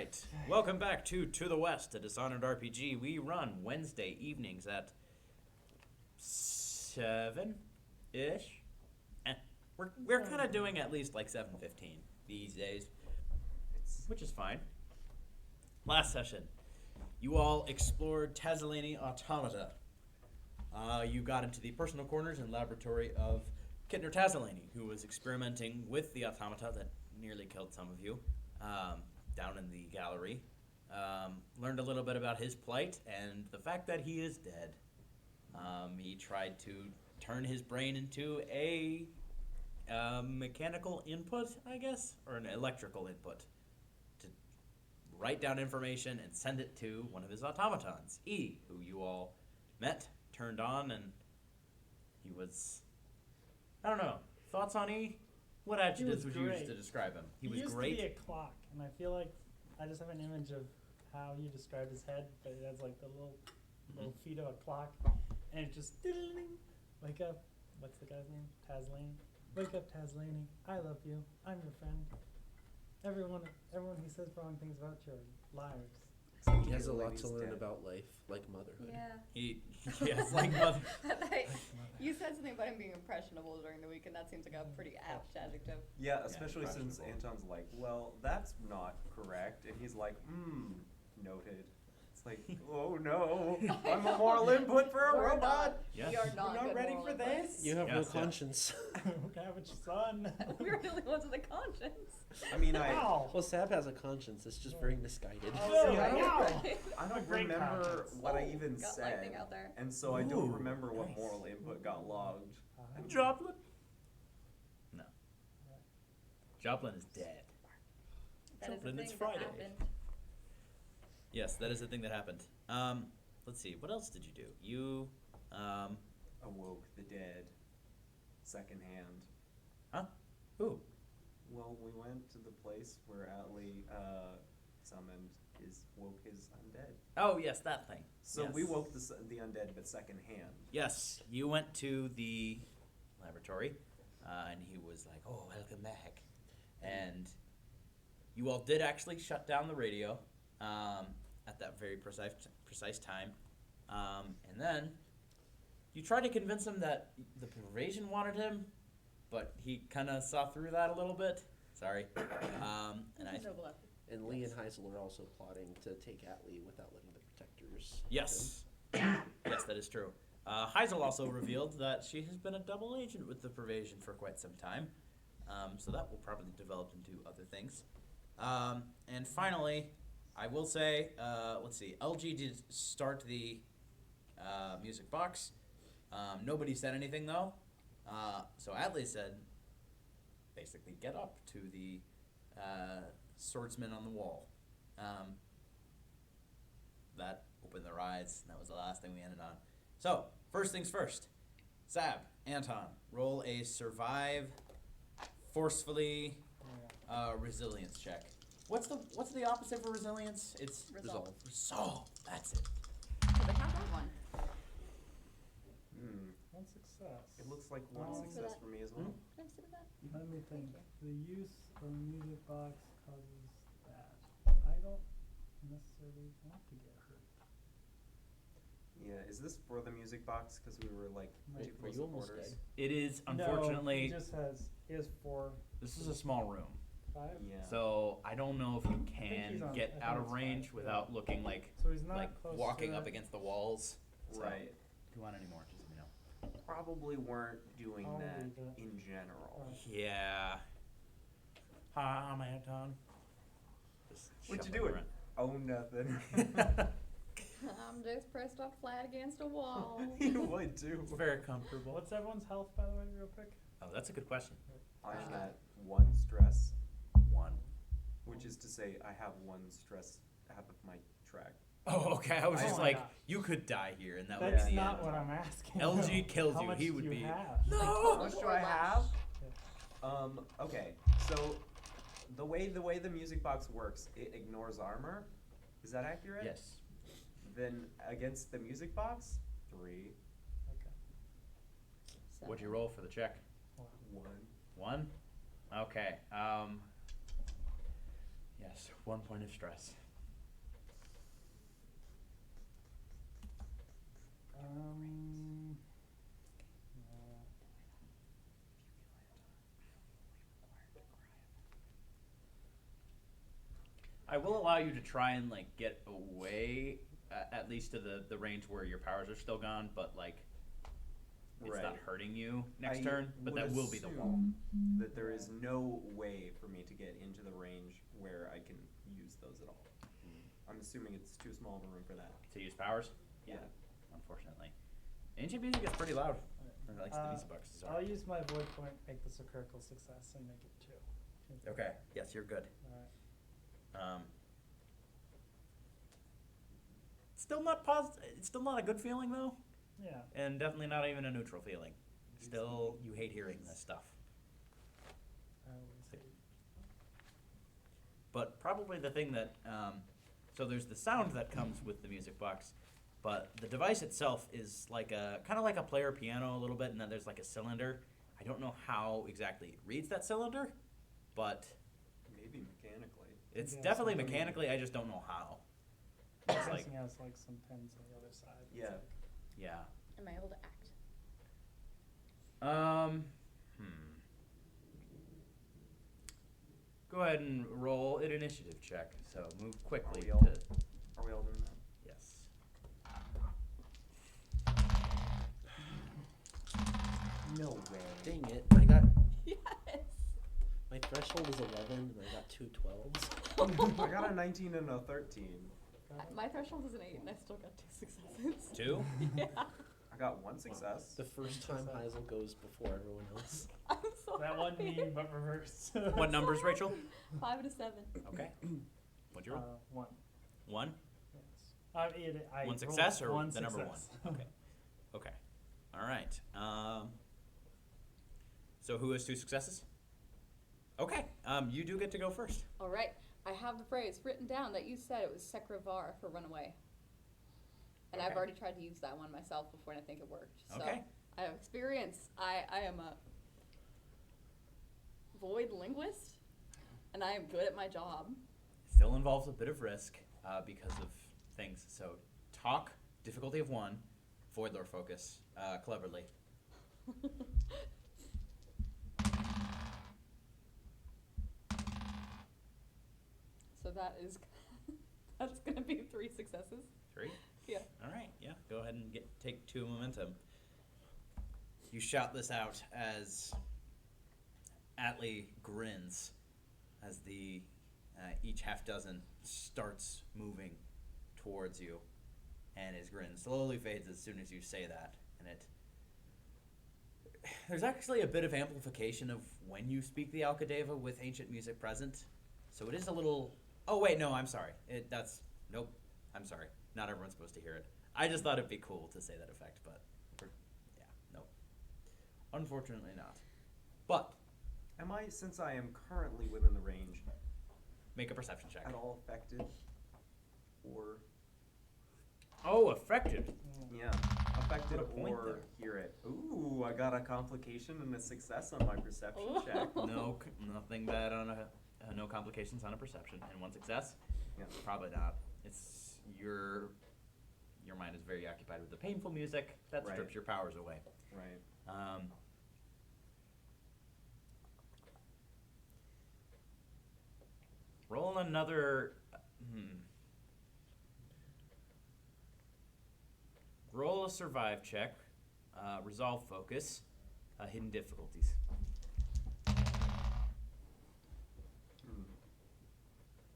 right. Welcome back to the West, a Dishonored RPG. We run Wednesday evenings at 7-ish. We're kind of doing at least like 7:15 these days, which is fine. Last session, you all explored Tazalani Automata. You got into the personal corners and laboratory of Kittner Tazalani, who was experimenting with the automata that nearly killed some of you. Down in the gallery. Learned a little bit about his plight and the fact that he is dead. He tried to turn his brain into a mechanical input, I guess, or an electrical input to write down information and send it to one of his automatons, E, who you all met, turned on, and he was... I don't know. Thoughts on E? What adjectives would you use to describe him? He was great. He used to be a clock, and I feel like I just have an image of how you describe his head, but it has like the little feet of a clock, and it just wake up. What's the guy's name? Tazlane. Wake up, Tazlane. I love you. I'm your friend. Everyone he says wrong things about you are liars. He has a lot to learn about life, like motherhood. Yeah. Yes, like mother. You said something about him being impressionable during the week, and that seems like a pretty apt adjective. Yeah, especially since Anton's like, well, that's not correct. And he's like, noted. It's like, oh no, I'm a moral input for a robot. Yeah. We are not, We're not ready for this. You have no Yes, yeah. conscience. Have a son. We're the only ones with a conscience. I mean, Ow. Well, Sab has a conscience. It's just very misguided. Oh, See, I don't, wow. I don't Great remember conscience. what I even Got said. lightning out there. And so I don't Ooh, remember what nice. moral input got logged. Joplin? No. Joplin is dead. That is Joplin, the it's thing Friday. that happened. Yes, that is the thing that happened. Let's see. What else did you do? You, Awoke the dead. Secondhand. huh? Who? Well, we went to the place where Atlee summoned woke his undead. Oh, yes, that thing. So Yes. we woke the undead, but secondhand. Yes, you went to the laboratory, and he was like, "Oh, welcome back," and you all did actually shut down the radio at that very precise time, and then you tried to convince him that the pervasion wanted him, but he kind of saw through that a little bit. Sorry, and I. There's overlap. And Lee and Heisel are also plotting to take Atlee without letting the protectors. Yes. Yes, that is true. Heisel also revealed that she has been a double agent with the Pervasion for quite some time. So that will probably develop into other things. And finally, I will say, let's see, LG did start the music box. Nobody said anything, though. So Adley said, basically, get up to the swordsman on the wall. That opened their eyes, and that was the last thing we ended on. So, first things first. Sab, Anton, roll a survive forcefully resilience check. What's the opposite for resilience? It's Resolve. Resolve. That's it. So they have that one. One success. It looks like one Oh. success for me as well. Can I sit with that? Let me think. Thank The use of a music box causes that. I don't necessarily want to get hurt. Yeah, is this for the music box? Because we were like Wait, too were close you almost quarters. dead? It is No, unfortunately. it just has is 4, This is a small room, 5. Yeah. so I don't know if you I think can he's on- I get think out of it's range fine, without looking like So he's not like close walking to up that. against the walls. So, Right. If you want any more, just let me know. Probably weren't doing I'll that leave it. in general. Alright. Yeah. Hi, I'm Anton. Just What you shuffling doing? Oh, nothing. around. I'm just pressed up flat against a wall. You would too. It's very comfortable. What's everyone's health, by the way, real quick? Oh, that's a good question. I'm at 1 stress, One. which is to say I have 1 stress half of my track. Oh, okay. I was Oh just my like, gosh. you could die here, and that That's would be not the what end. I'm asking. LG kills How you, much he do would you be- have? No. How much do I have? Yeah. Okay. So the way the music box works, it ignores armor. Is that accurate? Yes. Then against the music box, 3, Okay. What'd you roll for the check? 1. One? Okay. Yes, 1 point of stress. Yeah. I will allow you to try and like get away, at least to the range where your powers are still gone, but like it's not Right. hurting you next I turn. But would that will be the wall. assume that there is no way for me to get into the range where I can use those at all. I'm assuming it's too small of a room for that. To use powers. Yeah. Unfortunately, ancient music is pretty loud. Or likes the music box. I'll use my void point, make this a critical success, and make it 2. Okay. Yes, you're good. Alright. Still not It's still not a good feeling though, Yeah. and definitely not even a neutral feeling. Still, you hate hearing this stuff. I always hate. But probably the thing that, so there's the sound that comes with the music box, but the device itself is like kind of like a player piano a little bit, and then there's like a cylinder. I don't know how exactly it reads that cylinder, but Maybe mechanically. it's Yeah, definitely something- mechanically. I just don't know how. I'm It's like, guessing it has like some pins on the other side. It's Yeah. like- yeah. Am I able to act? Go ahead and roll an initiative check. So move quickly Are we all- to, Are we all doing that? yes. No way. Dang it. I got Yes. my threshold is 11 and I got 2 12s. I got a 19 and a 13. My threshold is an 8 and I still got 2 successes. 2? Yeah. I got 1 success. The first time Heisel goes before everyone else. I'm so That one happy. mean, but reversed. What numbers, Rachel? 5 to 7. Okay. What'd you roll? 1. 1? Yes. I One rolled success or one the number 1? success. Okay. Okay. All right. So who has 2 successes? Okay. You do get to go first. All right. I have the phrase written down that you said it was Sekrevar for runaway. And I've Okay. already tried to use that one myself before and I think it worked. So Okay. I have experience. I am a void linguist and I am good at my job. Still involves a bit of risk because of things. So talk, difficulty of 1, void lore focus, cleverly. So that is that's gonna be 3 successes. 3? Yeah. All right. Yeah. Go ahead and take 2 momentum. You shout this out as Atlee grins as the each half dozen starts moving towards you, and his grin slowly fades as soon as you say that. And there's actually a bit of amplification of when you speak the Alcadeva with ancient music present, so it is a little. Oh wait, no, I'm sorry. Nope. I'm sorry. Not everyone's supposed to hear it. I just thought it'd be cool to say that effect, but yeah, nope. Unfortunately not. But Am I, since I am currently within the range, make a perception check. at all affected? Or, Oh, affected. yeah, affected What a point or there. hear it? Ooh, I got a complication and a success on my perception check. No, nothing bad on no complications on a perception, and 1 success. Yeah. Probably not. It's your mind is very occupied with the painful music that Right. strips your powers away. Right. Roll another. Roll a survive check. Resolve focus. Hidden difficulties.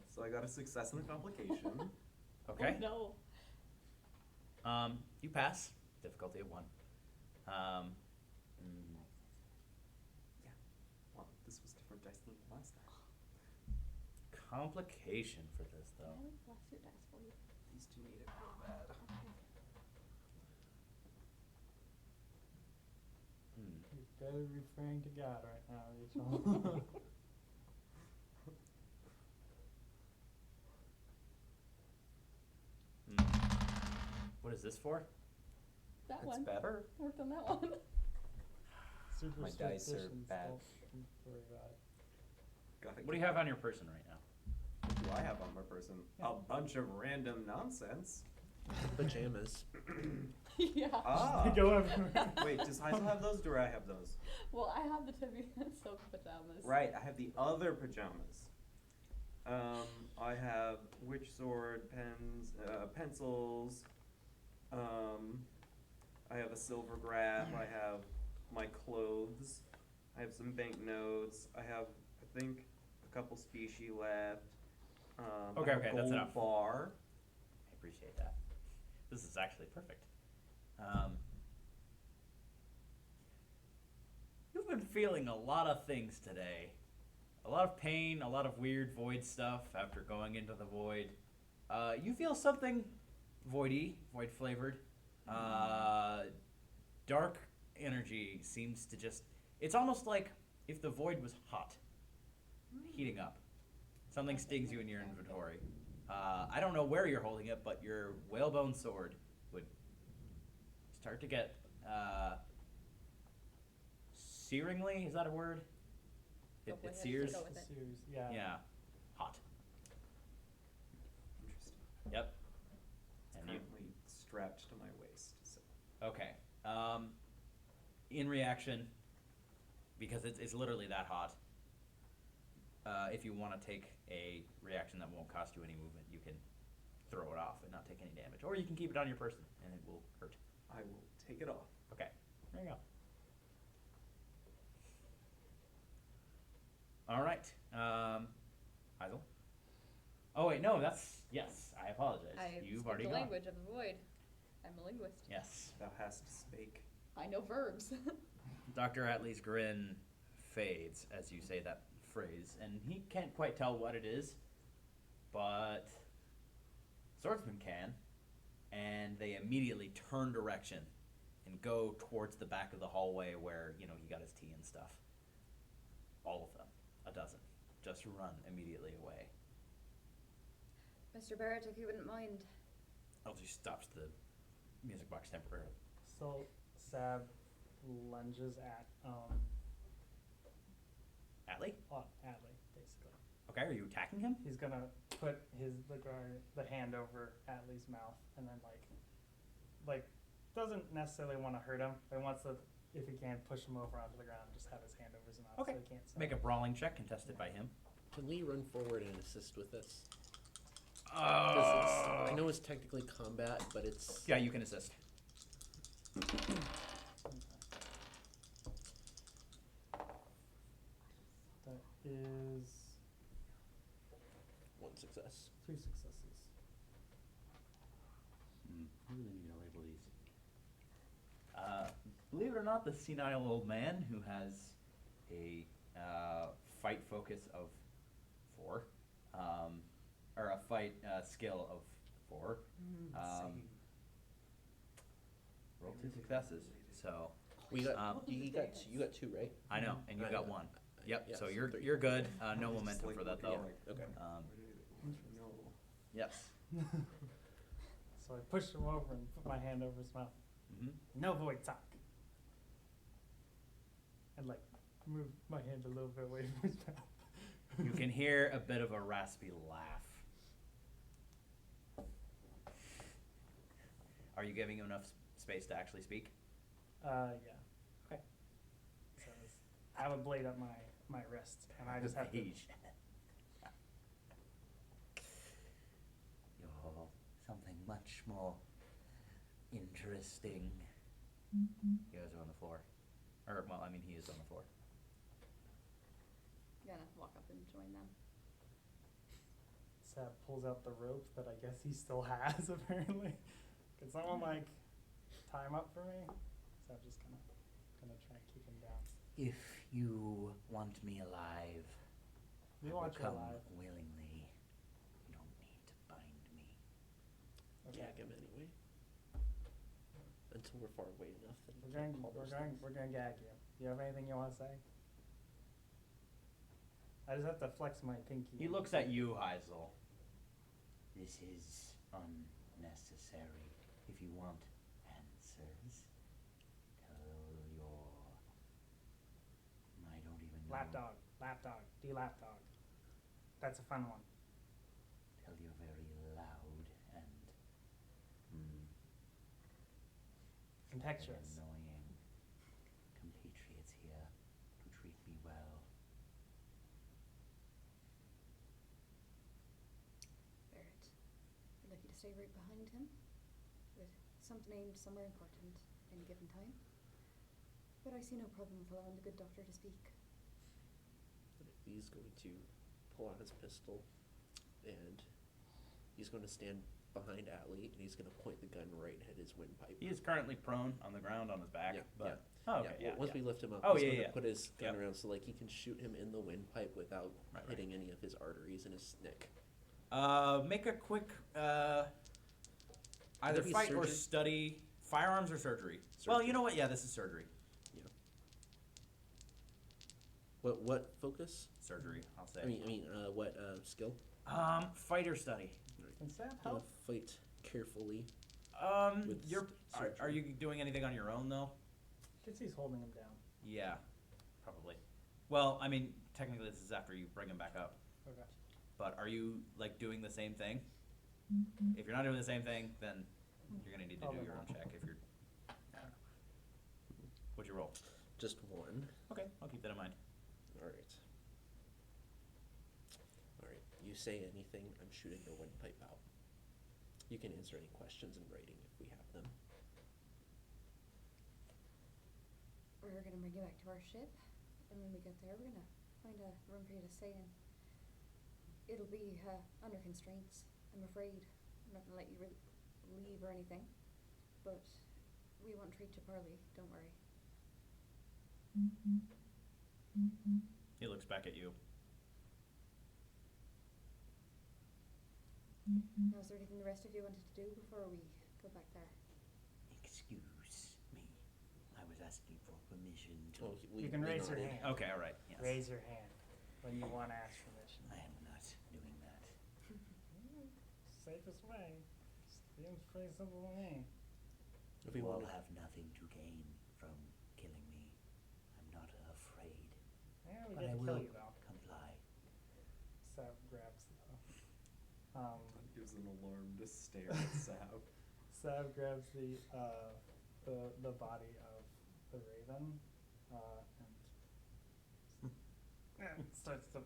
So I got a success and a complication. Okay. Oh, no. You pass. Difficulty of 1. Yeah. Well, this was different dice than last time. Complication for this Can I though. have the last 2 dice for you? These two need it real bad. You better be praying to God right now, Rachel. What is this for? That It's one. better. Worked on that one. Super My dice are superstitions, bad. don't worry about it. Got it. What do you have on your person right now? do I have on my person? A bunch of random nonsense. Pajamas. Yeah. Ah. They go everywhere. Wait, does Heisel have those? Do I have those? Well, I have the Timmy silk pajamas. Right, I have the other pajamas. I have witch sword, pens, pencils. I have a silver graph. I have my clothes. I have some banknotes. I have, I think, a couple specie left. Okay, I have a okay, that's gold enough. bar. I appreciate that. This is actually perfect. You've been feeling a lot of things today. A lot of pain, a lot of weird void stuff after going into the void. You feel something voidy, void flavored. Dark energy seems to just. It's almost like if the void was hot, heating up. Something stings you in your inventory. I don't know where you're holding it, but your whalebone sword would start to get searingly. Is that a word? Go It with it, sears. go with it. Series, yeah. Yeah, hot. Interesting. Yep. It's And you. currently strapped to my waist. So. Okay. In reaction, because it's literally that hot. If you want to take a reaction that won't cost you any movement, you can throw it off and not take any damage, or you can keep it on your person and it will hurt. I will take it off. Okay. There you go. All right. Heisel. Oh wait, no, that's yes. I apologize. I You've speak already the gone. language of the void. I'm a linguist. Yes. Thou hast spake. I know verbs. Dr. Atlee's grin fades as you say that phrase, and he can't quite tell what it is, but Swordsman can, and they immediately turn direction and go towards the back of the hallway where, you know, he got his tea and stuff. All of them, a dozen, just run immediately away. Mr. Barrett, if you wouldn't mind. Elsie stops the music box temporarily. So Sav lunges at Atlee? Adley, basically. Okay, are you attacking him? He's gonna put the hand over Adley's mouth and then like doesn't necessarily want to hurt him, but wants to, if he can, push him over onto the ground and just have his hand over his mouth Okay. so he can't say. Make a brawling check contested by him. Can we run forward and assist with this? 'Cause I know it's technically combat, but it's Yeah, you can assist. That is one success. 2 successes. I really need to label these. Believe it or not, the senile old man who has a fight focus of 4, or a fight skill of 4, Same. rolled 2 successes. So We got you got 2, right? I know, and you I got know. 1. Yep. Yeah, so so you're 3. you're good. No Just, momentum like, for that looking though. at, like, Okay. no. Yes. So I push him over and put my hand over his mouth. Hmm. No void talk. And like move my hand a little bit away from his mouth. You can hear a bit of a raspy laugh. Are you giving him enough space to actually speak? Yeah. Okay. So I have a blade up my wrist, and I just have to. Page. You're something much more interesting. You guys are on the floor. Or, well, I mean, he is on the floor. Gonna walk up and join them. Sab pulls out the rope that I guess he still has apparently. Can someone like tie him up for me? So I'm just gonna try and keep him down. If you want me alive, We I will want you come alive. willingly. You don't need to bind me. Okay. Gag him anyway. Until we're far away enough that he We're can't going call those things. we're gonna gag you. Do you have anything you wanna say? I just have to flex my pinky. He looks at you, Heisel. This is unnecessary. If you want answers, tell your... I don't even know. Lapdog. Do lapdog. That's a fun one. contextuous. Annoying compatriots here who treat me well. Barrett, you're lucky to stay right behind him, with something aimed somewhere important in a given time. But I see no problem with allowing the good doctor to speak. He's going to pull out his pistol, and he's going to stand behind Atlee, and he's going to point the gun right at his windpipe. He is currently prone on the ground on his back. Yeah, but Oh, okay. Yeah. Once yeah. we lift him up, Oh, he's yeah, going to yeah. put his gun Yep. around so like he can shoot him in the windpipe without Right, hitting any of his arteries in his neck. Make a quick either Maybe fight or surgery? study firearms or surgery. Well, Surgery. you know what? Yeah, this is surgery. Yeah. What focus? Surgery, I'll say. I mean, what skill? Fighter study. Can Sam Gonna help? fight carefully. With You're. Are surgery. you doing anything on your own though? Because he's holding him down. Yeah, probably. Well, I mean, technically this is after you bring him back up. Okay. But are you like doing the same thing? If you're not doing the same thing, then you're gonna need to do Probably your own not. check. If you're. I don't know. What'd you roll? Just one. Okay, I'll keep that in mind. All right. All right. You say anything, I'm shooting your windpipe out. You can answer any questions in writing if we have them. We're gonna bring you back to our ship, and when we get there, we're gonna find a room for you to stay in. It'll be under constraints, I'm afraid. I'm not gonna let you leave or anything, but we won't treat you poorly, don't worry. He looks back at you. Now, is there anything the rest of you wanted to do before we go back there? Excuse me. I was asking for permission to. Oh, You can raise your nodded. hand. Okay, all right. Yes. Raise your hand when you want to ask permission. I am not doing that. Safest way. Seems pretty simple to me. If we You all want to, have nothing to gain from killing me. I'm not afraid, Yeah, we but get I to kill will you though. comply. Sab grabs Gives an alarmed stare at Sab. Sab grabs the body of the raven, and starts to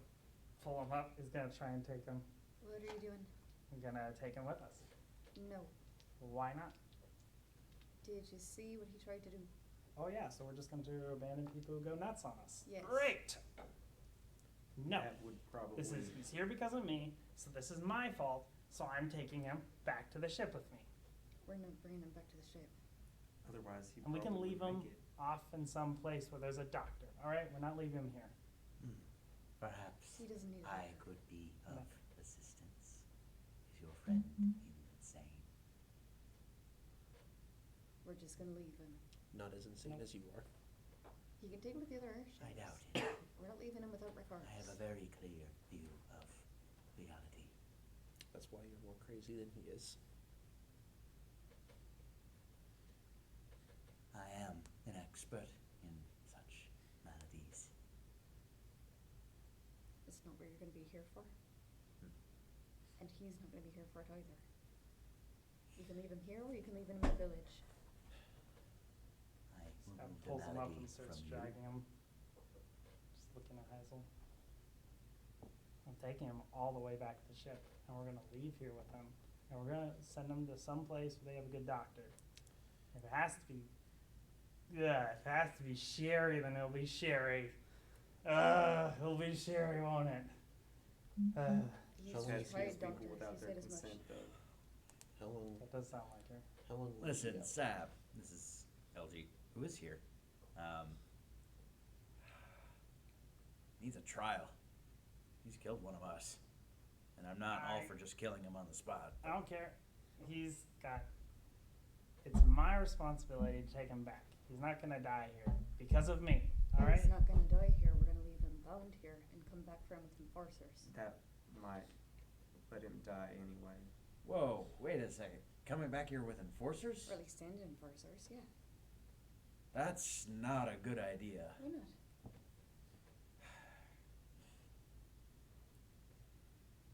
pull him up. He's gonna try and take him. What are you doing? I'm gonna take him with us. No. Why not? Did you see what he tried to do? Oh yeah, so we're just going to abandon people who go nuts on us. Yes. Great. No, That would probably. he's here because of me, so this is my fault. So I'm taking him back to the ship with me, We're not bringing him back to the ship. Otherwise, he and we can probably leave would him make it. off in some place where there's a doctor. All right, we're not leaving him here. Perhaps He doesn't need a I doctor. could be No. of assistance. Is your friend insane? We're just gonna leave him. not as insane No. as you are. He can take him with the other airships. I doubt it. We're not leaving him without records. I have a very clear view of reality. That's why you're more crazy than he is. I am an expert in such maladies. It's not what you're gonna be here for. And he's not gonna be here for it either. You can leave him here, or you can leave him in the village. I will Sab remove the pulls him up malady and starts from dragging you. him. Just looking at Hazel. I'm taking him all the way back to the ship, and we're gonna leave here with him, and we're gonna send him to some place where they have a good doctor. If it has to be, yeah, if it has to be Sherry, then it'll be Sherry. It'll be Sherry, won't it? He's How long As tried use people doctors, without he their said as much. consent, though. How long? That does sound like her. How long? will he Listen, go? Sab. This is LG, who is here. Needs a trial. He's killed one of us, and I'm not all I- for just killing him on the spot. I don't care. He's got. It's my responsibility to take him back. He's not gonna die here because of me. All right. He's not gonna die here. We're gonna leave him bound here and come back for him with enforcers. That might let him die anyway. Whoa! Wait a second. Coming back here with enforcers? Or at least send enforcers, yeah. That's not a good idea. Why not?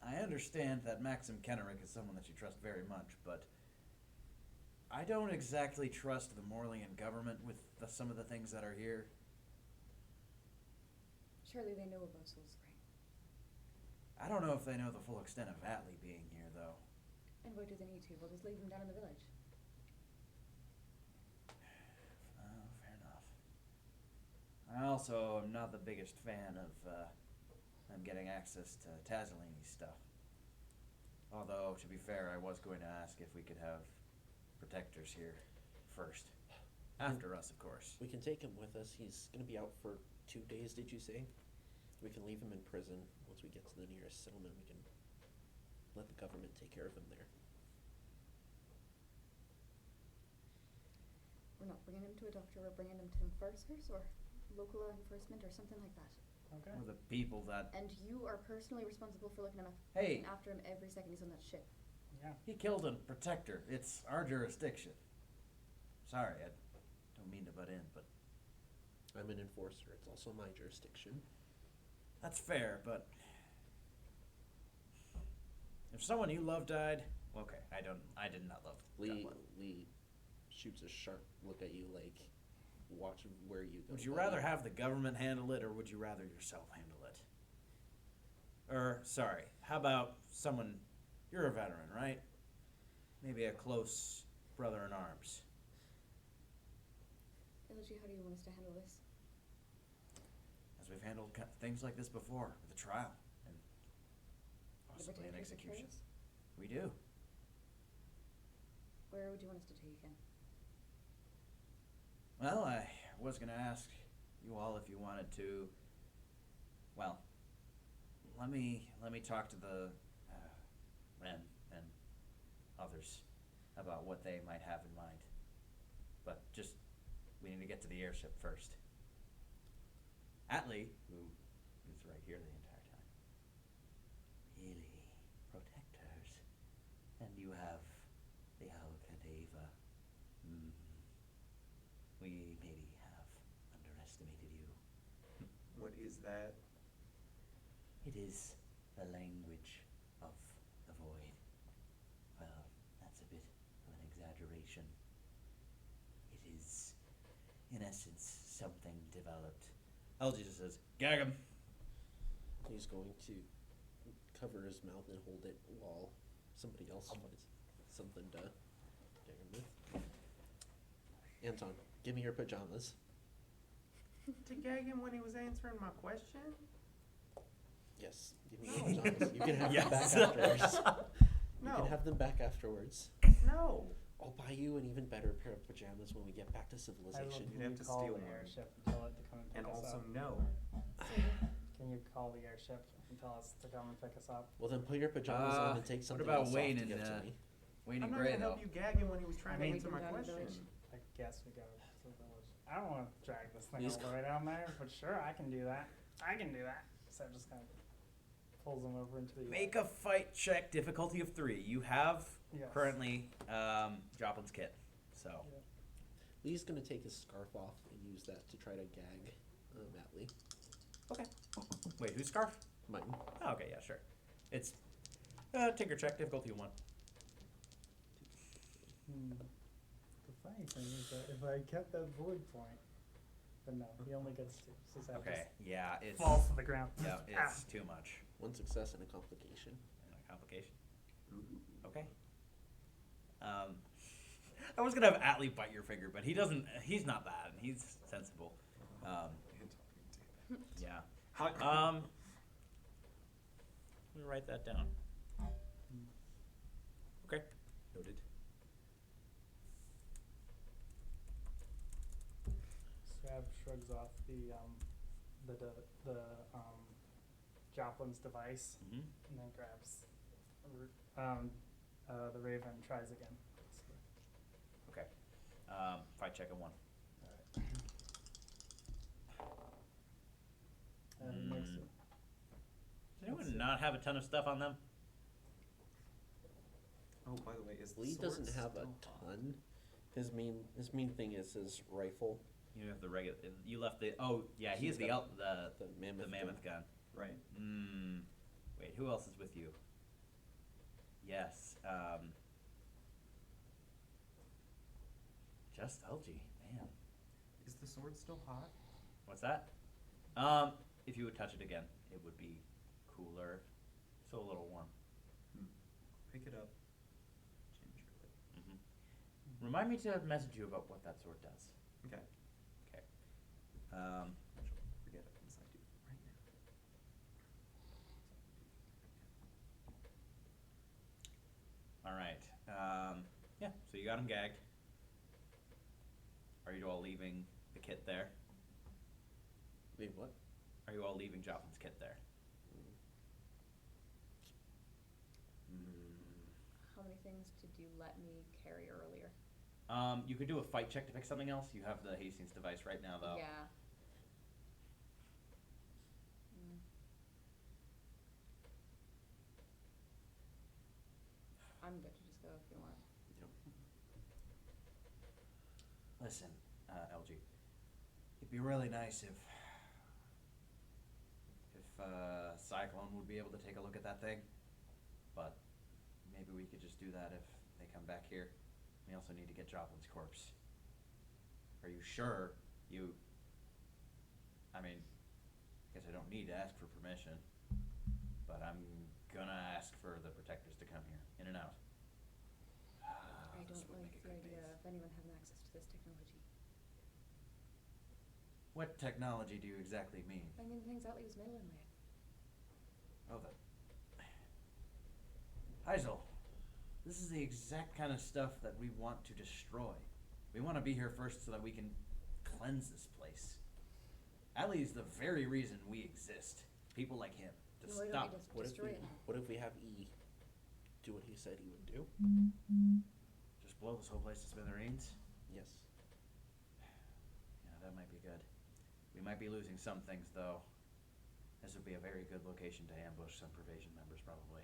I understand that Maxim Kennerik is someone that you trust very much, but I don't exactly trust the Morlian government with some of the things that are here. Surely they know about Soul Spring. I don't know if they know the full extent of Atlee being here, though. And why do they need to? We'll just leave them down in the village. Oh, fair enough. I also am not the biggest fan of them getting access to Tazolini's stuff. Although, to be fair, I was going to ask if we could have protectors here first. After us, of course. We can take him with us. He's going to be out for 2 days, did you say? We can leave him in prison. Once we get to the nearest settlement, we can let the government take care of him there. We're not bringing him to a doctor, we're bringing him to enforcers or local law enforcement or something like that. Okay. Or the people that... And you are personally responsible for looking Hey. after him every second he's on that ship. Yeah. He killed a protector. It's our jurisdiction. Sorry, I don't mean to butt in, but... I'm an enforcer. It's also my jurisdiction. That's fair, but... If someone you love died... Okay, I did not love Lee Joplin. shoots a sharp look at you like, watch where you go. Would you buddy." rather have the government handle it, or would you rather yourself handle it? Sorry, how about someone... You're a veteran, right? Maybe a close brother-in-arms. LG, how do you want us to handle this? As we've handled things like this before, with a trial, and The possibly an protectors execution. betrayers? We do. Where would you want us to take him? Well, I was gonna ask you all if you wanted to... Well, let me talk to the Ren and others about what they might have in mind. But just, we need to get to the airship first. Atlee, who is right here the entire time. Really, protectors. And you have the Alcadeva. We maybe have underestimated you. What is that? It is the language of the void. Well, that's a bit of an exaggeration. It is, in essence, something developed. LG just says, gag him. He's going to cover his mouth and hold it while somebody else finds something to get him with. Anton, give me your pajamas. To gag him when he was answering my question? Yes, give me your pajamas. You can have Yes. them back afterwards. You No. can have them back afterwards. No. I'll buy you an even better pair of pajamas when we get back to I love civilization. You'd have you to call steal the one. airship and tell it to come and pick And us also up. no. Can you call the airship and tell us to come and pick us up? Well, then put your pajamas on and take something about else Wayne off to and, give to me. Wayne I'm and not Gray, gonna though. help you gag him when he was trying to Maybe answer go my down to the question. village. I guess we go to the village. I don't want to drag this thing He's all the way down there, but sure, I can do that. I can do that. So it just kind of pulls him over into the Make a fight check, difficulty of 3. You have Yes. currently Joplin's kit, so... Yeah. Lee's gonna take his scarf off and use that to try to gag Atlee. Okay. Wait, whose scarf? Mine. Oh, okay, yeah, sure. It's tinker check, difficulty 1. The funny thing is that if I kept that void point, but no, he only gets 2. So that Okay, yeah, just it's... falls to the ground. Yeah, Ah. it's too much. One success and a complication. And a complication. Okay. I was gonna have Atlee bite your finger, but he doesn't. He's not bad. He's sensible. Yeah. Let me write that down. Okay. Noted. Scrab shrugs off the Joplin's device Mm-hmm. and then grabs the raven and tries again. Okay. Fight check a 1. And he makes Mm. it. Does anyone not have a ton of stuff on them? Oh, by the way, is the Lee sword doesn't have a still on? ton. His main thing is his rifle, You have the regular. You left the. Oh yeah, He's he's the got the the mammoth. mammoth gun. Right. Wait, who else is with you? Yes. Just LG, man. Is the sword still hot? What's that? If you would touch it again, it would be cooler. So a little warm. Pick it up gingerly. Mm-hmm. Remind me to message you about what that sword does. Okay. Okay. Forget it unless I do right now. All right. Yeah. So you got him gagged. Are you all leaving the kit there? Wait, what? Are you all leaving Joplin's kit there? How many things did you let me carry earlier? You could do a fight check to pick something else. You have the Hastings device right now, though. Yeah. Mm. I'm good to just go if you want. Listen, LG. It'd be really nice if Cyclone would be able to take a look at that thing. But maybe we could just do that if they come back here. We also need to get Joplin's corpse. Are you sure you... I mean, I guess I don't need to ask for permission, but I'm gonna ask for the protectors to come here, in and out. I This don't would like make a the good idea base. of anyone having access to this technology. What technology do you exactly mean? I mean, things Atlee was meddling with. Oh, the... Heisel, this is the exact kind of stuff that we want to destroy. We want to be here first so that we can cleanse this place. Atlee is the very reason we exist. People like him. To No, we don't stop. need to What if destroy we, it. what if we have E do what he said he would do? Just blow this whole place to smithereens? Yes. Yeah, that might be good. We might be losing some things, though. This would be a very good location to ambush some Pervasion members, probably.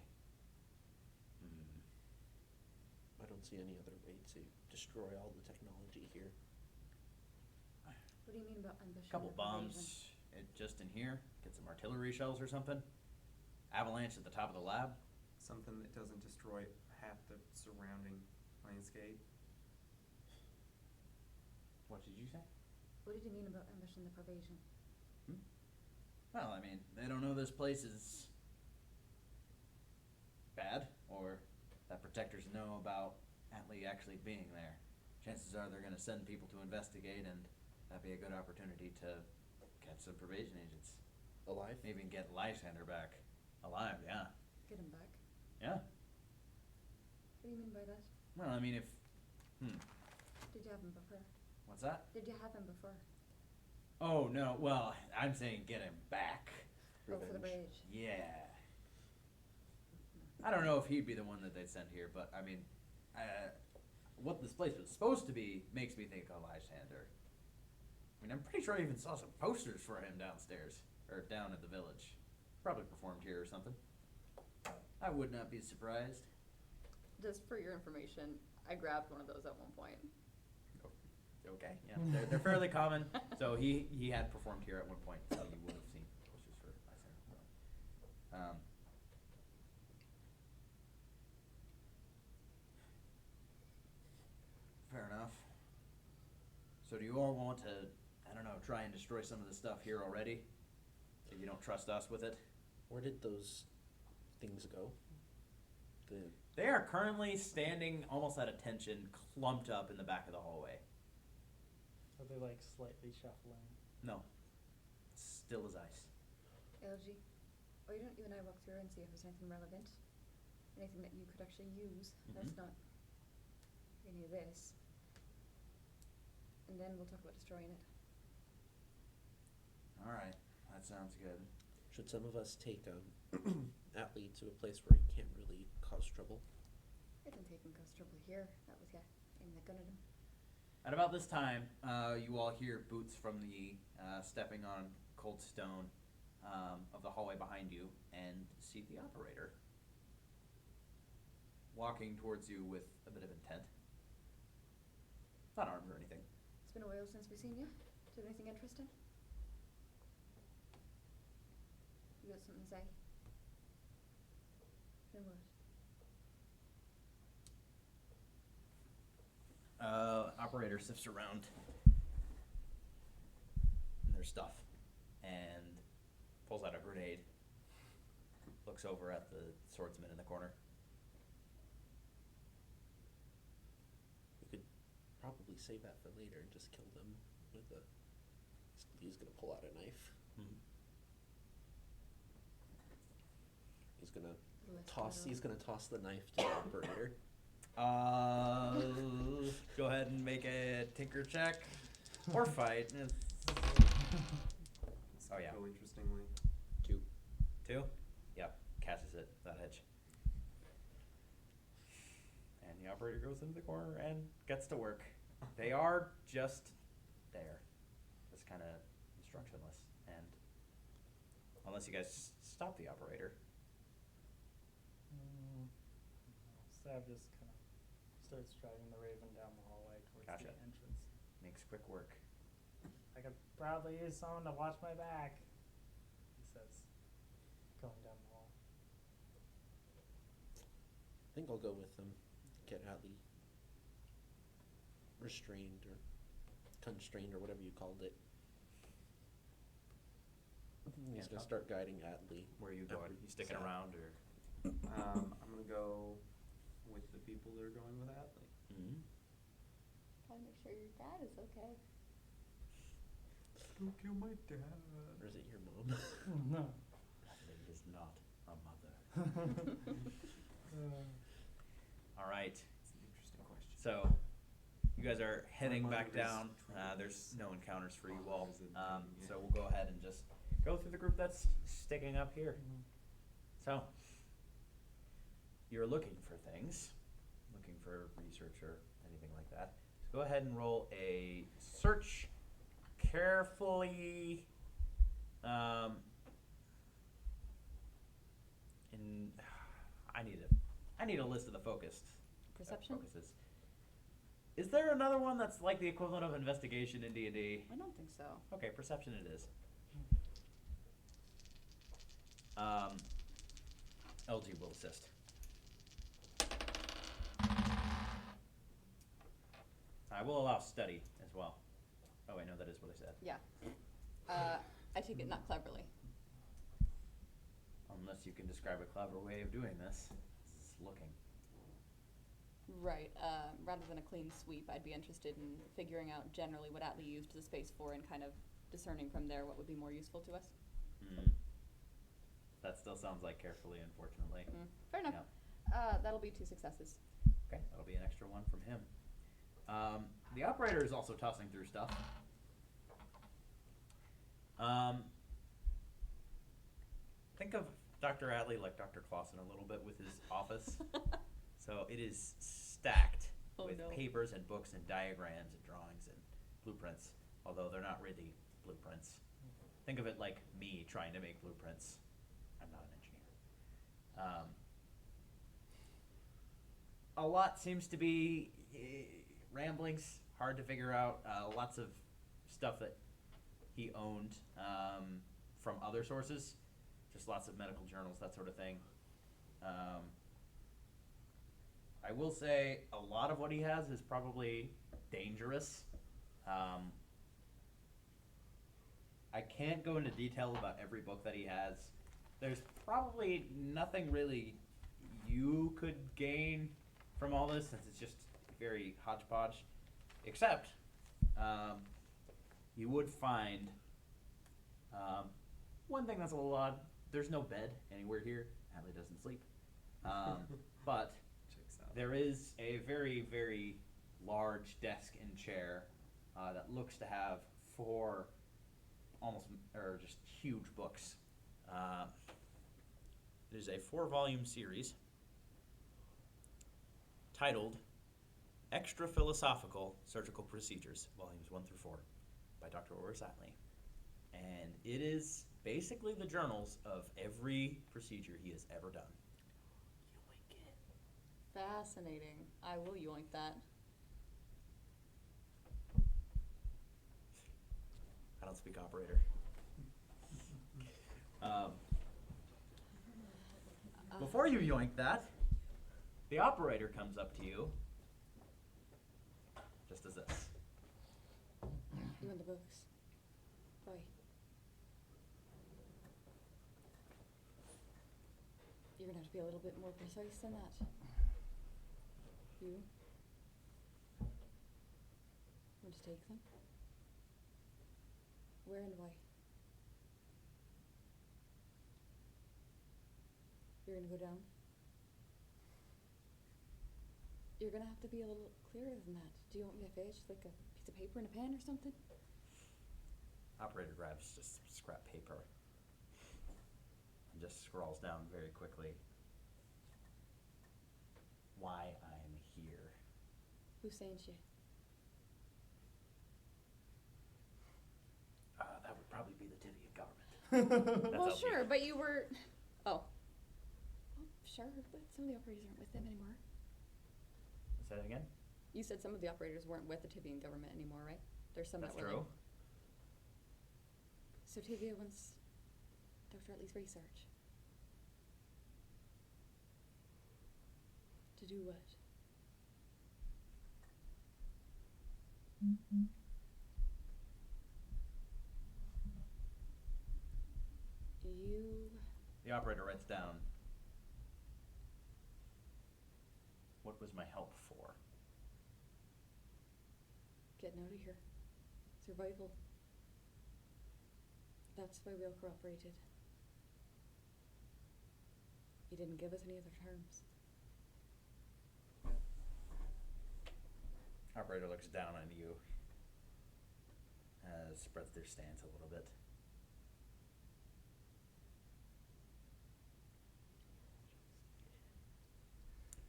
I don't see any other way to destroy all the technology here. What do you mean about ambushing? Couple the Pervasion? bombs just in here. Get some artillery shells or something. Avalanche at the top of the lab. Something that doesn't destroy half the surrounding landscape. What did you say? What did you mean about ambushing the Pervasion? Well, I mean, they don't know this place is bad, or that protectors know about Atlee actually being there. Chances are they're gonna send people to investigate, and that'd be a good opportunity to catch some Pervasion agents. Alive? Maybe even get Lysander back. Alive, yeah. Get him back. Yeah. What do you mean by that? Well, I mean, if... Did you have him before? What's that? Did you have him before? Oh, no, well, I'm saying get him back. Oh, for the Revenge. bridge. Yeah. I don't know if he'd be the one that they'd send here, but I mean, what this place was supposed to be makes me think of Lysander. I mean, I'm pretty sure I even saw some posters for him downstairs, or down at the village. Probably performed here or something. I would not be surprised. Just for your information, I grabbed one of those at one point. Okay, yeah, they're fairly common. So he had performed here at one point, so you would have seen posters for Lysander. Fair enough. So do you all want to, I don't know, try and destroy some of the stuff here already? If you don't trust us with it? Where did those things go? They are currently standing almost at attention, clumped up in the back of the hallway. Are they like slightly shuffling? No. Still as ice. LG, why don't you and I walk through and see if there's anything relevant? Anything that you could actually use. That's Mhm. not any of this. And then we'll talk about destroying it. Alright, that sounds good. Should some of us take Atlee to a place where he can't really cause trouble? I can take him cause trouble here. That was aiming the gun at him. At about this time, you all hear boots from the stepping on cold stone of the hallway behind you, and see the operator walking towards you with a bit of intent. Not armed or anything. It's been a while since we've seen you. Do you have anything interesting? You got something to say? Then what? operator sifts around in their stuff and pulls out a grenade, looks over at the swordsman in the corner. We could probably save that for later and just kill them with a. He's gonna pull out a knife. Mm-hmm. He's gonna Let's toss. go. He's gonna toss the knife to the operator. Go ahead and make a tinker check or fight. Oh, yeah. Go interestingly. 2. 2? Yep, catches it, that edge. And the operator goes into the corner and gets to work. They are just there, just kind of instructionless. And unless you guys stop the operator. Sav just kind of starts driving the Raven down the hallway towards Gotcha. the entrance. Makes quick work. I could probably use someone to watch my back, he says, going down the hall. I think I'll go with him. Get Atlee restrained or constrained or whatever you called it. He's Yeah, gonna start guiding Atlee. Where are you going? You sticking Sav. around or? I'm gonna go with the people that are going with Atlee. Mm-hmm. Gotta make sure your dad is okay. Don't kill my dad. Or is it your mom? No. Atlee is not a mother. All right. It's an interesting question. So, you guys are heading My back mother is down. tremendous. There's no encounters for you all. Father's a thing, yeah. So we'll go ahead and just go through the group that's sticking up here. So, you're looking for things, looking for research or anything like that. So go ahead and roll a search carefully. And I need a list of the focused Perception? focuses. Is there another one that's like the equivalent of investigation in D&D? I don't think so. Okay, perception it is. LG will assist. I will allow study as well. Oh wait, no, that is what I said. Yeah. I take it not cleverly. Unless you can describe a clever way of doing this. It's looking. Right. Rather than a clean sweep, I'd be interested in figuring out generally what Atlee used the space for and kind of discerning from there what would be more useful to us. That still sounds like carefully, unfortunately. Fair enough. Yeah. That'll be 2 successes. Okay, that'll be an extra one from him. The operator is also tossing through stuff. Think of Dr. Atlee like Dr. Clausen a little bit with his office. So it is stacked Oh, with no. papers and books and diagrams and drawings and blueprints, although they're not really blueprints. Think of it like me trying to make blueprints. I'm not an engineer. A lot seems to be ramblings, hard to figure out. Lots of stuff that he owned from other sources, just lots of medical journals, that sort of thing. I will say a lot of what he has is probably dangerous. I can't go into detail about every book that he has. There's probably nothing really you could gain from all this, since it's just very hodgepodge, except you would find one thing that's a little odd. There's no bed anywhere here. Atlee doesn't sleep. But Checks out. there is a very, very large desk and chair that looks to have 4 just huge books. It is a 4-volume series titled Extra Philosophical Surgical Procedures, volumes 1 through 4, by Dr. Oris Atlee. And it is basically the journals of every procedure he has ever done. Fascinating. I will yoink that. I don't speak operator. Before you yoink that, the operator comes up to you just as this. You and the books. Why? You're gonna have to be a little bit more precise than that. You? Want to take them? Where and why? You're gonna go down? You're gonna have to be a little clearer than that. Do you want me to fetch like a piece of paper and a pen or something? Operator grabs just scrap paper and just scrawls down very quickly. Why I'm here. Who sent you? That would probably be the Tivian government. That's Well, how sure, we- but you were. Oh. Well, sure, but some of the operators aren't with them anymore. Say that again? You said some of the operators weren't with the Tivian government anymore, right? There's some That's that were. true. So Tivia wants Dr. Utley's research. To do what? You. The operator writes down. What was my help for? Getting out of here. Survival. That's why we all cooperated. You didn't give us any other terms. Operator looks down on you. Spreads their stance a little bit.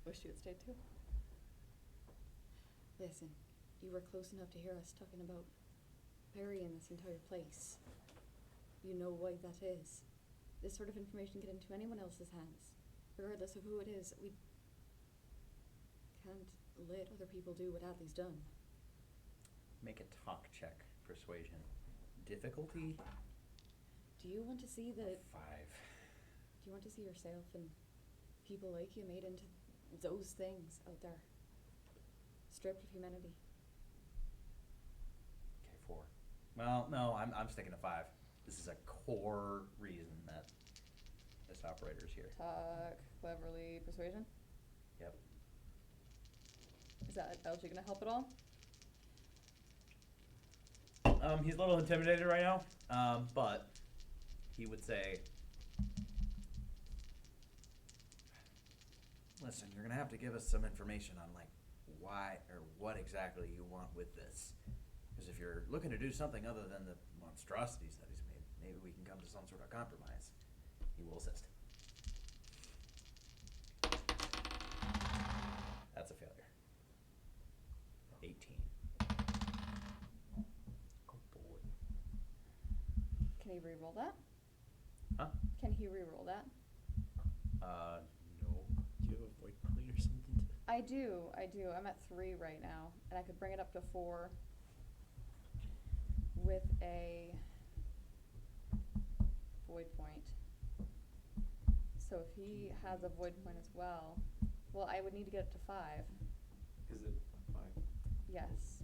Wish you had stayed too. Listen, you were close enough to hear us talking about burying this entire place. You know why that is. This sort of information get into anyone else's hands, regardless of who it is. We can't let other people do what Adley's done. Make a talk check. Persuasion. Difficulty? Do you want to see the... 5. Do you want to see yourself and people like you made into those things out there? Stripped of humanity. Okay, 4. Well, no, I'm sticking to 5. This is a core reason that this operator's here. Talk cleverly. Persuasion? Yep. Is that LG gonna help at all? He's a little intimidated right now, but he would say, listen, you're gonna have to give us some information on like why or what exactly you want with this. Because if you're looking to do something other than the monstrosities that he's made, maybe we can come to some sort of compromise. He will assist. That's a failure. 18. Oh boy. Can he re-roll that? Huh? Can he re-roll that? No. Do you have a void point or something? I do. I'm at 3 right now, and I could bring it up to 4 with a void point. So if he has a void point as well, well, I would need to get it to 5. Is it 5? Yes.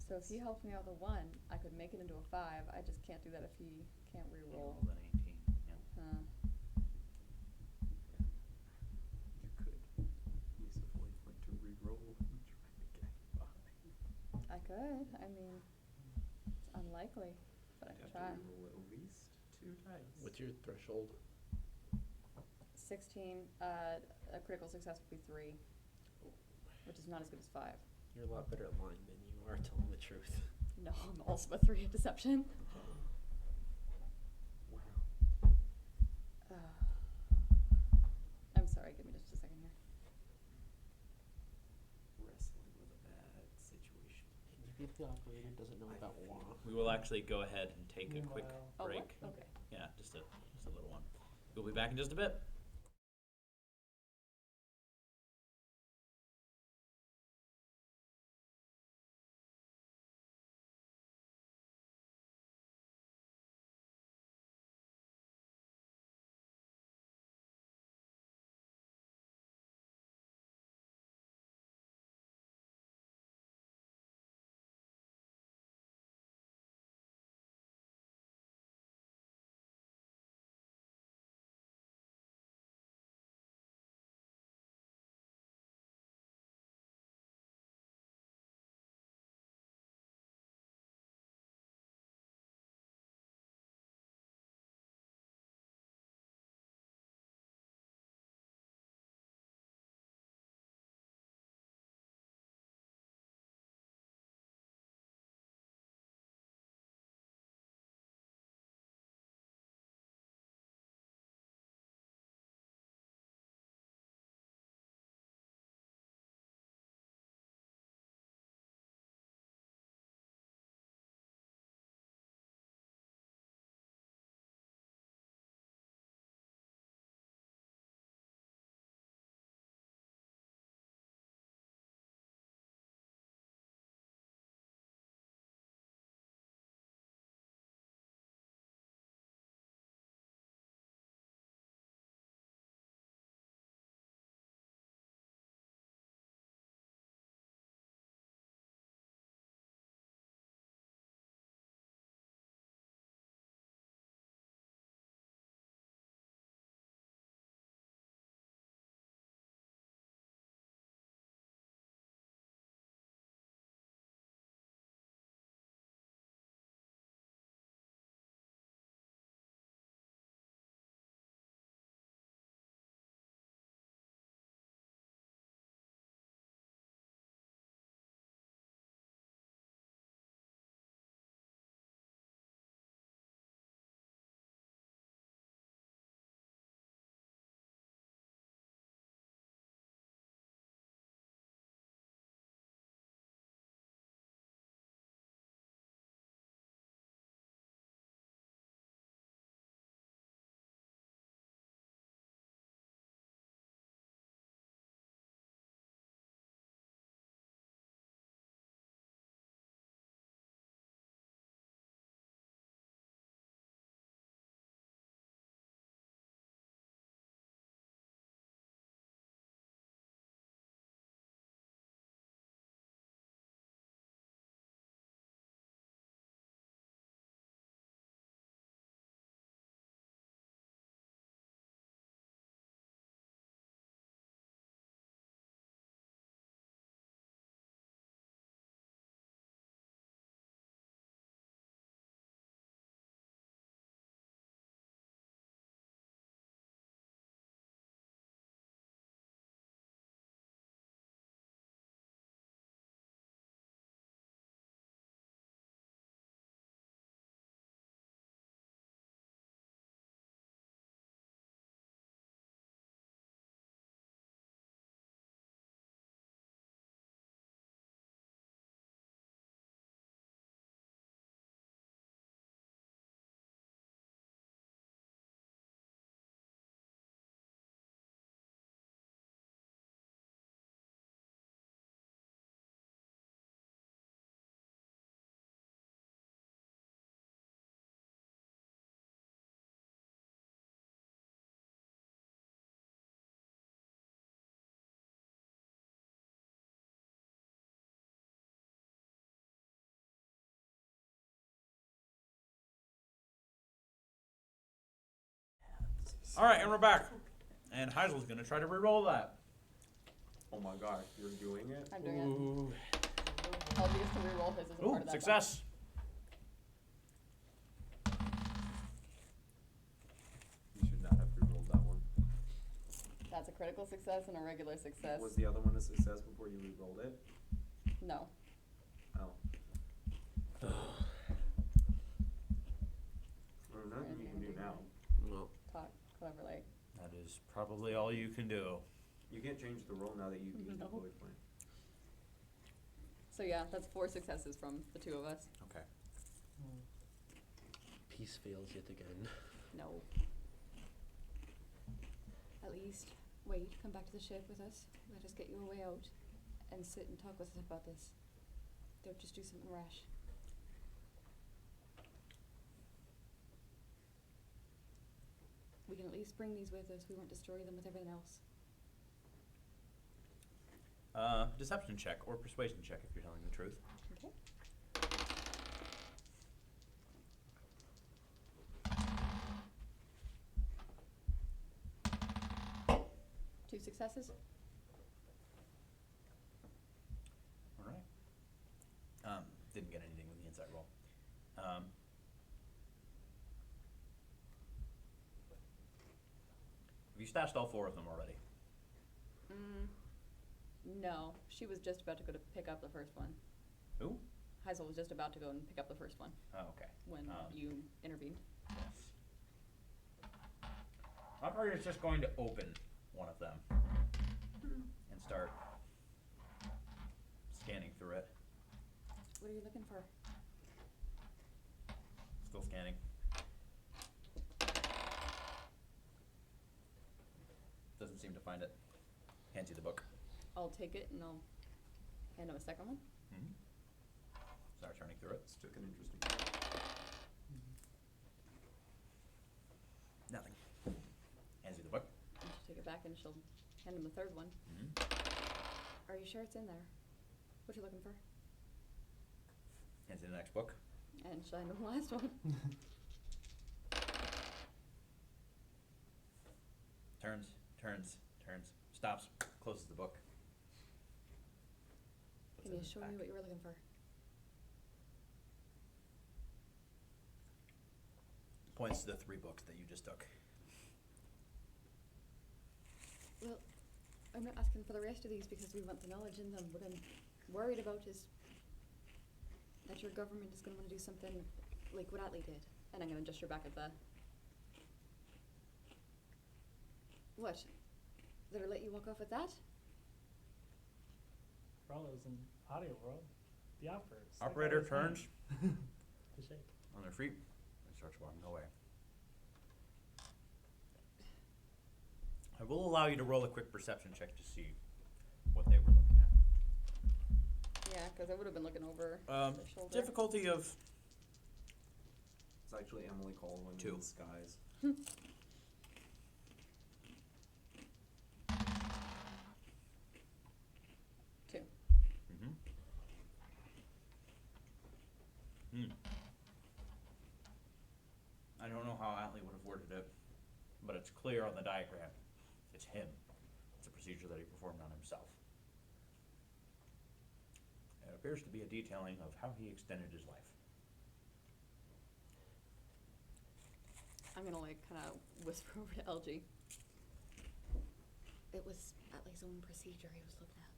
So if he helps me out with a 1, I could make it into a 5. I just can't do that if he can't re-roll. Rolled an 18. Yeah. Huh. You could use a void point to re-roll and try to get 5. I could. I mean, it's unlikely, but I You'd could have try. to re-roll at least 2 times. What's your threshold? 16. A critical success would be 3, which is not as good as 5. You're a lot better at lying than you are telling the truth. No, I'm also a 3 at deception. Wow. I'm sorry. Give me just a second here. Wrestling with a bad situation. Maybe the operator doesn't know about law. We will actually go ahead and take a quick Meanwhile- Oh, break. what? Okay. Yeah, just a little one. We'll be back in just a bit. All right, and we're back. And Heisel's gonna try to re-roll that. Oh my gosh, you're doing it? I'm doing Ooh. it. I'll use to reroll his as a part Ooh, of that. success. You should not have re-rolled that one. That's a critical success and a regular success. Was the other one a success before you re-rolled it? No. Oh. Well, nothing you can do now. Well, Talk cleverly. That is probably all you can do. You can't change the roll now that you've used the No. void point. So yeah, that's 4 successes from the 2 of us. Okay. peace fails yet again. No. At least, wait, come back to the ship with us. Let us get you a way out. And sit and talk with us about this. Don't just do something rash. We can at least bring these with us. We won't destroy them with everything else. Deception check or persuasion check if you're telling the truth. Okay. Two successes. All right. Didn't get anything with the inside roll. Have you stashed all 4 of them already? No. She was just about to go to pick up the first one. Who? Heisel was just about to go and pick up the first one Oh, okay. when you intervened. Yes. Operator's just going to open one of them and start scanning through it. What are you looking for? Still scanning. Doesn't seem to find it. Hands you the book. I'll take it and I'll hand him a second one. Mm-hmm. Start turning through it. This took an interesting turn. Nothing. Hands you the book. And she'll take it back and she'll hand him the third one. Mm-hmm. Are you sure it's in there? What you looking for? Hands you the next book. And she'll hand him the last one. Turns, stops, closes the book. Puts Can it you in show back. me what you were looking for? Points to the 3 books that you just took. Well, I'm not asking for the rest of these because we want the knowledge in them. What I'm worried about is that your government is going to want to do something like what Atlee did. And I'm going to gesture back at the... What? Let her let you walk off with that? Rollo's in audio world. The operators. Operator turns The shake. on their feet and starts walking away. I will allow you to roll a quick perception check to see what they were looking at. Yeah, because I would have been looking over Um, their shoulder. difficulty of It's actually Emily Colwyn 2. in disguise. 2. I don't know how Atlee would have worded it, but it's clear on the diagram. It's him. It's a procedure that he performed on himself. It appears to be a detailing of how he extended his life. I'm going to like kind of whisper over to LG. It was Atlee's own procedure he was looking at.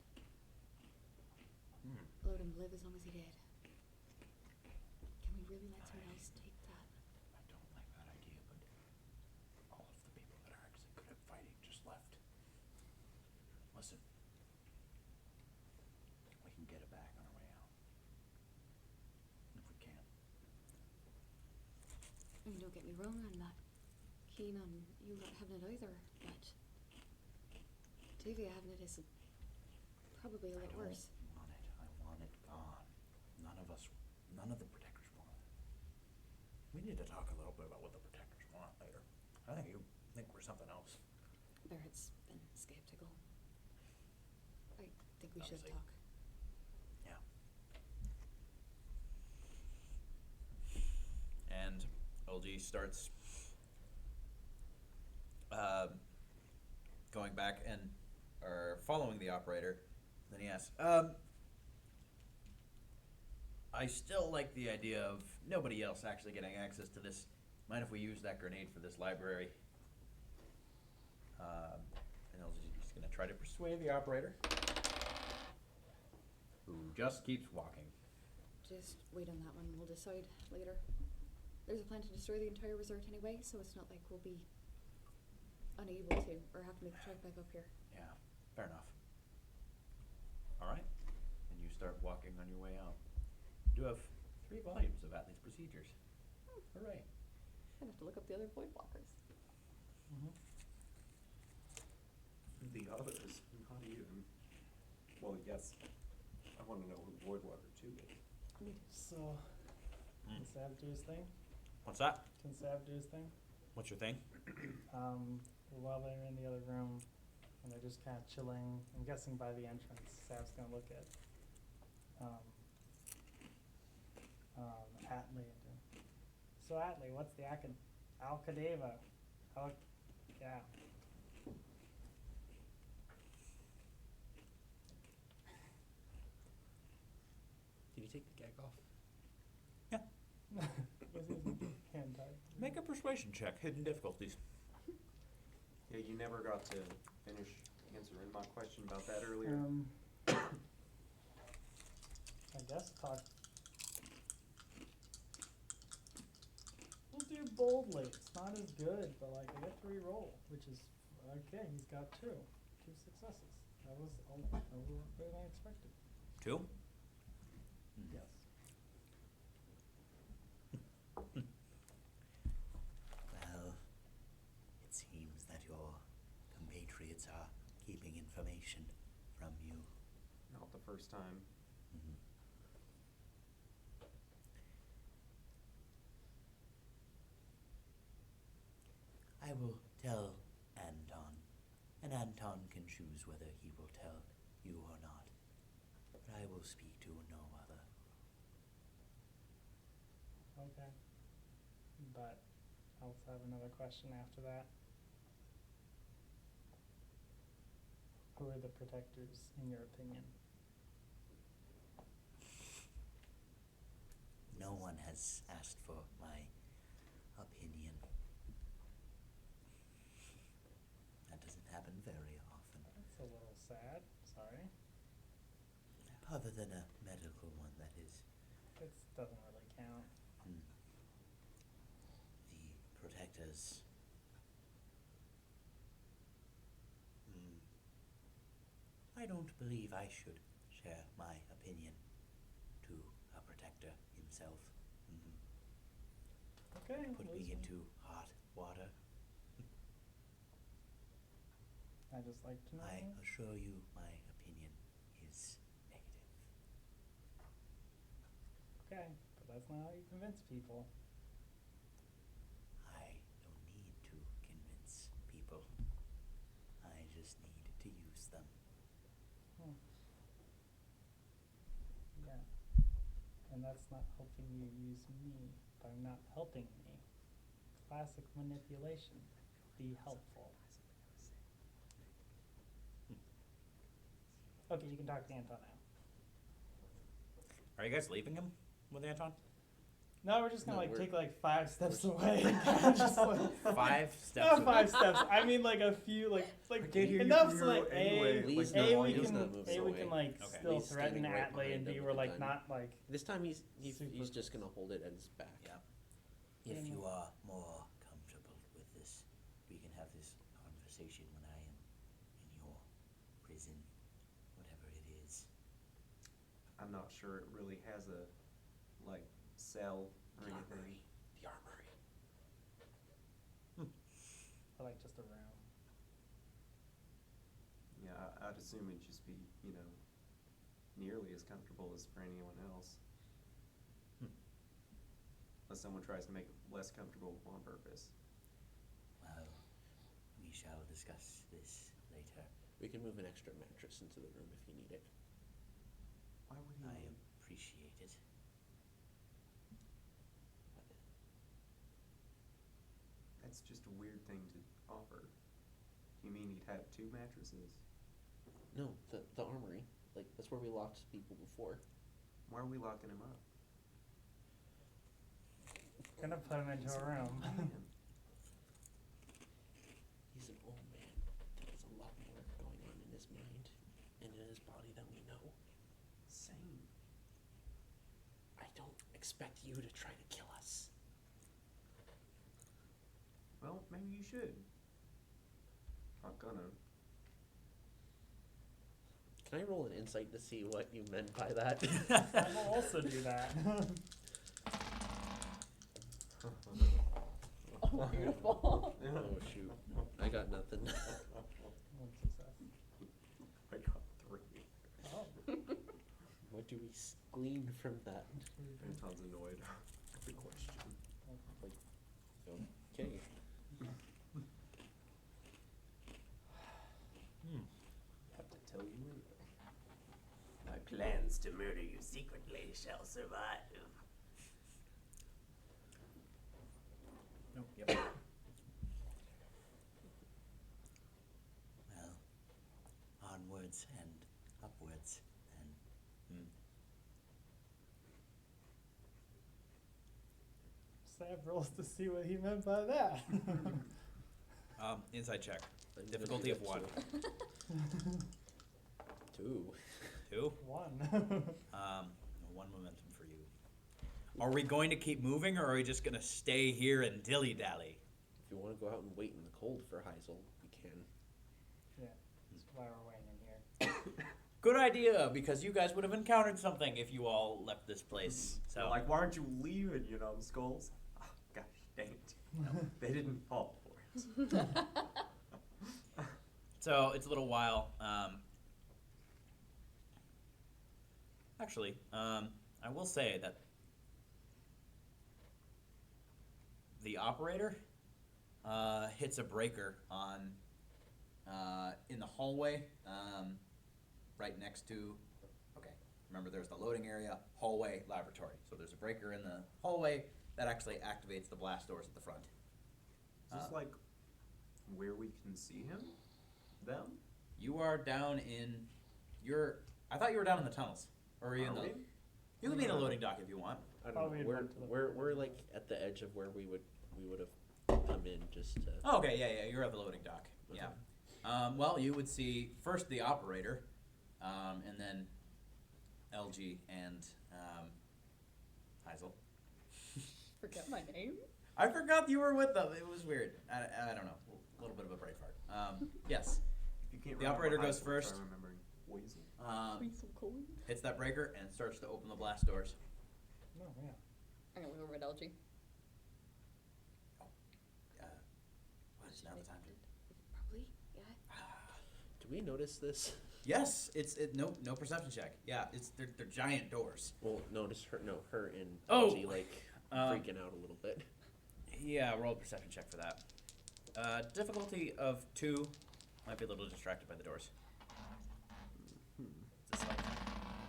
Allowed him to live as long as he did. Can we really let someone else take that? I don't like that idea, but all of the people that are actually good at fighting just left. Listen, we can get it back on our way out. If we can. I mean, don't get me wrong, I'm not keen on you not having it either, but Tavia having it is probably a lot worse. I want it gone. None of the protectors want it. We need to talk a little bit about what the protectors want later. I think you think we're something else. Barrett's been skeptical. I think we should Obviously. talk. Yeah. And LG starts following the operator. Then he asks, I still like the idea of nobody else actually getting access to this. Mind if we use that grenade for this library? And he's going to try to persuade the operator, who just keeps walking. Just wait on that one, we'll decide later. There's a plan to destroy the entire resort anyway, so it's not like we'll be unable to, or have to make the trek back up here. Yeah, fair enough. All right, and you start walking on your way out. You do have 3 volumes of Atlee's procedures. Hooray. I'd have to look up the other void walkers. Mm-hmm. The others, not even. Well, yes. I want to know who Voidwalker 2 is. Me too. So, can Sav do his thing? What's that? Can Sav do his thing? What's your thing? While they're in the other room, and they're just kind of chilling, I'm guessing by the entrance, Sav's gonna look at, Atlee and do. So Atlee, what's the Alcadeva? Yeah. Did you take the gag off? Was his hand tied? Make a persuasion check. Hidden difficulties. Yeah, you never got to finish answering my question about that earlier. I guess talk. We'll do boldly. It's not as good, but like I get to re-roll, which is okay. He's got 2 successes. That was a little bit unexpected. 2? Yes. Well, it seems that your compatriots are keeping information from you. Not the first time. Mhm. I will tell Anton, and Anton can choose whether he will tell you or not. But I will speak to no other. Okay. But I'll have another question after that. Who are the protectors, in your opinion? No one has asked for my opinion. That doesn't happen very often. That's a little sad. Sorry. Other than a medical one, that is. It doesn't really count. Hmm. The protectors. I don't believe I should share my opinion to a protector himself. Okay. Put me listen. into hot water. I just like to know. I assure you my opinion is negative. Okay, but that's not how you convince people. I don't need to convince people. I just need to use them. Yeah. And that's not helping you use me by not helping me. Classic manipulation. Be helpful. Okay, you can talk to Anton now. Are you guys leaving him with Anton? No, we're just gonna No, like we're- take like 5 steps away. Just like 5 steps not away. 5 steps. I mean like a few like I can't hear you enough from so here like anyway. Lee's A not- we he's can not moving A we away. can like Okay. still Lee's threaten standing right Atlee and behind B him we're at the like time. not like This time he's Super- just gonna hold it at his back. Yeah. If Yeah. you are more comfortable with this, we can have this conversation when I am in your prison, whatever it is. I'm not sure it really has a, like, cell or The anything. armory. The armory. or like just a room. Yeah, I'd assume it'd just be, you know, nearly as comfortable as for anyone else. Unless someone tries to make it less comfortable on purpose. Well, we shall discuss this later. We can move an extra mattress into the room if you need it. Why would he? I appreciate it. That's just a weird thing to offer. You mean he'd have 2 mattresses? No, the armory. Like, that's where we locked people before. Why are we locking him up? Gonna put him into a room. He's an old man. There's a lot more going on in his mind and in his body than we know. Same. I don't expect you to try to kill us. Well, maybe you should. Not gonna. Can I roll an insight to see what you meant by that? I will also do that. Oh, beautiful. Oh shoot. I got nothing. One success. I got 3. Oh. What do we glean from that? Anton's annoyed. Good question. Okay. Have to tell you anyway. My plans to murder you secretly shall survive. Nope. Yep. Well, onwards and upwards, then. Sab rolls to see what he meant by that. Inside check. I'm gonna Difficulty do of that 1. too. 2. 1. 1 momentum for you. Are we going to keep moving, or are we just going to stay here and dilly-dally? If you want to go out and wait in the cold for Heisel, we can. Yeah, that's why we're waiting in here. Good idea, because you guys would have encountered something if you all left this place. So, So, like, why aren't you leaving, you numbskulls? Oh, gosh dang it. They didn't fall for it. so it's a little while. Actually, I will say that the operator hits a breaker on in the hallway, right next to. Okay, remember there's the loading area, hallway, laboratory. So there's a breaker in the hallway that actually activates the blast doors at the front. Is this, like, where we can see him? Them? You are down in I thought you were down in the tunnels, or are you in Are the? we? You can be in the loading dock if you want. I Oh, don't we'd know. We're, run to the we're, front. we're like at the edge of where we would have come in just to. Oh, okay, yeah, you're at the loading dock. Okay. Yeah. Well, you would see first the operator, and then LG and Heisel. Forget my name. I forgot you were with them. It was weird. I don't know. A little bit of a brain fart. Yes. You can't The remember operator high goes school, so first. I'm remembering Weasel. Be so cold. Hits that breaker and starts to open the blast doors. No, yeah. I'm gonna look over at LG. What is now the time? Probably, yeah. Do we notice this? Yes, no perception check. Yeah, they're giant doors. Well, notice her and Oh, LG like freaking out a little bit. Yeah, roll a perception check for that. Difficulty of 2. Might be a little distracted by the doors. Is this like,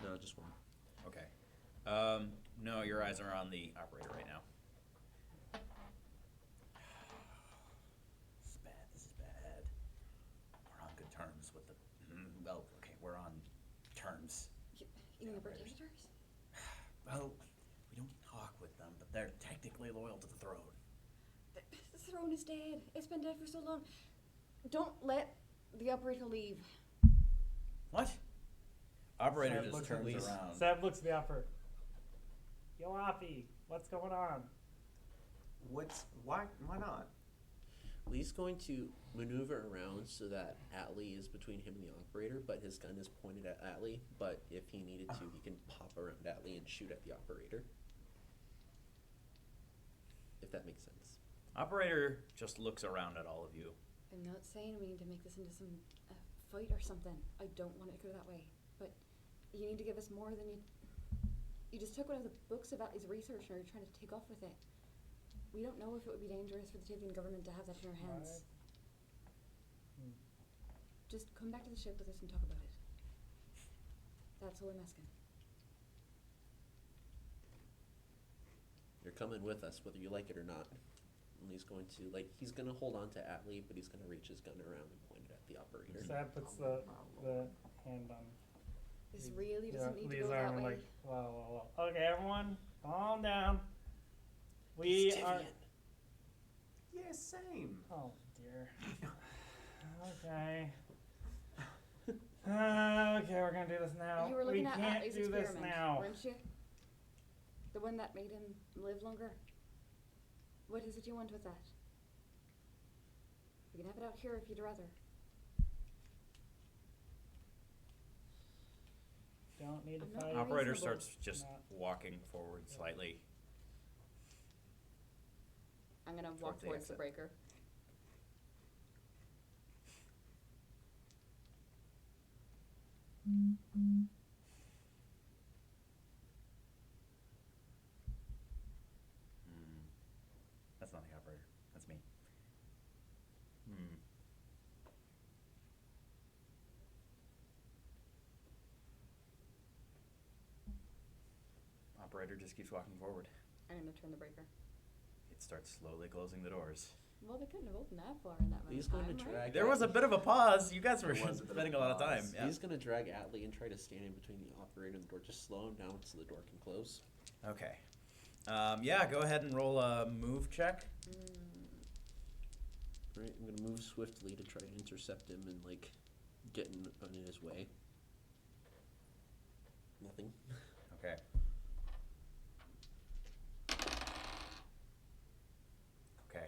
No, just one. okay. No, your eyes are on the operator right now. This is bad. This is bad. We're on good terms with the. Well, okay, we're on terms. You mean the Operators. protectors? Well, we don't talk with them, but they're technically loyal to the throne. The throne is dead. It's been dead for so long. Don't let the operator leave. What? Operator Sab just looks at turns Lee. around. Sab looks at the operator. Yo, Offie, what's going on? Why not? Lee's going to maneuver around so that Atlee is between him and the operator, but his gun is pointed at Atlee. But if he needed to, he can pop around Atlee and shoot at the operator. If that makes sense. Operator just looks around at all of you. I'm not saying we need to make this into some fight or something. I don't want it to go that way. But you need to give us more than you. You just took one of the books about his research and are trying to take off with it. We don't know if it would be dangerous for the Tivian government to have that in our hands. Hmm. Just come back to the ship with us and talk about it. That's all I'm asking. You're coming with us, whether you like it or not. And he's going to hold on to Atlee, but he's going to reach his gun around and point it at the operator. Sab puts the hand on This really doesn't need to Lee's go arm that and way. like, wow. Okay, everyone, calm down. We are. Yeah, same. Oh dear. Okay. Okay, we're gonna do this now. You were We looking at can't Atlee's do this experiment, now. weren't you? The one that made him live longer. What is it you want with that? We can have it out here if you'd rather. Don't need to I'm not fight. Operator reasonable. starts just Not- walking forward slightly. I'm gonna Towards walk the towards the exit. breaker. Hmm. That's not the operator. That's me. Hmm. Operator just keeps walking forward. I'm gonna turn the breaker. It starts slowly closing the doors. Well, they couldn't have opened that far in that amount He's of going time, to right? drag. There was a bit of a pause. You guys were There was a bit of spending a a lot of time. pause. Yeah. He's gonna drag Atlee and try to stand in between the operator and the door. Just slow him down so the door can close. Okay. Yeah, go ahead and roll a move check. Alright, I'm gonna move swiftly to try to intercept him and like get in his way. Nothing. Okay. Okay.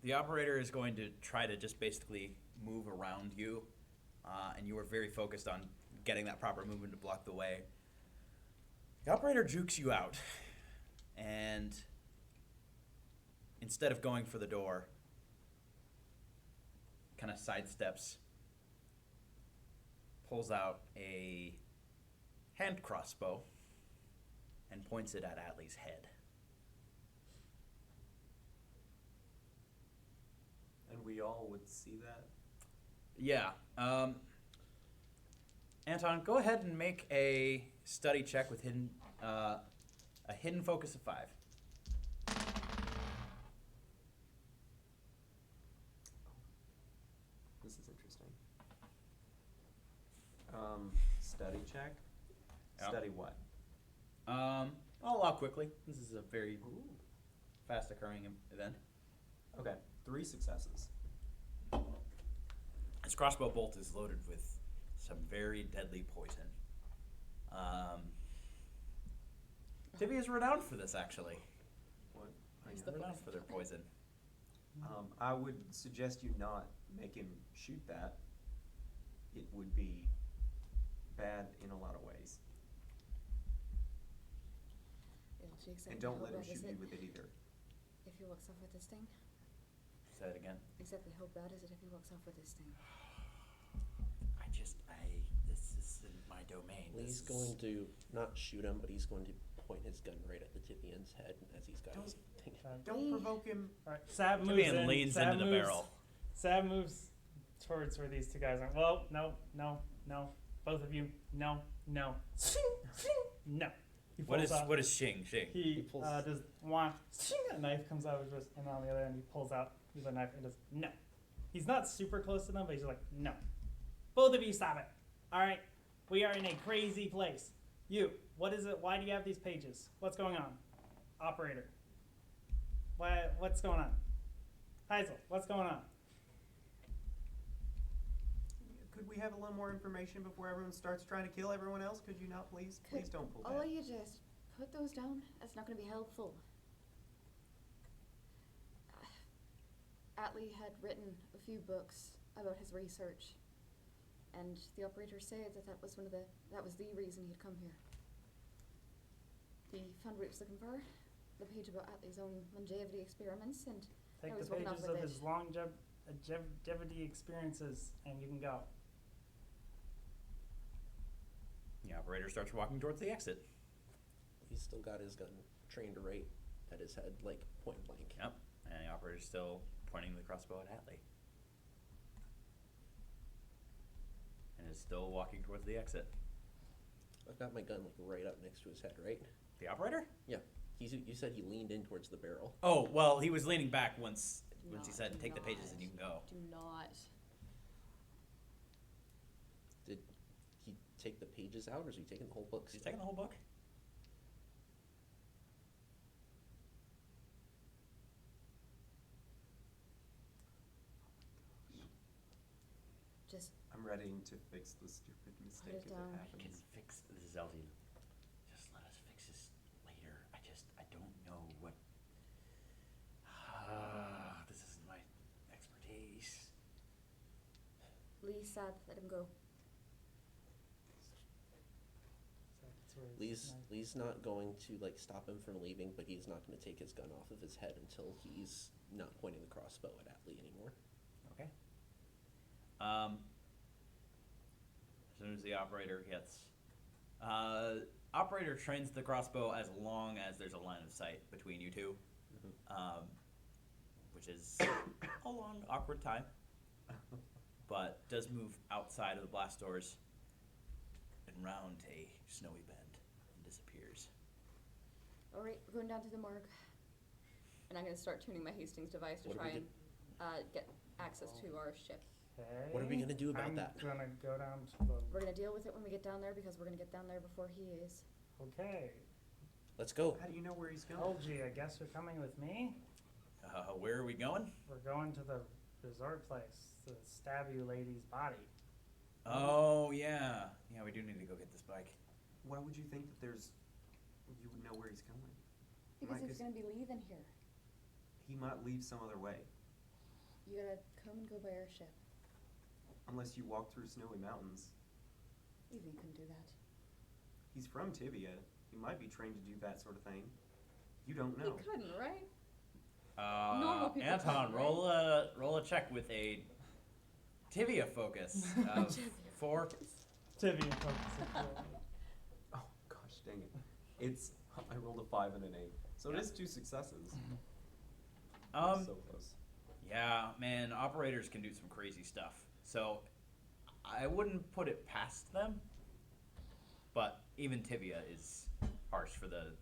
The operator is going to try to just basically move around you, and you are very focused on getting that proper movement to block the way. The operator jukes you out, and instead of going for the door, kind of sidesteps, pulls out a hand crossbow, and points it at Atlee's head. And we all would see that. Yeah. Anton, go ahead and make a study check with a hidden focus of 5. This is interesting. Study check. Yeah. Study what? I'll allow quickly. This is a very fast occurring event. Okay, 3 successes. This crossbow bolt is loaded with some very deadly poison. Tibby is renowned for this, actually. What? He's They're the renowned poison. for their poison. I would suggest you not make him shoot that. It would be bad in a lot of ways. It'll be exactly And don't how let him bad is shoot you it with it either. if he walks off with this thing? Say it again. Exactly how bad is it if he walks off with this thing? This isn't my domain. He's going to not shoot him, but he's going to point his gun right at the Tibian's head as he's got his thing. Don't provoke him. Alright, Sab moves Tibian in. leans Sab into the moves, barrel. Sab moves towards where these two guys are. Well, no. Both of you, no. No. He What pulls out- is Shing? He pulls- does one. A knife comes out of his wrist, and on the other end, he pulls out his other knife and does no. He's not super close to them, but he's just like no. Both of you, stop it. All right, we are in a crazy place. You, what is it? Why do you have these pages? What's going on? Operator. What's going on? Heisel, what's going on? Could we have a little more information before everyone starts trying to kill everyone else? Could you not, please? Could Please don't pull all that. of you just put those down? That's not going to be helpful. Atlee had written a few books about his research, and the operator said that was the reason he'd come here. He found what he was looking for, the page about Atlee's own longevity experiments, and Take I the was walking off pages with of it. his longevity experiences, and you can go. The operator starts walking towards the exit. He's still got his gun trained right at his head, like point blank. Yep. And the operator's still pointing the crossbow at Atlee. And is still walking towards the exit. I've got my gun like right up next to his head, right? The operator? Yeah. You said he leaned in towards the barrel. Oh, well, he was leaning back once he Do said, not, take the do pages not. and you can go. Do not. take the pages out, or is he taking the whole book? He's taking the whole book. Just I'm ready to fix the stupid mistake it if down. it I can happens. fix this, Zeldy. Just let us fix this later. I don't know what. This isn't my expertise. Lee's sad. Let him go. So that's where his knife- Lee's not going to like stop him from leaving, but he's not going to take his gun off of his head until he's not pointing the crossbow at Atlee anymore. Okay. As soon as the operator gets, operator trains the crossbow as long as there's a line of sight between you two, which is a long, awkward time, but does move outside of the blast doors and round a snowy bend and disappears. Alright, we're going down to the morgue. And I'm gonna start tuning my Hastings device to What do try we and get access to our ship. Okay. What are we gonna do about that? I'm gonna go down to the. We're gonna deal with it when we get down there because we're gonna get down there before he is. Okay. Let's go. How do you know where he's going? LG, I guess you're coming with me. Where are we going? We're going to the resort place to stab you lady's body. Oh, yeah. Yeah, we do need to go get this bike. Why would you think that you would know where he's going? Because Mike he's is- gonna be leaving here. He might leave some other way. You gotta come and go by our ship. Unless you walk through snowy mountains. Even couldn't do that. He's from Tibia. He might be trained to do that sort of thing. You don't know. He couldn't, right? Normal people Anton, can't, roll a check with a tibia focus of 4. Tivian focus. Oh gosh, dang it! I rolled a 5 and an 8, so it is 2 successes. So close. Yeah, man, operators can do some crazy stuff. So I wouldn't put it past them, but even tibia is harsh for the.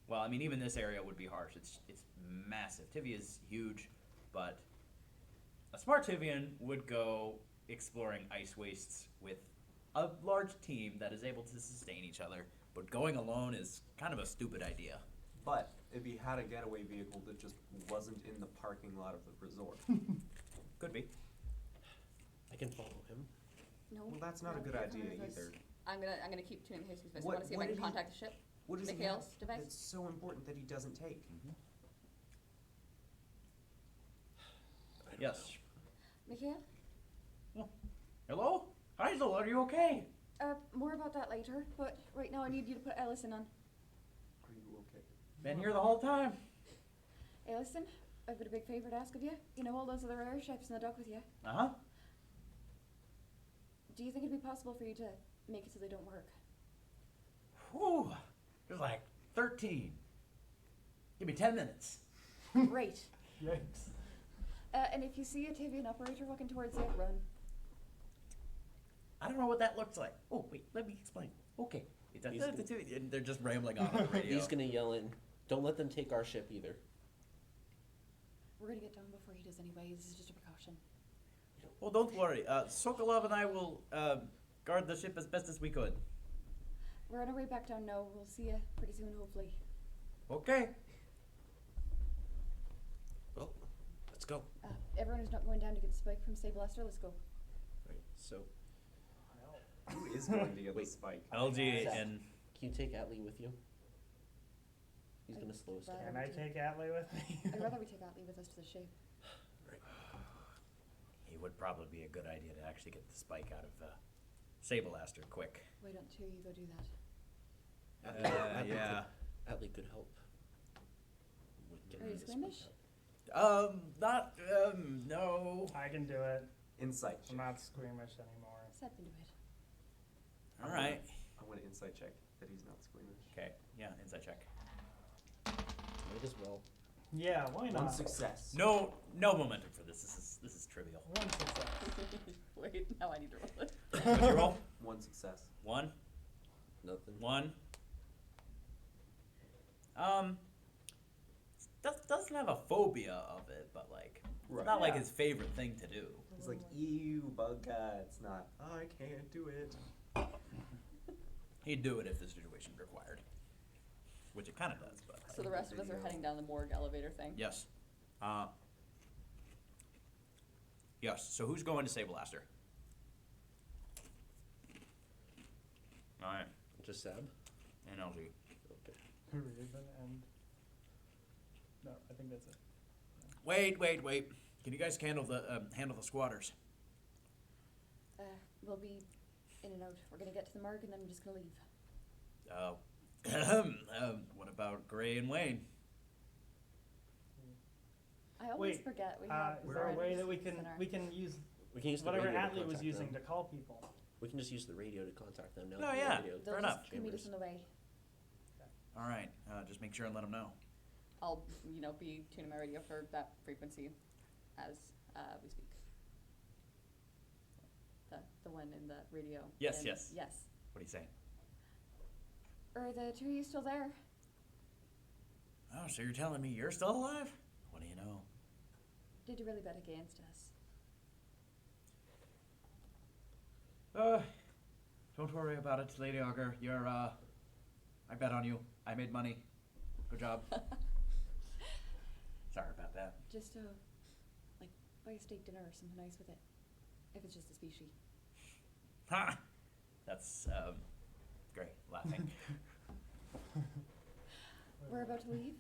Well, I mean, even this area would be harsh. It's massive. Tibia is huge, but a smart Tivian would go exploring ice wastes with a large team that is able to sustain each other. But going alone is kind of a stupid idea. But if he had a getaway vehicle that just wasn't in the parking lot of the resort, Could be. I can follow him. No. well, that's not a no, good you're idea coming with us. either. I'm gonna keep tuning Hastings device. I What- wanna see if what I can did he- contact the ship. What does he Mikhail's have device? that's so important that he doesn't take? I don't Yes. Mikhail? Hello? Heisel, are you okay? More about that later, but right now I need you to put Ellison on. Are you okay? Been here the whole time. Ellison, I've got a big favour to ask of you. You know all those other airships in the dock with you. Uh-huh. Do you think it'd be possible for you to make it so they don't work? Whew. There's like 13. Give me 10 minutes. Great. Yikes. And if you see a Tivian operator walking towards you, run. I don't know what that looks like. Oh, wait, let me explain. Okay. He's And they're just rambling on the radio. He's gonna yell in, "Don't let them take our ship either." We're gonna get down before he does anyway. This is just a precaution. Well, don't worry. Sokolov and I will guard the ship as best as we could. We're on our way back down now. We'll see you pretty soon, hopefully. Okay. Well, let's go. Everyone who's not going down to get the spike from Sable Esther, let's go. Right. So, Who is going to get the Wait. spike? LG Zach. and can you take Atlee with you? He's gonna slow us down. Can I take Atlee with me? I'd rather we take Atlee with us to the ship. Right. it would probably be a good idea to actually get the spike out of Sable Aster quick. Why don't two of you go do that? Yeah. Atlee could help. with getting Are you this squeamish? worked No. I can do it. Insight I'm check. not squeamish anymore. Step into it. All right. I want to insight check that he's not squeamish. Okay. Yeah. Insight check. Might as well. Yeah, why not? One success. No momentum for this. This is trivial. One success. Wait, now I need to roll it. What'd you roll? One success. 1. Nothing. 1. Doesn't have a phobia of it, but like it's Right. not like Yeah. his favorite thing to do. It's like, ew, bug guts, not, I can't do it. He'd do it if the situation required, which it kind of does. But So the rest of us are heading down the morgue elevator thing. yes, yes. So who's going to Sablaster? All right, Just Sab? and LG. Okay. Raven and no, I think that's it. Wait. Can you guys handle the squatters? We'll be in and out. We're gonna get to the morgue and then I'm just gonna leave. What about Gray and Wayne? I always Wait, forget we have. is there a way that we friends in our- can use We can use the whatever radio to Atlee was contact using them. to call people? We can just use the radio to contact them now. Oh, the yeah. radio They'll Fair just enough. meet us chambers. on the way. All right, just make sure and let them know. I'll, be tuning my radio for that frequency as we speak. The one in the radio. Yes, in- yes. Yes. What are you saying? Are the two of you still there? Oh, so you're telling me you're still alive? What do you know? Did you really bet against us? Don't worry about it, Lady Augur. You're, I bet on you. I made money. Good job. Sorry about that. Just buy a steak dinner or something nice with it. If it's just a species. Ha! That's, great. Laughing. We're about to leave.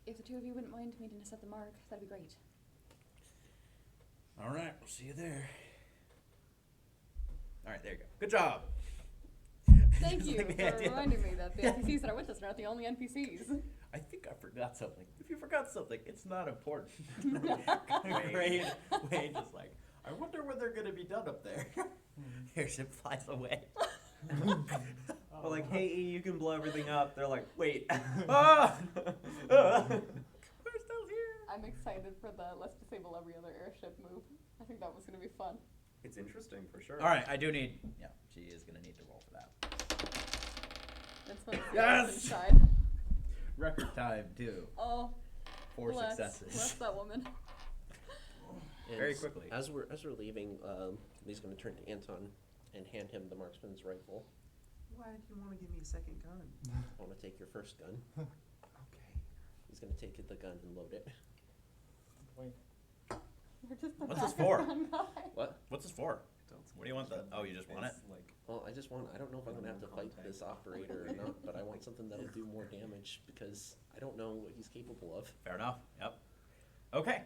If the two of you wouldn't mind meeting us at the morgue, that'd be great. All right, we'll see you there. All right, there you go. Good job. Thank you Like the for idea. reminding me that the NPCs that are with us are not the only NPCs. I think I forgot something. If you forgot something, it's not important. Great. Wayne just like, I wonder when they're going to be done up there. Airship flies away. We're like, hey, E, you can blow everything up. They're like, wait. Ah! We're still here. I'm excited for the let's disable every other airship move. I think that was going to be fun. It's interesting, for sure. All right, I do need, yeah, she is going to need to roll for that. That's fun to see Yes! Alison shine. Record time, too. Oh, 4 bless successes. that woman. And Very quickly. As we're leaving, he's going to turn to Anton and hand him the marksman's rifle. Why do you want to give me a second gun? I want to take your first gun. Okay. He's going to take the gun and load it. Wait, You're just the What's this backup for? gun guy. What? What's this for? Don't What do you want mention oh, you just want it? it's Like, Well, I don't know if I'm going to have to fight this operator or not, but I want something that'll do more damage because I don't know what he's capable of. Fair enough. Yep. Okay.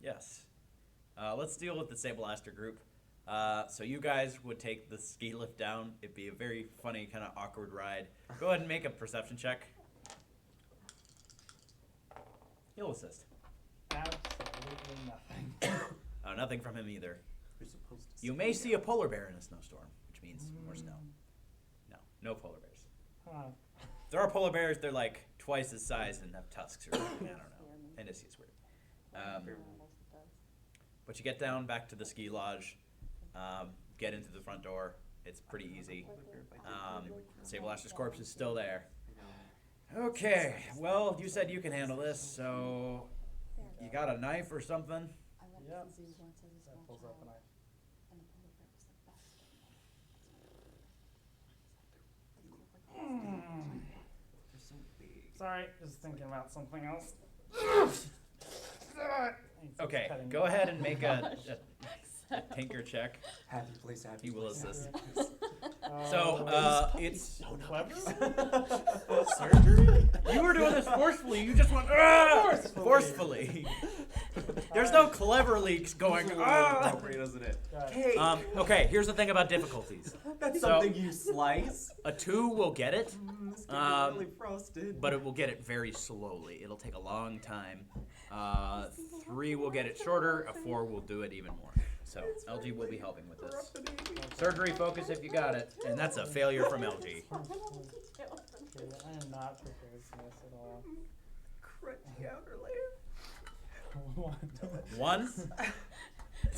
Yes. Let's deal with the Sablaster group. So you guys would take the ski lift down. It'd be a very funny, kind of awkward ride. Go ahead and make a perception check. He'll assist. absolutely nothing. Nothing from him either. you're supposed to You may see a polar bear in a snowstorm, which means more snow. No polar bears. Huh. If there are polar bears, they're like twice his size and have tusks or something. I don't know. And it's weird. But you get down back to the ski lodge, get into the front door. It's pretty easy. Sablaster's corpse is still there. Okay, well, you said you can handle this, so you got a knife or something? I went Yep. to the zoo once as a That small pulls up child, a knife. and the polar bear was the best. They're so big. Sorry, just thinking about something else. Okay, go ahead and make a tinker check. Happy place, happy He will place, assist. happy place. So, it's clever. surgery? You were doing this forcefully. You just went forcefully. There's no clever leaks going. Appropriate, isn't it? Got it. Hey, Okay, here's the thing about difficulties. that's so- something you slice. A 2 will get it, It's gonna be really frosted. but it will get it very slowly. It'll take a long time. 3 will get it shorter. A 4 will do it even more. So LG will be helping with this. Surgery focus if you got it, and that's a failure from LG. Okay, I am not prepared for this at all. Crunchy outer layer. What? 1.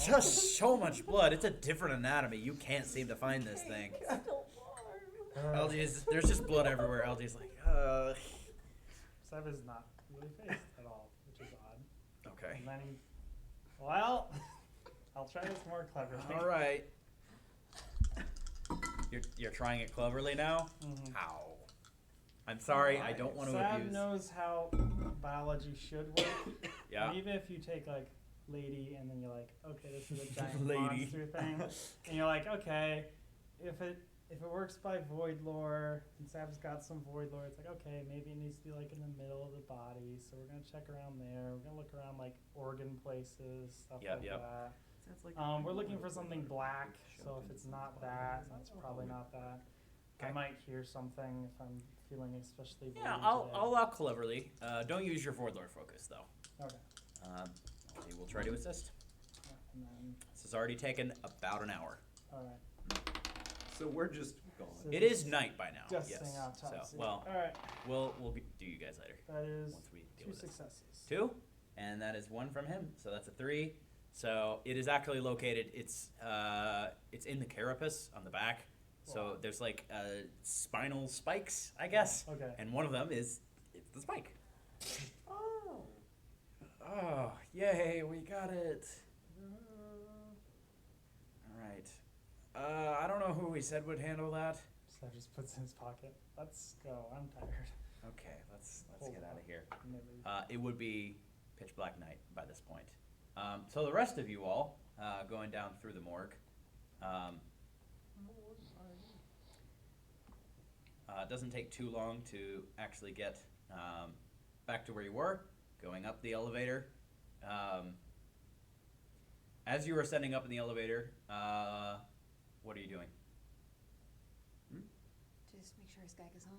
Just so much blood. It's a different anatomy. You can't seem to find this thing. There's just blood everywhere. LG's like, Seb is not really phased at all, which is odd. okay. And then he Well, I'll try this more cleverly. All right. You're trying it cleverly now? Mhm. How? I'm sorry, I don't want to Sam abuse. knows how biology should work. Yeah. And even if you take like lady and then you're like, okay, this is a giant Lady. monster thing, and you're like, okay, if it works by void lore, and Sam's got some void lore, it's like, okay, maybe it needs to be like in the middle of the body, so we're gonna check around there. We're gonna look around like organ places, stuff Yep, like yep. that. Sounds like We're looking for something black, so if it's not that, that's probably not that. I Okay. might hear something if I'm feeling especially voidy Yeah, I'll today. allow cleverly. Don't use your void lore focus though. Okay. We will try to assist. Yeah, and then, This has already taken about an hour. alright. So we're just gone. So It is night by now. Just yes. sing autopsy. So well, Alright, we'll do you guys later that is once we deal 2 with this. successes. 2, and that is 1 from him. So that's a 3. So it is actually located. It's in the carapace on the back. So Wow. there's like spinal spikes, I guess, Okay. and one of them is it's the spike. Oh. Oh, yay, we got it. All right. I don't know who we said would handle that. So just puts it in his pocket. Let's go. I'm tired. Okay, let's Hold get out on. of here. Never. It would be pitch black night by this point. So the rest of you all going down through the morgue. It doesn't take too long to actually get back to where you were, going up the elevator. As you are ascending up in the elevator, what are you doing? Just make sure his gag is on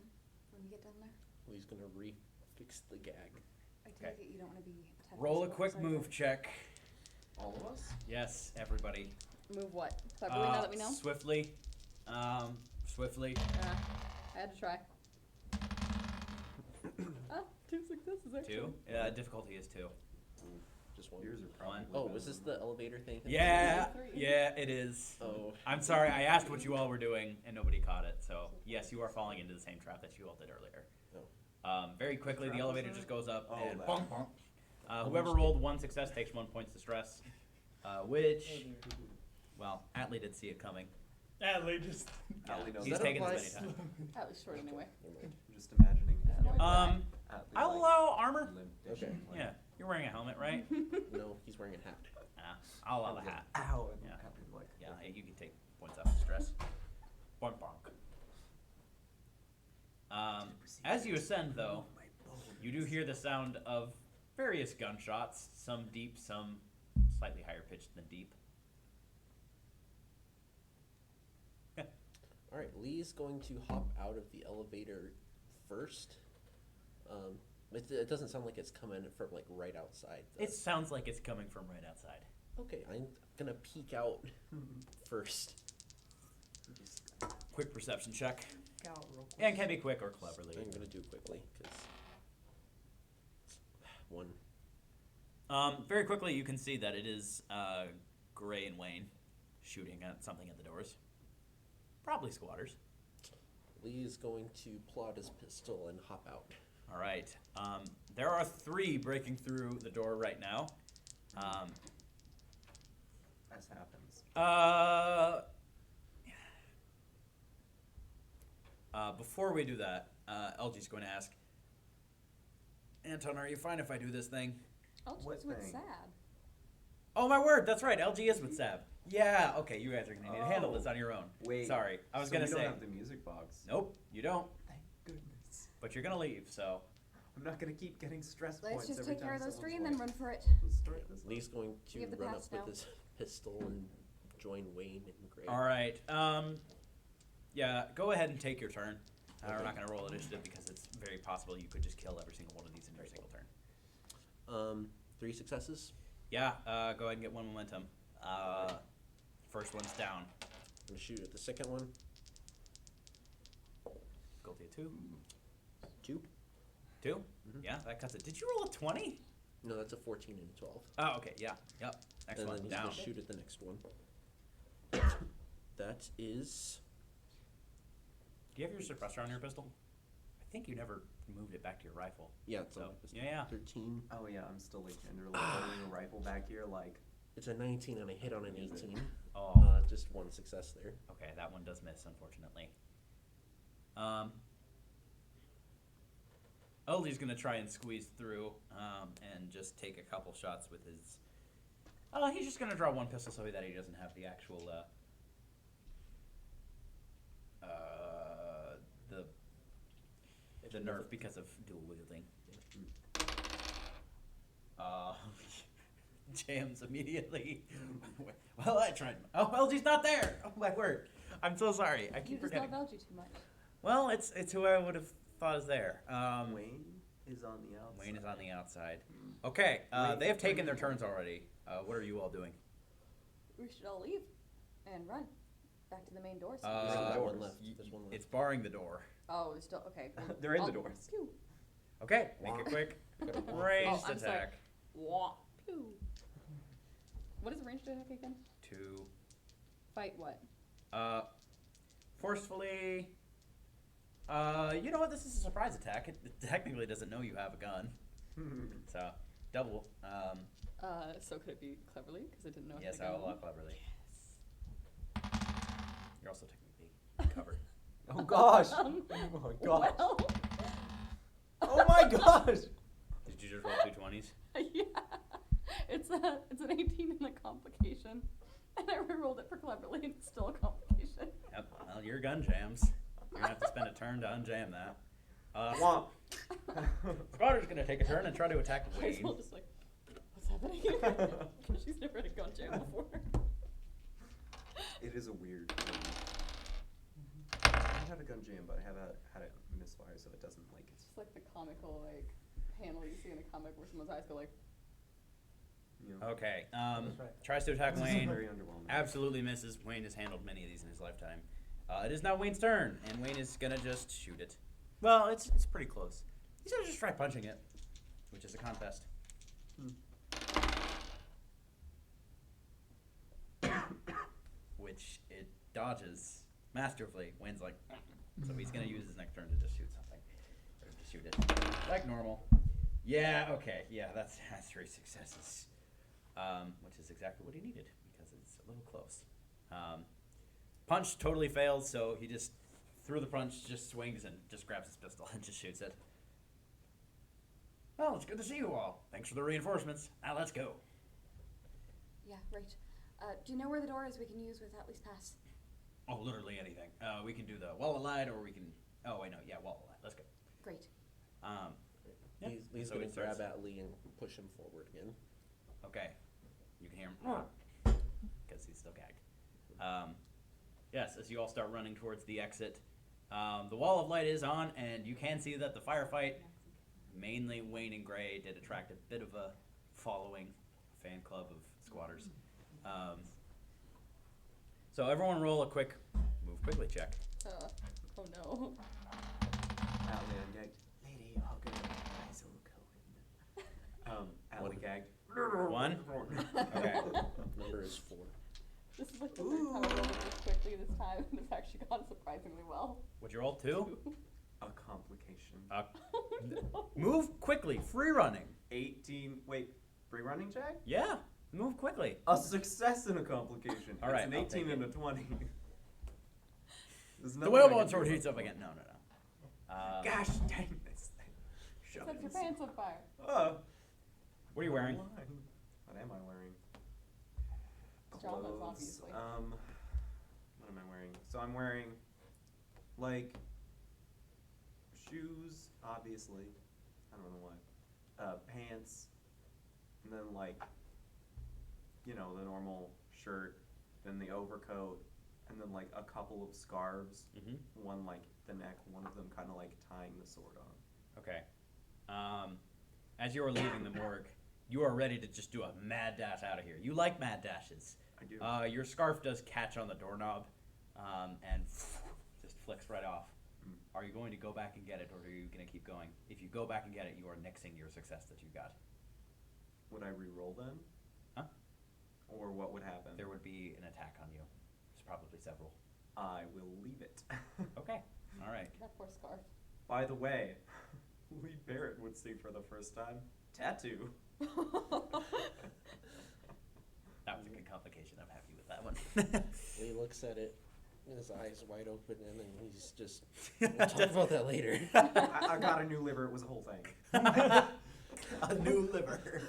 when we get down there. Well, he's gonna re-fix the gag. I Okay. take it you don't want to be attacked. Roll a as well, quick sorry. move check. All of us? Yes, everybody. Move what? Cleverly, now that we know? Swiftly. Swiftly. I had to try. Ah, 2 successes actually. 2. Difficulty is 2. Just one. Yours are probably Oh, better was this than the elevator thing? Yeah, 3. yeah, it is. Oh. I'm sorry, I asked what you all were doing and nobody caught it. So, yes, you are falling into the same trap that you all did earlier. Very quickly, the Trap elevator was just that? goes up Oh, and that. bonk, bonk. Whoever rolled 1 success takes 1 point to stress. Which, well, Atlee did see it coming. Adley just. Atlee knows He's that taken applies. this many times. That was short anyway. I'm just imagining Atlee, I'll like, allow armor. limp Okay. dishing, like, Yeah, you're wearing a helmet, right? No, he's wearing a hat. I'll allow the hat. Ow! And Yeah. Atlee's like, Yeah, you can take points off the stress. Bonk, bonk. As you ascend, though, you do hear the sound of various gunshots, some deep, some slightly higher pitched than deep. All right, Lee's going to hop out of the elevator first. It doesn't sound like it's coming from like right outside. It sounds like it's coming from right outside. Okay, I'm gonna peek out first. Quick perception check. out real quick. And can be quick or cleverly. I'm gonna do quickly because 1. Very quickly, you can see that it is Gray and Wayne shooting at something at the doors. Probably squatters. Lee is going to pull out his pistol and hop out. All right. There are 3 breaking through the door right now. As happens. Before we do that, LG's going to ask, Anton, are you fine if I do this thing? I'll What choose with thing? Sad. Oh, my word, that's right. LG is with Sab. Yeah, okay, you guys are going to need to handle this Oh. on your own. Wait. Sorry, I was so going to we say. don't have the music box. Nope, you don't. Thank goodness. But you're going to leave, so. I'm not gonna keep getting stress Let's points just every take care time of those someone's 3 and then like, run for it. "Let's start this up." Lee's going We have to the run pass up with now. his pistol and join Wayne and Gray. All right. Yeah, go ahead and take your turn. We're Okay. not going to roll initiative because it's very possible you could just kill every single one of these in your single turn. 3 successes. Yeah, go ahead and get 1 momentum. First one's down. I'm gonna shoot at the second one. Difficulty of 2. 2. 2? Mhm. Yeah, that cuts it. Did you roll a 20? No, that's a 14 and a 12. Oh, okay, yeah. Yep. Next And one, then he's down. gonna shoot at the next one. That is Do you have your suppressor on your pistol? I think you never moved it back to your rifle. it's on So, my pistol. yeah. 13. Oh yeah, I'm still like generally holding a rifle back here like It's a 19 and I hit on an 18. Oh. Just one success there. Okay, that one does miss, unfortunately. Eldie's gonna try and squeeze through, and just take a couple shots with his. He's just gonna draw one pistol so that he doesn't have the actual the nerf because of dual wielding. Jams immediately. Well, I tried. Oh, Eldie's not there. Oh my word! I'm so sorry. I You keep just forgetting. love Algie too much. Well, it's who I would have thought is there. Wayne is on the outside. Wayne is on the outside. Okay, Wayne- they have taken their turns already. What are you all doing? We should all leave and run back to the main doors. There's Uh, that one left. There's one left. It's barring the door. Oh, it's still okay. They're in the I'll- doors. Pew. Okay, make it quick. Ranged Oh, I'm sorry. attack. Wah. Pew. What is a ranged attack again? 2. Fight what? Forcefully. You know what? This is a surprise attack. It technically doesn't know you have a gun. So, double. So could it be cleverly? Because I didn't know. Yes, if I a got lot one. cleverly. You're also technically covered. Oh gosh! Oh my gosh! Well, Oh my gosh! Did you just roll 2 20s? yeah. It's an 18 and a complication, and I rerolled it for cleverly, and it's still a complication. Yep. Well, your gun jams. You're gonna have to spend a turn to unjam that. Womp. Squatter's gonna take a turn and try to attack Wayne. Hazel just like, what's happening? Because she's never had a gun jam before. It is a weird thing. I haven't had a gun jam, but I have had it misfire, so it doesn't like It's just like the comical like panel you see in a comic where someone's eyes go like. you know. Okay. That's right. Tries to attack This is Wayne. very underwhelming. Absolutely misses. Wayne has handled many of these in his lifetime. It is now Wayne's turn, and Wayne is gonna just shoot it. Well, it's pretty close. He's gonna just try punching it, which is a contest. Which it dodges masterfully. Wayne's like, so he's gonna use his next turn to just shoot something, or to shoot it like normal. Yeah. Okay. Yeah. That's 3 successes, which is exactly what he needed because it's a little close. Punch totally fails, so he just through the punch just swings and just grabs his pistol and just shoots it. Well, it's good to see you all. Thanks for the reinforcements. Now let's go. Yeah, right. Do you know where the door is we can use with Atlee's pass? Oh, literally anything. We can do the wall of light, or we can. Oh wait, no, yeah, wall of light. Let's go. Great. Yeah. He's So going he to grab starts- at Lee and push him forward again. Okay. You can hear him because he's still gagged. Yes, as you all start running towards the exit, the wall of light is on, and you can see that the firefight, mainly Wayne and Gray, did attract a bit of a following, fan club of squatters. So everyone roll a quick move quickly check. Oh no. Outland gagged. Lady, I'll go. Eyes will go in. Alley gagged. 1. Okay. Number is 4. This is like the third time I rolled it this quickly this time, and it's actually gone surprisingly well. What'd you roll? 2? A complication. Oh no. Move quickly. Free running. 18. Wait, free running check? Yeah. Move quickly. A success and a complication. All It's right, an I'll 18 take and it. a 20. There's The nothing I whalebone can sword do heats about up again. No. Gosh dang this thing. Set your pants on fire. What are you wearing? What am I wearing? Pajamas, Clothes. obviously. What am I wearing? So I'm wearing, like, shoes, obviously. I don't know what. Pants. And then, like, you know, the normal shirt. Then the overcoat. And then, like, a couple of scarves. Mm-hmm. One, like, the neck. One of them kind of, like, tying the sword on. Okay. As you are leaving the morgue, you are ready to just do a mad dash out of here. You like mad dashes. I do. Your scarf does catch on the doorknob, and just flicks right off. Mm. Are you going to go back and get it, or are you going to keep going? If you go back and get it, you are nixing your success that you got. Would I re-roll then? Huh? Or what would happen? There would be an attack on you. There's probably several. I will leave it. Okay. All right. That poor scarf. By the way, Lee Barrett would see for the first time. Tattoo. That traffic and complication. I'm happy with that one. He looks at it, and his eyes wide open, and then he's just. We'll talk about that later. I got a new liver. It was a whole thing. A new liver.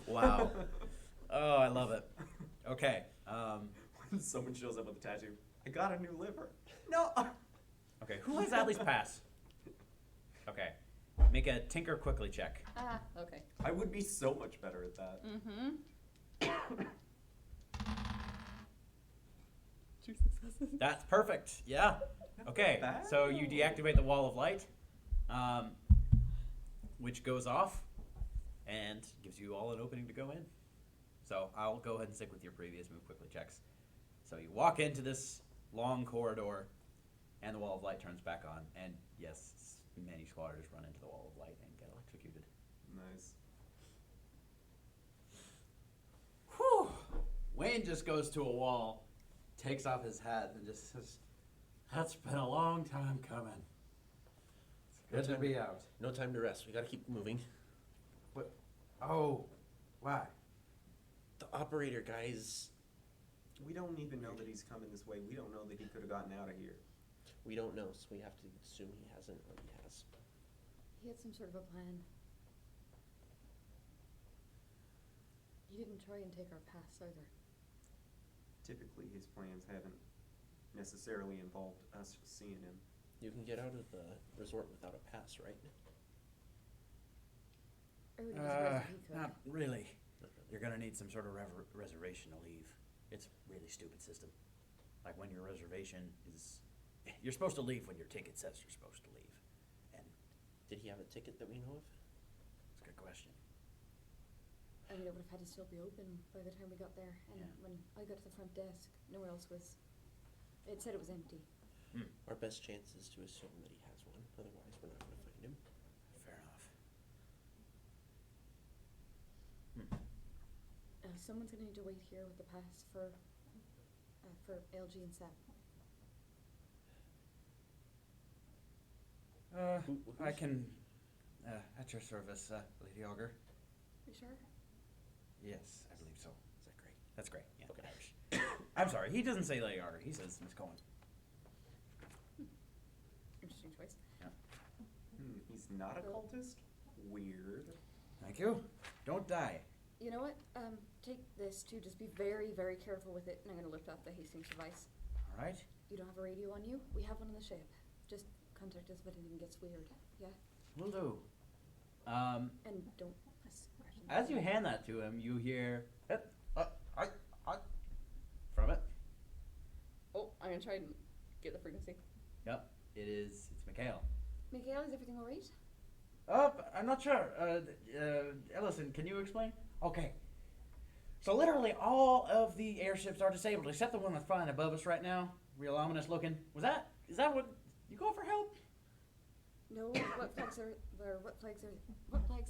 Wow. Oh, I love it. Okay. When someone shows up with a tattoo, I got a new liver. No. Okay. Who has Adley's pass? Okay. Make a tinker quickly check. Ah, okay. I would be so much better at that. Mm-hmm. 2 successes. That's perfect. Yeah. Okay. Bad. So you deactivate the wall of light, which goes off and gives you all an opening to go in. So I'll go ahead and stick with your previous move quickly checks. So you walk into this long corridor, and the wall of light turns back on. And yes, many squatters run into the wall of light and get electrocuted. Nice. Whew. Wayne just goes to a wall, takes off his hat, and just says, "That's been a long time coming. It's good to be out." No time to rest. We gotta keep moving. What? Oh, why? The operator guys. We don't even know that he's coming this way. We don't know that he could have gotten out of here. We don't know, so we have to assume he hasn't or he has. He had some sort of a plan. He didn't try and take our pass either. Typically, his plans haven't necessarily involved us seeing him. You can get out of the resort without a pass, right? I would just he could. Not really. You're gonna need some sort of reservation to leave. It's a really stupid system. Like when your reservation is, you're supposed to leave when your ticket says you're supposed to leave. And Did he have a ticket that we know of? it's a good question. I mean, it would have had to still be open by the time we got there. And Yeah. when I got to the front desk, nowhere else was. It said it was empty. Our best chance is to assume that he has one. Otherwise, we're not going to find him. Fair enough. Someone's gonna need to wait here with the pass for LG and Sap. I can, at your service, Lady Augur. You sure? Yes, I believe so. Is that great? That's great. Yeah. Okay. Irish. I'm sorry, he doesn't say Lady Augur. He says Miss Cohen. Interesting choice. He's not a cultist? Weird. Thank you. Don't die. You know what? Take this too. Just be very, very careful with it. And I'm gonna lift up the Hastings device. All right. You don't have a radio on you? We have one on the ship. Just contact us if anything gets weird. Yeah? Will do. And don't ask questions. As you hand that to him, you hear from it. Oh, I'm gonna try and get the frequency. Yep, it's Mikhail. Mikhail, is everything alright? I'm not sure. Ellison, can you explain? Okay. So literally all of the airships are disabled except the one that's flying above us right now. Real ominous looking. Is that what you call for help? No, what flags are there? What flags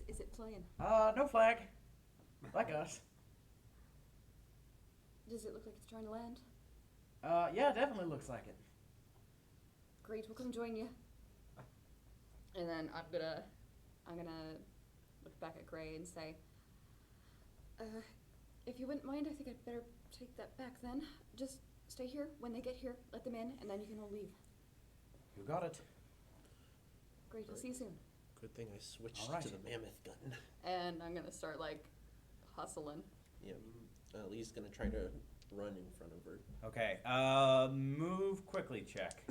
is it flying? No flag. Like us. Does it look like it's trying to land? Yeah, definitely looks like it. Great, we'll come join you. And then I'm gonna look back at Gray and say, if you wouldn't mind, I think I'd better take that back then. Just stay here. When they get here, let them in, and then you can all leave. You got it. Great, I'll see you soon. Good thing I switched All right. to the mammoth gun. And I'm gonna start hustling. Yeah. Lee's going to try to run in front of her. Okay. Move quickly check.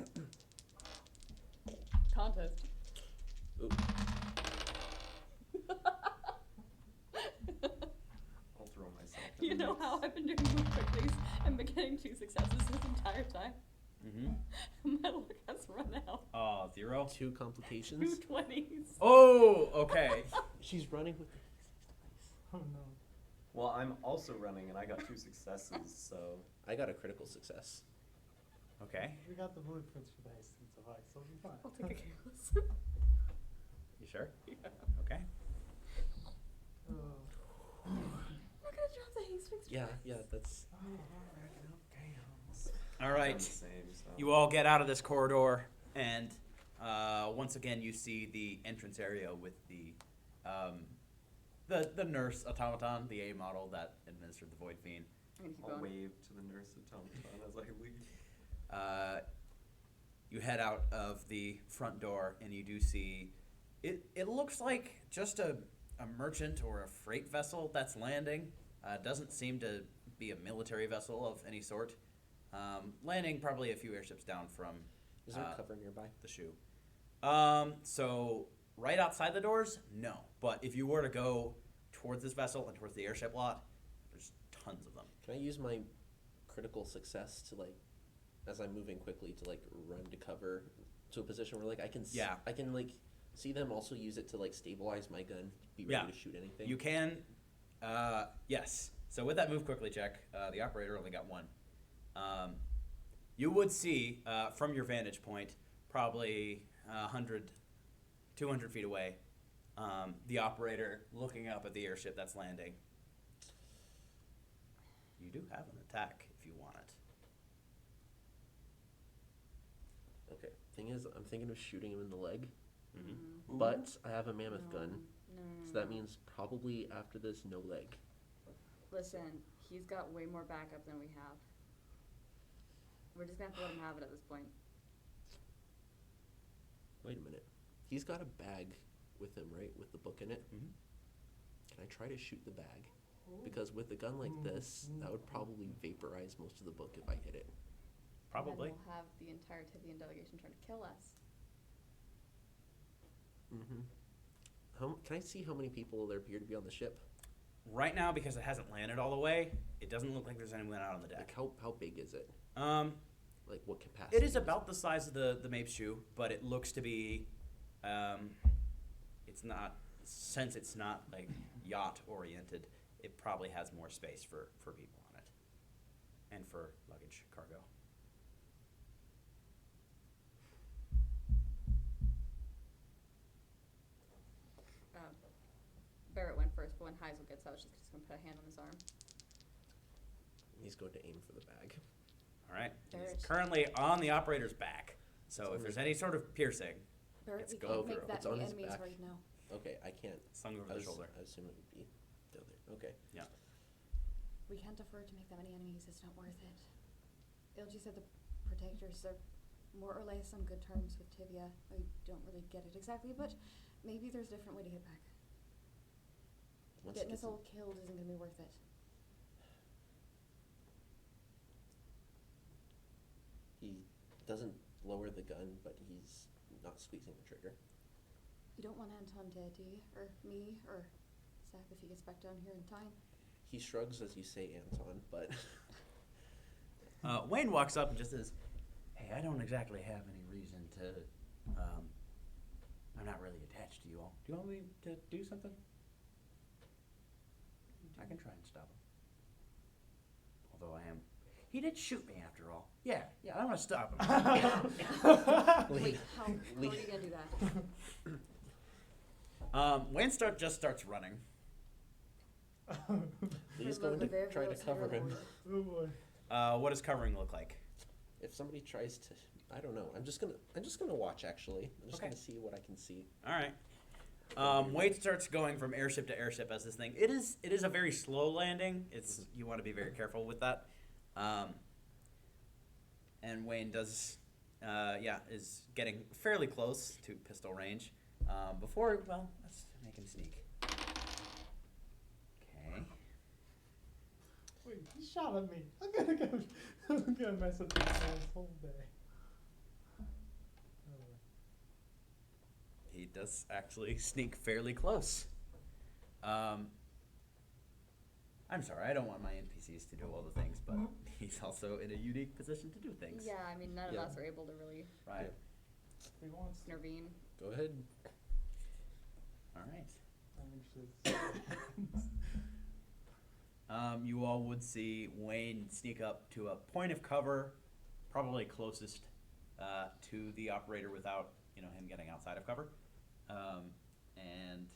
Contest. Ooh. I'll throw myself in You the know mix. how I've been doing move quicklies and been getting 2 successes this entire time? Mm-hmm. My luck has run out. 0. 2 complications. 2 20s. Oh, okay. She's running with the Oh no. Well, I'm also running, and I got 2 successes, so... I got a critical success. Okay. We got the blueprints for the Hastings device, so it'll be fine. I'll take a careless. You sure? Yeah. Okay. Oh. I'm not gonna drop the Hastings Yeah, device. yeah, that's... All I'm right. the same, so... You all get out of this corridor, and once again you see the entrance area with the nurse automaton, the A model that administered the void fiend, I'm gonna keep I'll going. wave to the nurse and tell them as I leave. You head out of the front door and you do see it looks like just a merchant or a freight vessel that's landing. Doesn't seem to be a military vessel of any sort. Landing probably a few airships down from Is there cover nearby? the shoe. So right outside the doors, no. But if you were to go towards this vessel and towards the airship lot, there's tons of them. Can I use my critical success to like, as I'm moving quickly, to like run to cover to a position where like I can Yeah. I can like see them also use it to like stabilize my gun, be ready Yeah. to shoot anything. You can, yes. So with that move quickly check, the operator only got one. You would see from your vantage point, probably 100, 200 feet away, the operator looking up at the airship that's landing. You do have an attack if you want it. Okay. Thing is, I'm thinking of shooting him in the leg, Mm-hmm. but I have a mammoth gun, No. so that means probably after this, no leg. Listen, he's got way more backup than we have. We're just gonna have to let him have it at this point. Wait a minute. He's got a bag with him, right? With the book in it. Mhm. Can I try to shoot the bag? Because with a gun like this, that would probably vaporize most of the book if I hit it. Probably. And we'll have the entire Tivian delegation trying to kill us. Mm-hmm. Can I see how many people there appear to be on the ship? Right now, because it hasn't landed all the way, it doesn't look like there's anyone out on the Like deck. how big is it? Like what capacity? It is about the size of the Mape shoe, but it looks to be, it's not, since it's not like yacht oriented, it probably has more space for people on it. And for luggage, cargo. Barrett went first, but when Heisel gets out, she's just gonna put a hand on his arm. He's going to aim for the bag. All right. Barrett. It's currently on the operator's back. So on if there's his- any sort of piercing, Barrett, It's we go can't through. make that It's on many his enemies back. right now. Okay, I can't. slung over the shoulder. I assume it would be the other. Okay. Yeah. We can't afford to make that many enemies, it's not worth it. LG said the protectors are more or less on good terms with Tivia. I don't really get it exactly, but maybe there's a different way to get back. Once Getting it us gets all killed isn't gonna be worth it. He doesn't lower the gun, but he's not squeezing the trigger. You don't want Anton dead, do you? Or me? Or Zach if he gets back down here in time? He shrugs as you say Anton, but Wayne walks up and just says, "Hey, I don't exactly have any reason to. I'm not really attached to you all. Do you want me to do something? I can try and stop him. Although I am. He did shoot me after all. Yeah, I want to stop him." Wait, how are you gonna do that? Wayne just starts running. Lee's For going the to very try to lowest cover him. reward. Oh boy. What does covering look like? If somebody tries to, I don't know. I'm just gonna watch. Actually, I'm just Okay. gonna see what I can see. All right. Wade starts going from airship to airship as this thing. It is a very slow landing. You want to be very careful with that. And Wayne is getting fairly close to pistol range. Let's make him sneak. Okay. Wait, he shot at me. I'm gonna mess with this man's whole day. Oh, He does actually sneak fairly close. I'm sorry, I don't want my NPCs to do all the things, but he's also in a unique position to do things. Yeah, I mean, none of Yeah. us are able to really Right. he wants to. intervene. Go ahead. All right. I'm interested. You all would see Wayne sneak up to a point of cover, probably closest to the operator without him getting outside of cover, and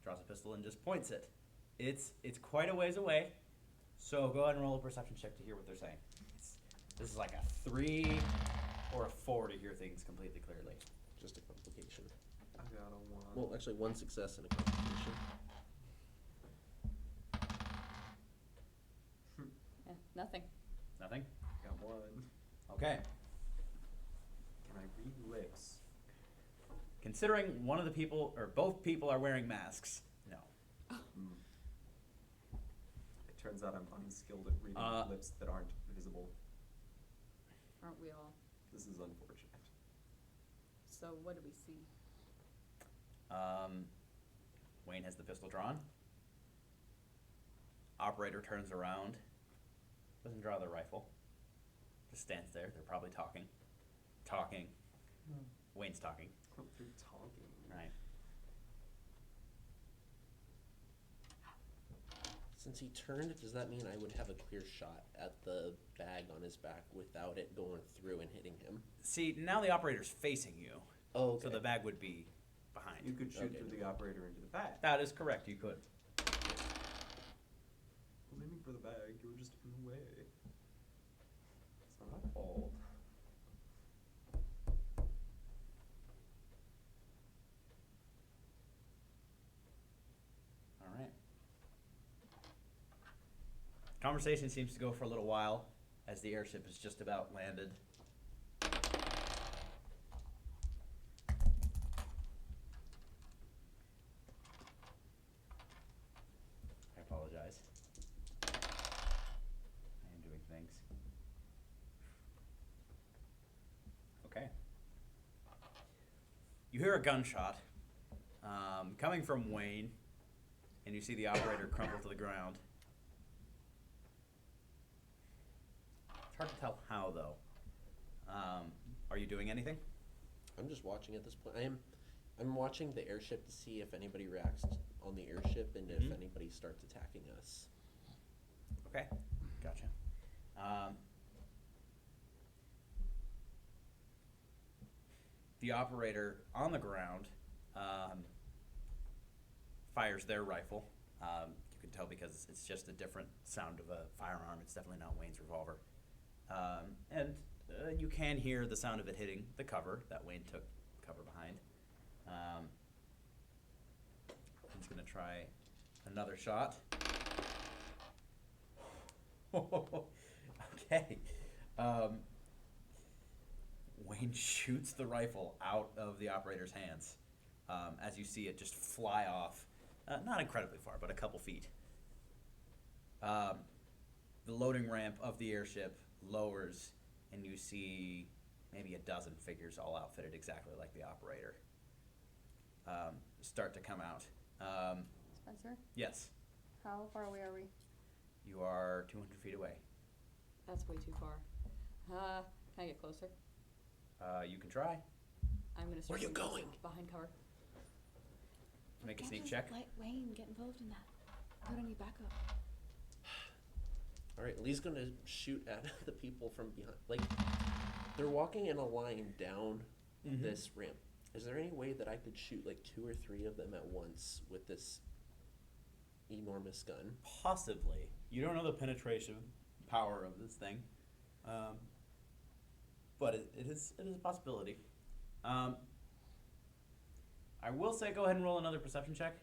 draws a pistol and just points it. It's quite a ways away, so go ahead and roll a perception check to hear what they're saying. This is like a 3 or a 4 to hear things completely clearly. Just a complication. I got a 1. Well, actually, one success and a complication. Nothing. Nothing? Got one. Okay. Can I read lips? Considering one of the people, or both people are wearing masks, no. Hmm. It turns out I'm unskilled at reading lips that aren't visible. Aren't we all? This is unfortunate. So what do we see? Wayne has the pistol drawn. Operator turns around. Doesn't draw their rifle. Just stands there. They're probably talking. Talking. Hmm. Wayne's talking. They're talking. Right. Since he turned, does that mean I would have a clear shot at the bag on his back without it going through and hitting him? See, now the operator's facing you. Oh, okay. So the bag would be behind. You could shoot Okay. through the operator into the bag. That is correct. You could. I was aiming for the bag. You were just in the way. It's not my fault. All right. Conversation seems to go for a little while as the airship is just about landed. I apologize. I am doing things. Okay. You hear a gunshot coming from Wayne, and you see the operator crumple to the ground. It's hard to tell how, though. Are you doing anything? I'm just watching at this point. I'm watching the airship to see if anybody reacts on the airship and if Mhm. anybody starts attacking us. Okay, gotcha. The operator on the ground fires their rifle. You can tell because it's just a different sound of a firearm. It's definitely not Wayne's revolver. And you can hear the sound of it hitting the cover that Wayne took cover behind. He's going to try another shot. Okay. Wayne shoots the rifle out of the operator's hands as you see it just fly off, not incredibly far, but a couple feet. The loading ramp of the airship lowers, and you see maybe a dozen figures all outfitted exactly like the operator start to come out. Spencer, Yes, how far away are we? you are 200 feet away. That's way too far. Can I get closer? You can try. I'm gonna start Where you moving going? behind cover. Make a Can't sneak just check. let Wayne get involved in that. We're gonna need backup. All right, Lee's gonna shoot at the people from behind. Like, they're walking in a line down Mhm. this ramp. Is there any way that I could shoot like 2 or 3 of them at once with this enormous gun? Possibly. You don't know the penetration power of this thing, but it is a possibility. I will say, go ahead and roll another perception check.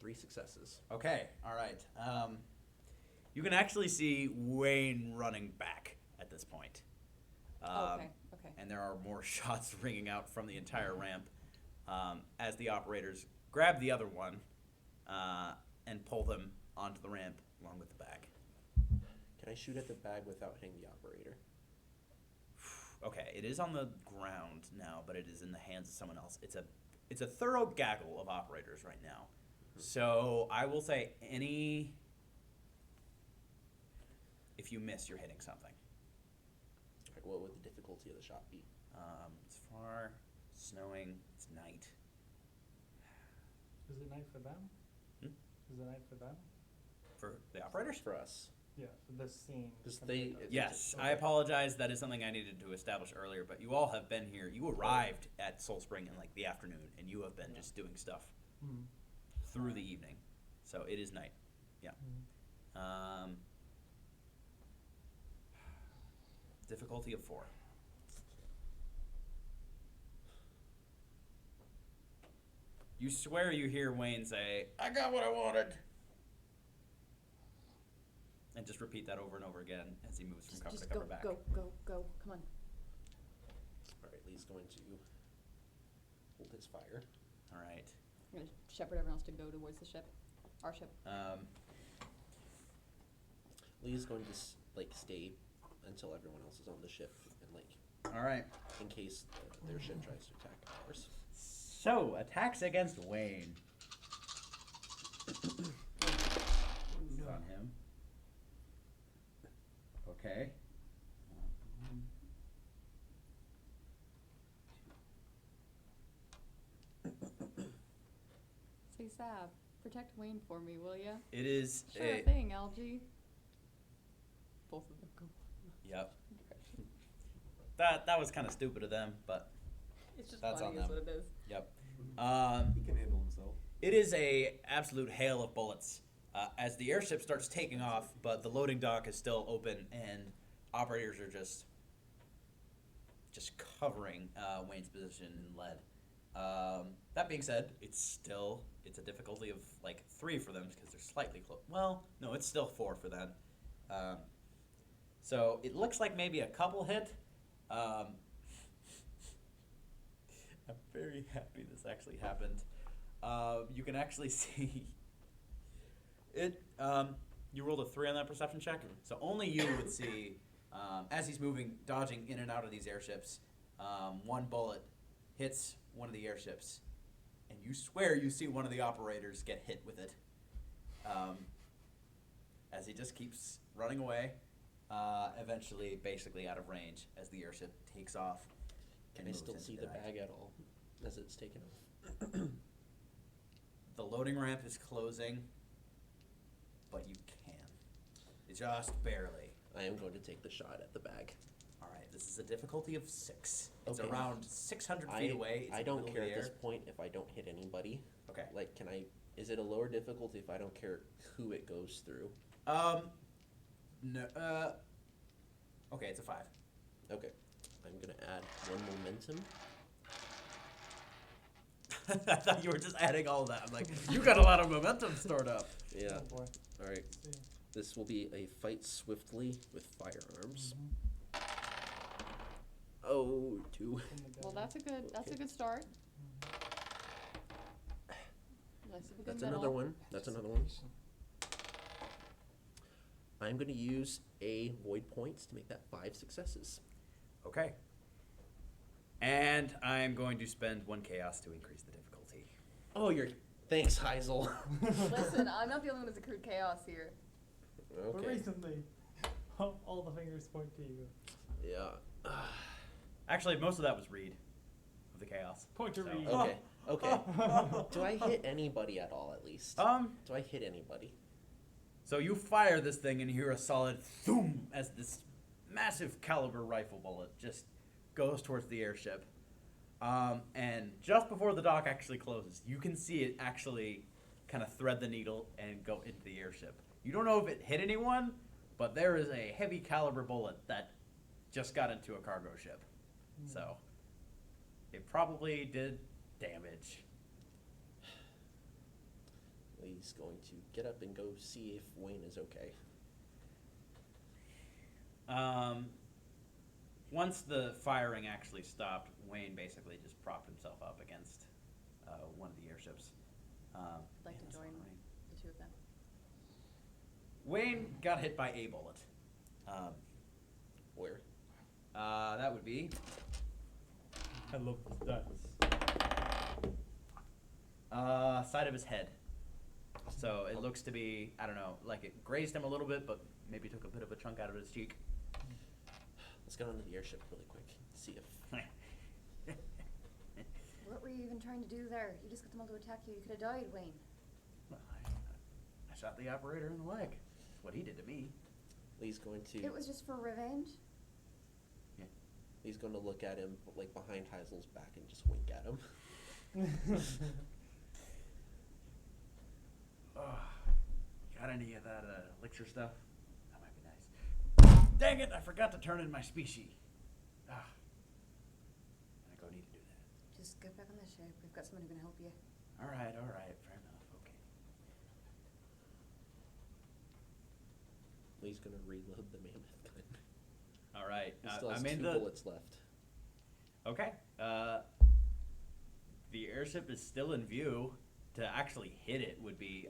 3 successes. Okay, all right. You can actually see Wayne running back at this point. Okay. And there are more shots ringing out from the entire ramp as the operators grab the other one and pull them onto the ramp along with the bag. Can I shoot at the bag without hitting the operator? Okay, it is on the ground now, but it is in the hands of someone else. It's a thorough gaggle of operators right now. So I will say if you miss, you're hitting something. All right, what would the difficulty of the shot be? It's far, snowing, it's night. Is it night for them? Hmm? Is it night for them? For the operators? For us. Yeah, for this scene. 'Cause compared they- to- it- Yes, Okay. I apologize. That is something I needed to establish earlier, but you all have been here. You arrived at Soul Spring in like the afternoon, and you have been just doing stuff Mhm. through the evening. So it is night. Yeah. Mhm. Difficulty of 4. You swear you hear Wayne say, "I got what I wanted." just repeat that over and over again as he moves from cover to Just cover go, back. go, go, come on. Alright, Lee's going to hold his fire. All right. I'm gonna shepherd everyone else to go towards the ship, our ship. Lee's going to stay until everyone else is on the ship, and All right. in case their ship tries to attack ours. So, attacks against Wayne. On him. Okay. Say, Sab, protect Wayne for me, will ya? It is Sure a. thing, Algie. Both of them go. Yep. That was kind of stupid of them, but It's just That's funny, on is them. what it is. yep. He can handle himself. It is a absolute hail of bullets as the airship starts taking off, but the loading dock is still open, and operators are just covering Wayne's position in lead. That being said, it's a difficulty of like 3 for them because they're slightly close. Well, no, it's still 4 for them. So it looks like maybe a couple hit. I'm very happy this actually happened. You can actually see it. You rolled a 3 on that perception check, so only you would see as he's moving, dodging in and out of these airships. One bullet hits one of the airships, and you swear you see one of the operators get hit with it. As he just keeps running away, eventually basically out of range as the airship takes off. Can and I moves still into see the bag at all as it's taken off? The loading ramp is closing, but you can. Just barely. I am going to take the shot at the bag. All right, this is a difficulty of 6. It's Okay. around 600 feet away. It's I in the don't middle care of at the this air. point if I don't hit anybody. Okay. Like, is it a lower difficulty if I don't care who it goes through? No. Okay, it's a 5. Okay. I'm gonna add 1 momentum. I thought you were just adding all of that. I'm like, you got a lot of momentum stored up. Yeah. Oh boy. Alright. See. This will be a fight swiftly with firearms. Oh, 2. Well, that's a good start. Nice of a good That's middle. another one. That's another one. I'm going to use a void points to make that 5 successes. Okay. And I'm going to spend 1 chaos to increase the difficulty. Oh, thanks, Heisel. Listen, I'm not the only one who's accrued chaos here. But Okay. recently, all the fingers point to you. Yeah. Actually, most of that was Reed of the chaos. Point to So- Reed. Okay. Okay. Do I hit anybody at all, at least? Do I hit anybody? So you fire this thing and you hear a solid thoom as this massive caliber rifle bullet just goes towards the airship. And just before the dock actually closes, you can see it actually kind of thread the needle and go into the airship. You don't know if it hit anyone, but there is a heavy caliber bullet that just got into a cargo ship. So it probably did damage. He's going to get up and go see if Wayne is okay. Once the firing actually stopped, Wayne basically just propped himself up against one of the airships. I'd like to join the 2 of them. Wayne got hit by a bullet. Where? That would be. I love this dice. Side of his head. So it looks to be, I don't know, like it grazed him a little bit, but maybe took a bit of a chunk out of his cheek. Let's get onto the airship really quick. See if. What were you even trying to do there? You just got them all to attack you. You could have died, Wayne. Well, I shot the operator in the leg. That's what he did to me. Lee's going to. It was just for revenge. He's going to look at him like behind Heisel's back and just wink at him. Got any of that elixir stuff? That might be nice. Dang it! I forgot to turn in my species. And I go need to do that. Just get back on the ship. We've got someone who can help you. All right, fair enough. Okay. he's gonna reload the mammoth gun. All right. He still I has mean 2 bullets left. Okay. The airship is still in view. To actually hit it would be,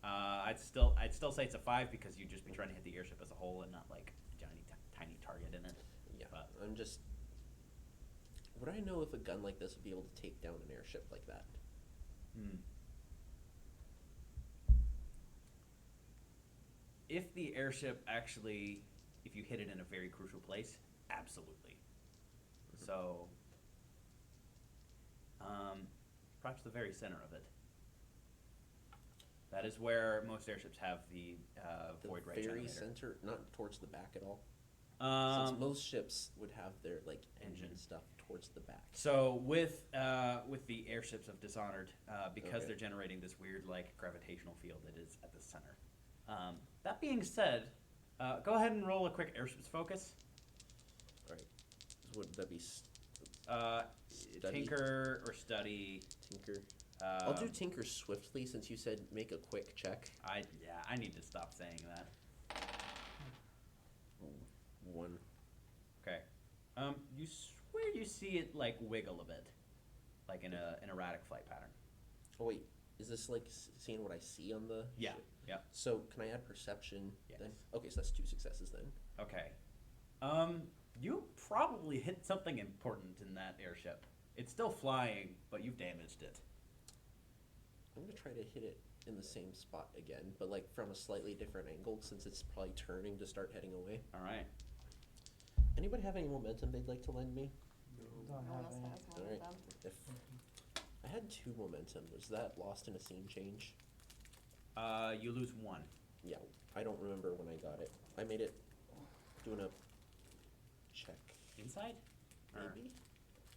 I'd still say it's a 5 because you'd just be trying to hit the airship as a whole and not like a tiny target in it. Yeah, But I'm just. Would I know if a gun like this would be able to take down an airship like that? If the airship actually, if you hit it in a very crucial place, absolutely. So, perhaps the very center of it. That is where most airships have the void ray very generator. center, not towards the back at all. Since Um, most ships would have their like engine Engine. stuff towards the back. So with the airships of Dishonored, because Okay. they're generating this weird like gravitational field, it is at the center. That being said, go ahead and roll a quick airships focus. All right. Would that be study? Tinker or study. Tinker? I'll do Um, Tinker swiftly since you said make a quick check. I need to stop saying that. 1. Okay. You swear you see it like wiggle a bit, like in an erratic flight pattern. Oh wait, is this like seeing what I see on the Yeah. ship? Yeah. So can I add perception then? Yes. Okay, so that's 2 successes then. Okay. You probably hit something important in that airship. It's still flying, but you've damaged it. I'm gonna try to hit it in the same spot again, but like from a slightly different angle since it's probably turning to start heading away. All right. Anybody have any momentum they'd like to lend me? Don't No one have else any. has one Alright. of them. If I had 2 momentum, was that lost in a scene change? You lose 1. Yeah, I don't remember when I got it. I made it doing a check, Inside? Or- maybe?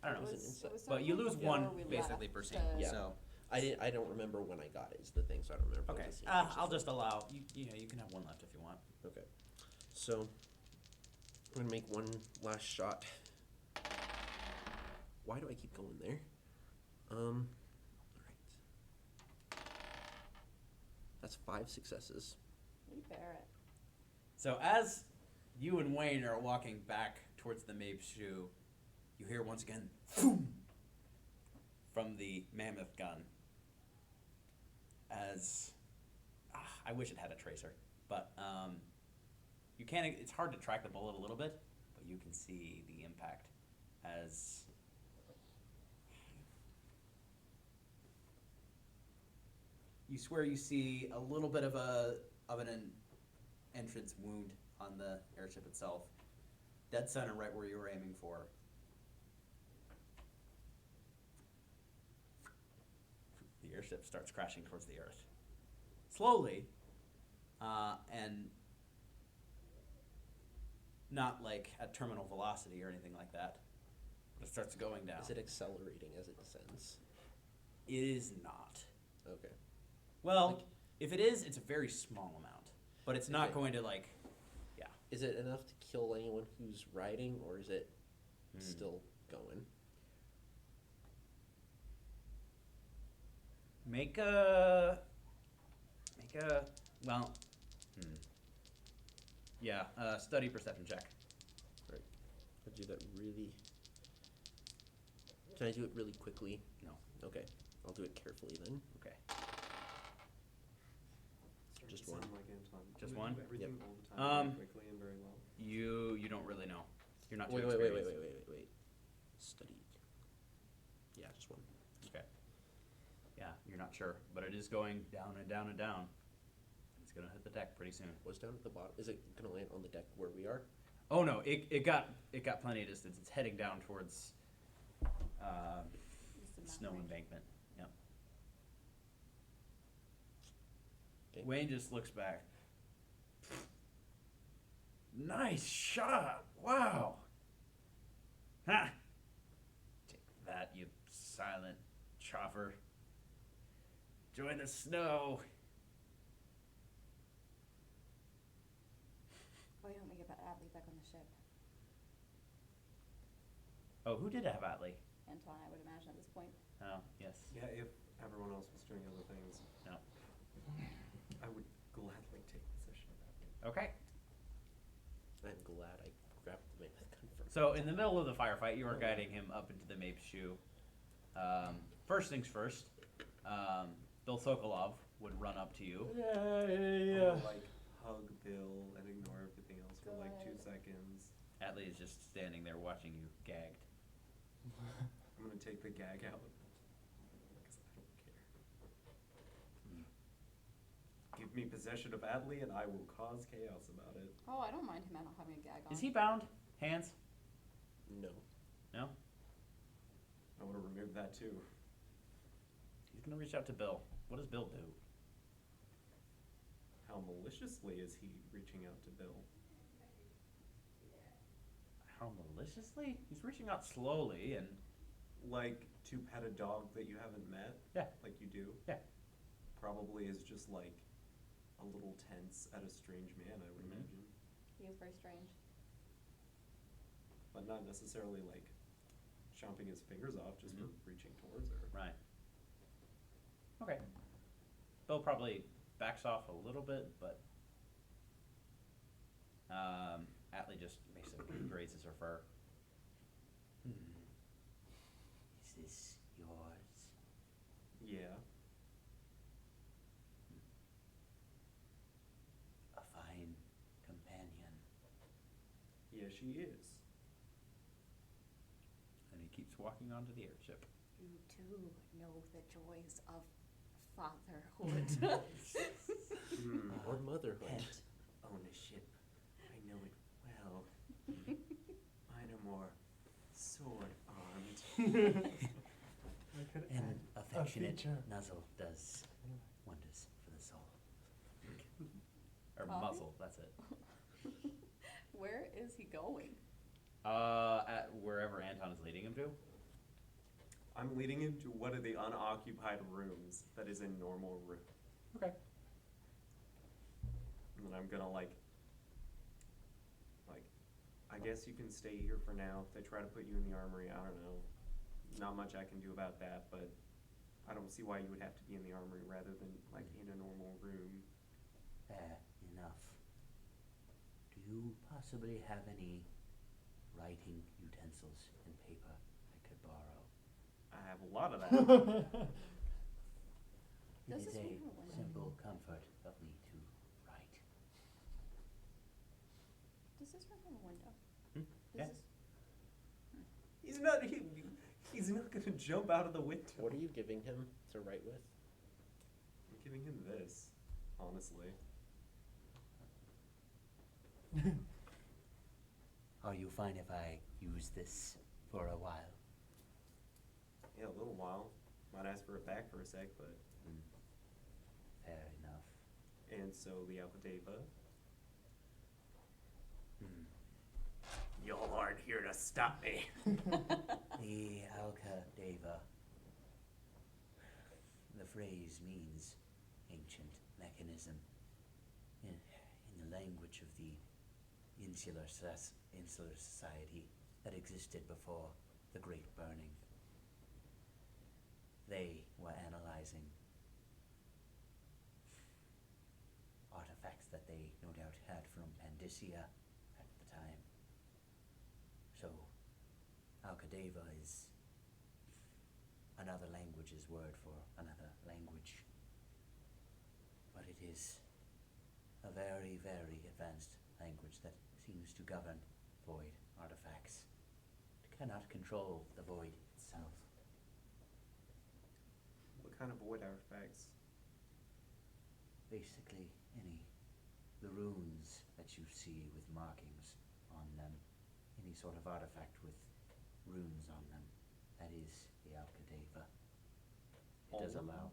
I don't know. It was an insight. But you lose sometime 1 before we basically left, per scene. Yeah. So I don't remember when I got it. Is the thing, so I don't remember. okay. When the scene I'll changes just were. allow you know you can have 1 left if you want. Okay, so I'm gonna make one last shot. Why do I keep going there? All right. That's 5 successes. We bear it. So as you and Wayne are walking back towards the Mabe's shoe, you hear once again "Phoom!" from the mammoth gun. As I wish it had a tracer, but you can't. It's hard to track the bullet a little bit, but you can see the impact as you swear you see a little bit of an entrance wound on the airship itself, dead center, right where you were aiming for. The airship starts crashing towards the earth, slowly, and not like at terminal velocity or anything like that. But it starts going down. Is it accelerating as it descends? It is not. Okay. Well, Like- if it is, it's a very small amount, but it's not Okay. going to like, yeah. Is it enough to kill anyone who's riding, or is it Hmm. still going? Make a, well, yeah, study perception check. Right. I'll do that really. Can I do it really quickly? No. Okay. I'll do it carefully then. Okay. Starting Just to one. sound like Anton. Just We one? do everything all the time, Um, very quickly and very well. You don't really know. You're not too Wait. experienced. Study. Yeah, just one. Okay. Yeah, you're not sure, but it is going down and down and down. It's gonna hit the deck pretty soon. What's down at the bottom? Is it gonna land on the deck where we are? Oh no, it got plenty of distance. It's heading down towards Just a snow mountain. embankment. Yep. Okay. Wayne just looks back. Nice shot! Wow. Ha! Take that, you silent chopper. Join the snow. Why don't we get Atlee back on the ship? Oh, who did have Atlee? Anton, I would imagine at this point. Oh, yes. Yeah, if everyone else was doing other things, No. I would gladly take possession of that. Okay. So in the middle of the firefight, you are guiding him up into the Mape's shoe. First things first, Bill Sokolov would run up to you. Yeah. I'm gonna, like, hug Bill and ignore everything else for like 2 Good. seconds. Atlee is just standing there watching you, gagged. I'm gonna take the gag out. Because I don't care. Give me possession of Adley and I will cause chaos about it. Oh, I don't mind him not having a gag on. Is he bound? Hands? No. No? I wanna remove that too. He's gonna reach out to Bill. What does Bill do? How maliciously is he reaching out to Bill? How maliciously? He's reaching out slowly and Like to pet a dog that you haven't met? Yeah. Like you do? Yeah. Probably is just like a little tense at a strange man, I would Mhm. imagine. He is very strange. But not necessarily like chomping his fingers off just Mhm. for reaching towards her. right. Okay. Bill probably backs off a little bit, but Atlee just basically grazes her fur. Is this yours? Yeah. A fine companion. Yeah, she is. And he keeps walking onto the airship. You too know the joys of fatherhood. Or motherhood. Pet ownership. I know it well. Mine are more sword-armed. I could An add a affectionate feature. nuzzle does wonders for the soul. Or Coffee? muzzle, that's it. Where is he going? At wherever Anton is leading him to. I'm leading him to one of the unoccupied rooms that is a normal room. Okay. And then I'm gonna like, I guess you can stay here for now. If they try to put you in the armory, I don't know. Not much I can do about that, but I don't see why you would have to be in the armory rather than like in a normal room. Fair enough. Do you possibly have any writing utensils and paper I could borrow? I have a lot of that. It Does is this a room have a window? simple comfort of me to write. Does this room have a window? Hmm? Does Yeah. this- He's not gonna jump out of the window. What are you giving him to write with? I'm giving him this, honestly. Are you fine if I use this for a while? Yeah, a little while. Might ask for it back for a sec, but Fair enough. and so the Alcadeva. Y'all aren't here to stop me. The Alcadeva. The phrase means ancient mechanism. In the language of the insular society that existed before the Great Burning. They were analyzing artifacts that they no doubt had from Pandysia at the time. So, Alcadeva is another language's word for another language. But it is a very, very advanced language that seems to govern void artifacts. It cannot control the void itself. What kind of void artifacts? Basically, the runes that you see with markings on them, any sort of artifact with runes on them, that is the Alcadeva. It All does of them? allow,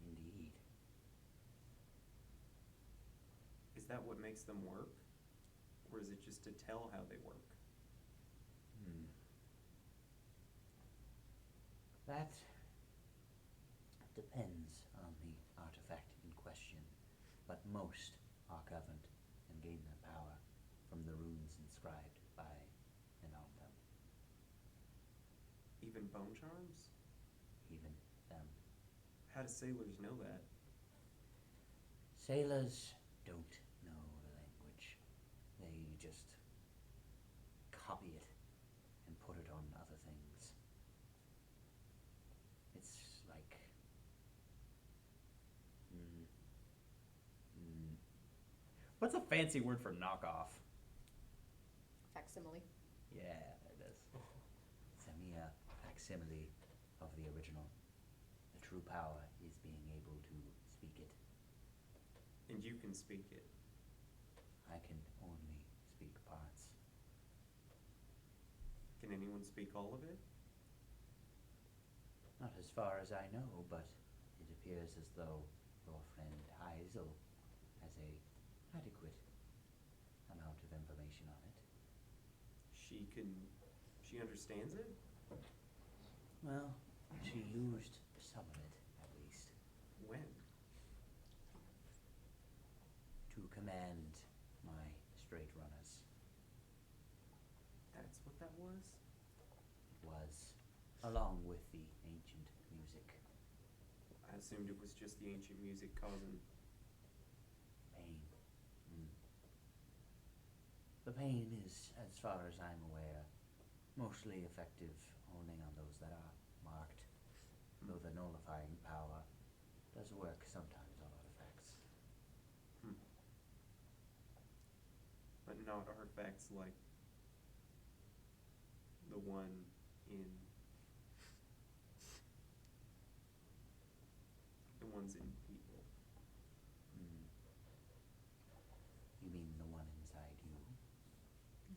indeed. Is that what makes them work? Or is it just to tell how they work? That depends on the artifact in question, but most are governed and gain their power from the runes inscribed by and on them, Even bone charms? even them. How do sailors know that? Sailors don't know the language. They just copy it What's a fancy word for knockoff? Facsimile. Yeah, there it is. It's a mere facsimile of the original. The true power is being able to speak it. And you can speak it. I can only speak parts. Can anyone speak all of it? Not as far as I know, but it appears as though your friend Heisel has a adequate amount of information on it. She understands it? Well, she used some of it, at least, When? to command my straight runners. That's what that was? It was, along with the ancient music, I assumed it was just the ancient music causing... pain. The pain is, as far as I'm aware, mostly effective only on those that are marked, though the nullifying power does work sometimes on artifacts. But not artifacts like the one in... the ones in people. You mean the one inside you?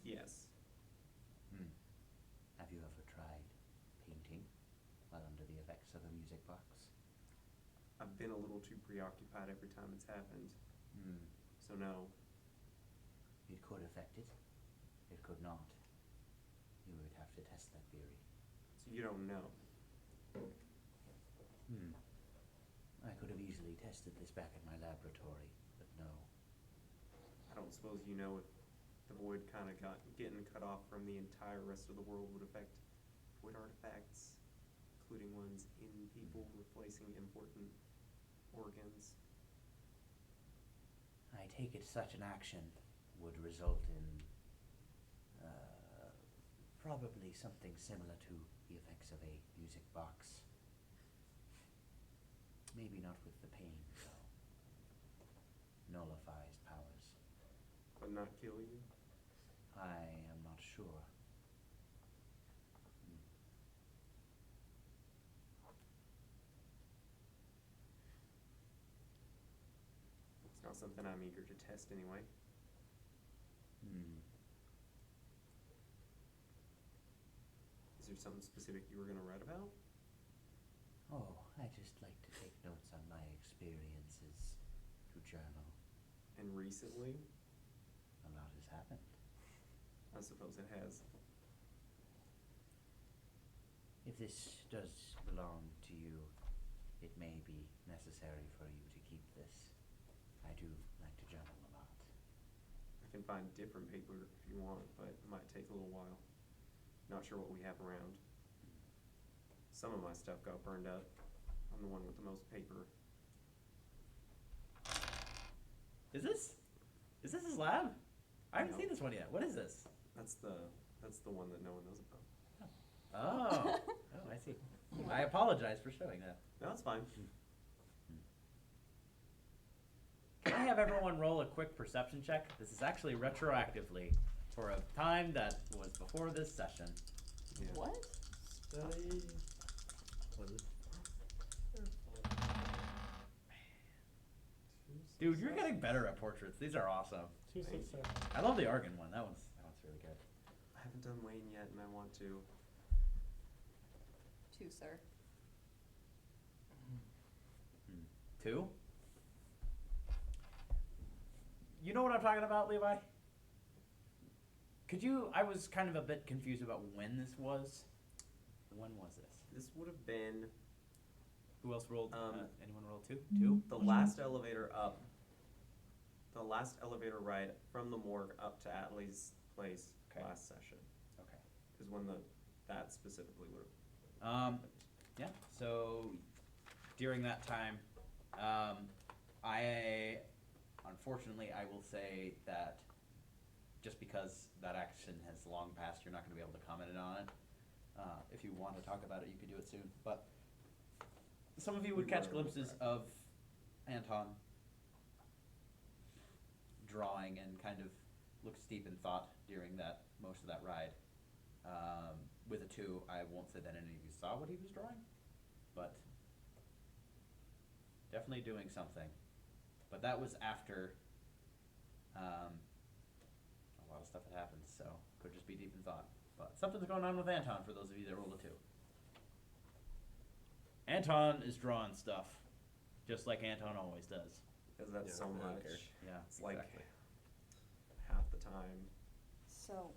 Yes. Have you ever tried painting while under the effects of a music box? I've been a little too preoccupied every time it's happened. So no. It could affect it. It could not. You would have to test that theory. So you don't know. I could have easily tested this back in my laboratory, but no. I don't suppose you know if the void kind of getting cut off from the entire rest of the world would affect void artifacts, including ones in people replacing important organs. I take it such an action would result in probably something similar to the effects of a music box. Maybe not with the pain, though. Nullifies powers. But not kill you? I am not sure. It's not something I'm eager to test anyway. Is there something specific you were going to write about? Oh, I just like to take notes on my experiences, to journal. And recently? A lot has happened. I suppose it has. If this does belong to you, it may be necessary for you to keep this. I do like to journal a lot. I can find different paper if you want, but it might take a little while. Not sure what we have around. Some of my stuff got burned up. I'm the one with the most paper. Is this his lab? I haven't No. seen this one yet. What is this? That's the one that no one knows about. Oh, oh, I see. I apologize for showing that. No, it's fine. Can I have everyone roll a quick perception check? This is actually retroactively for a time that was before this session. Yeah. What? Steady. Dude, you're getting better at portraits. These are awesome. 2 success. I love the Argon one. That one's really good. I haven't done Wayne yet, and I want to. 2, sir. 2? You know what I'm talking about, Levi? I was kind of a bit confused about when this was. When was this? This would have been Who else rolled? Anyone roll 2? 2? the last elevator up. The last elevator ride from the morgue up to Atlee's place Okay. last session Okay. is when that specifically would have. Yeah, so during that time, unfortunately, I will say that just because that action has long passed, you're not going to be able to comment on it. If you want to talk about it, you could do it soon. But some of you would catch glimpses of Anton drawing and kind of looks deep in thought during most of that ride. With a 2, I won't say that any of you saw what he was drawing, but definitely doing something. But that was after a lot of stuff had happened, so could just be deep in thought. But something's going on with Anton for those of you that rolled a 2. Anton is drawing stuff, just like Anton always does. Because that's Yeah, so I don't much. care. Yeah, It's like exactly. half the time. So,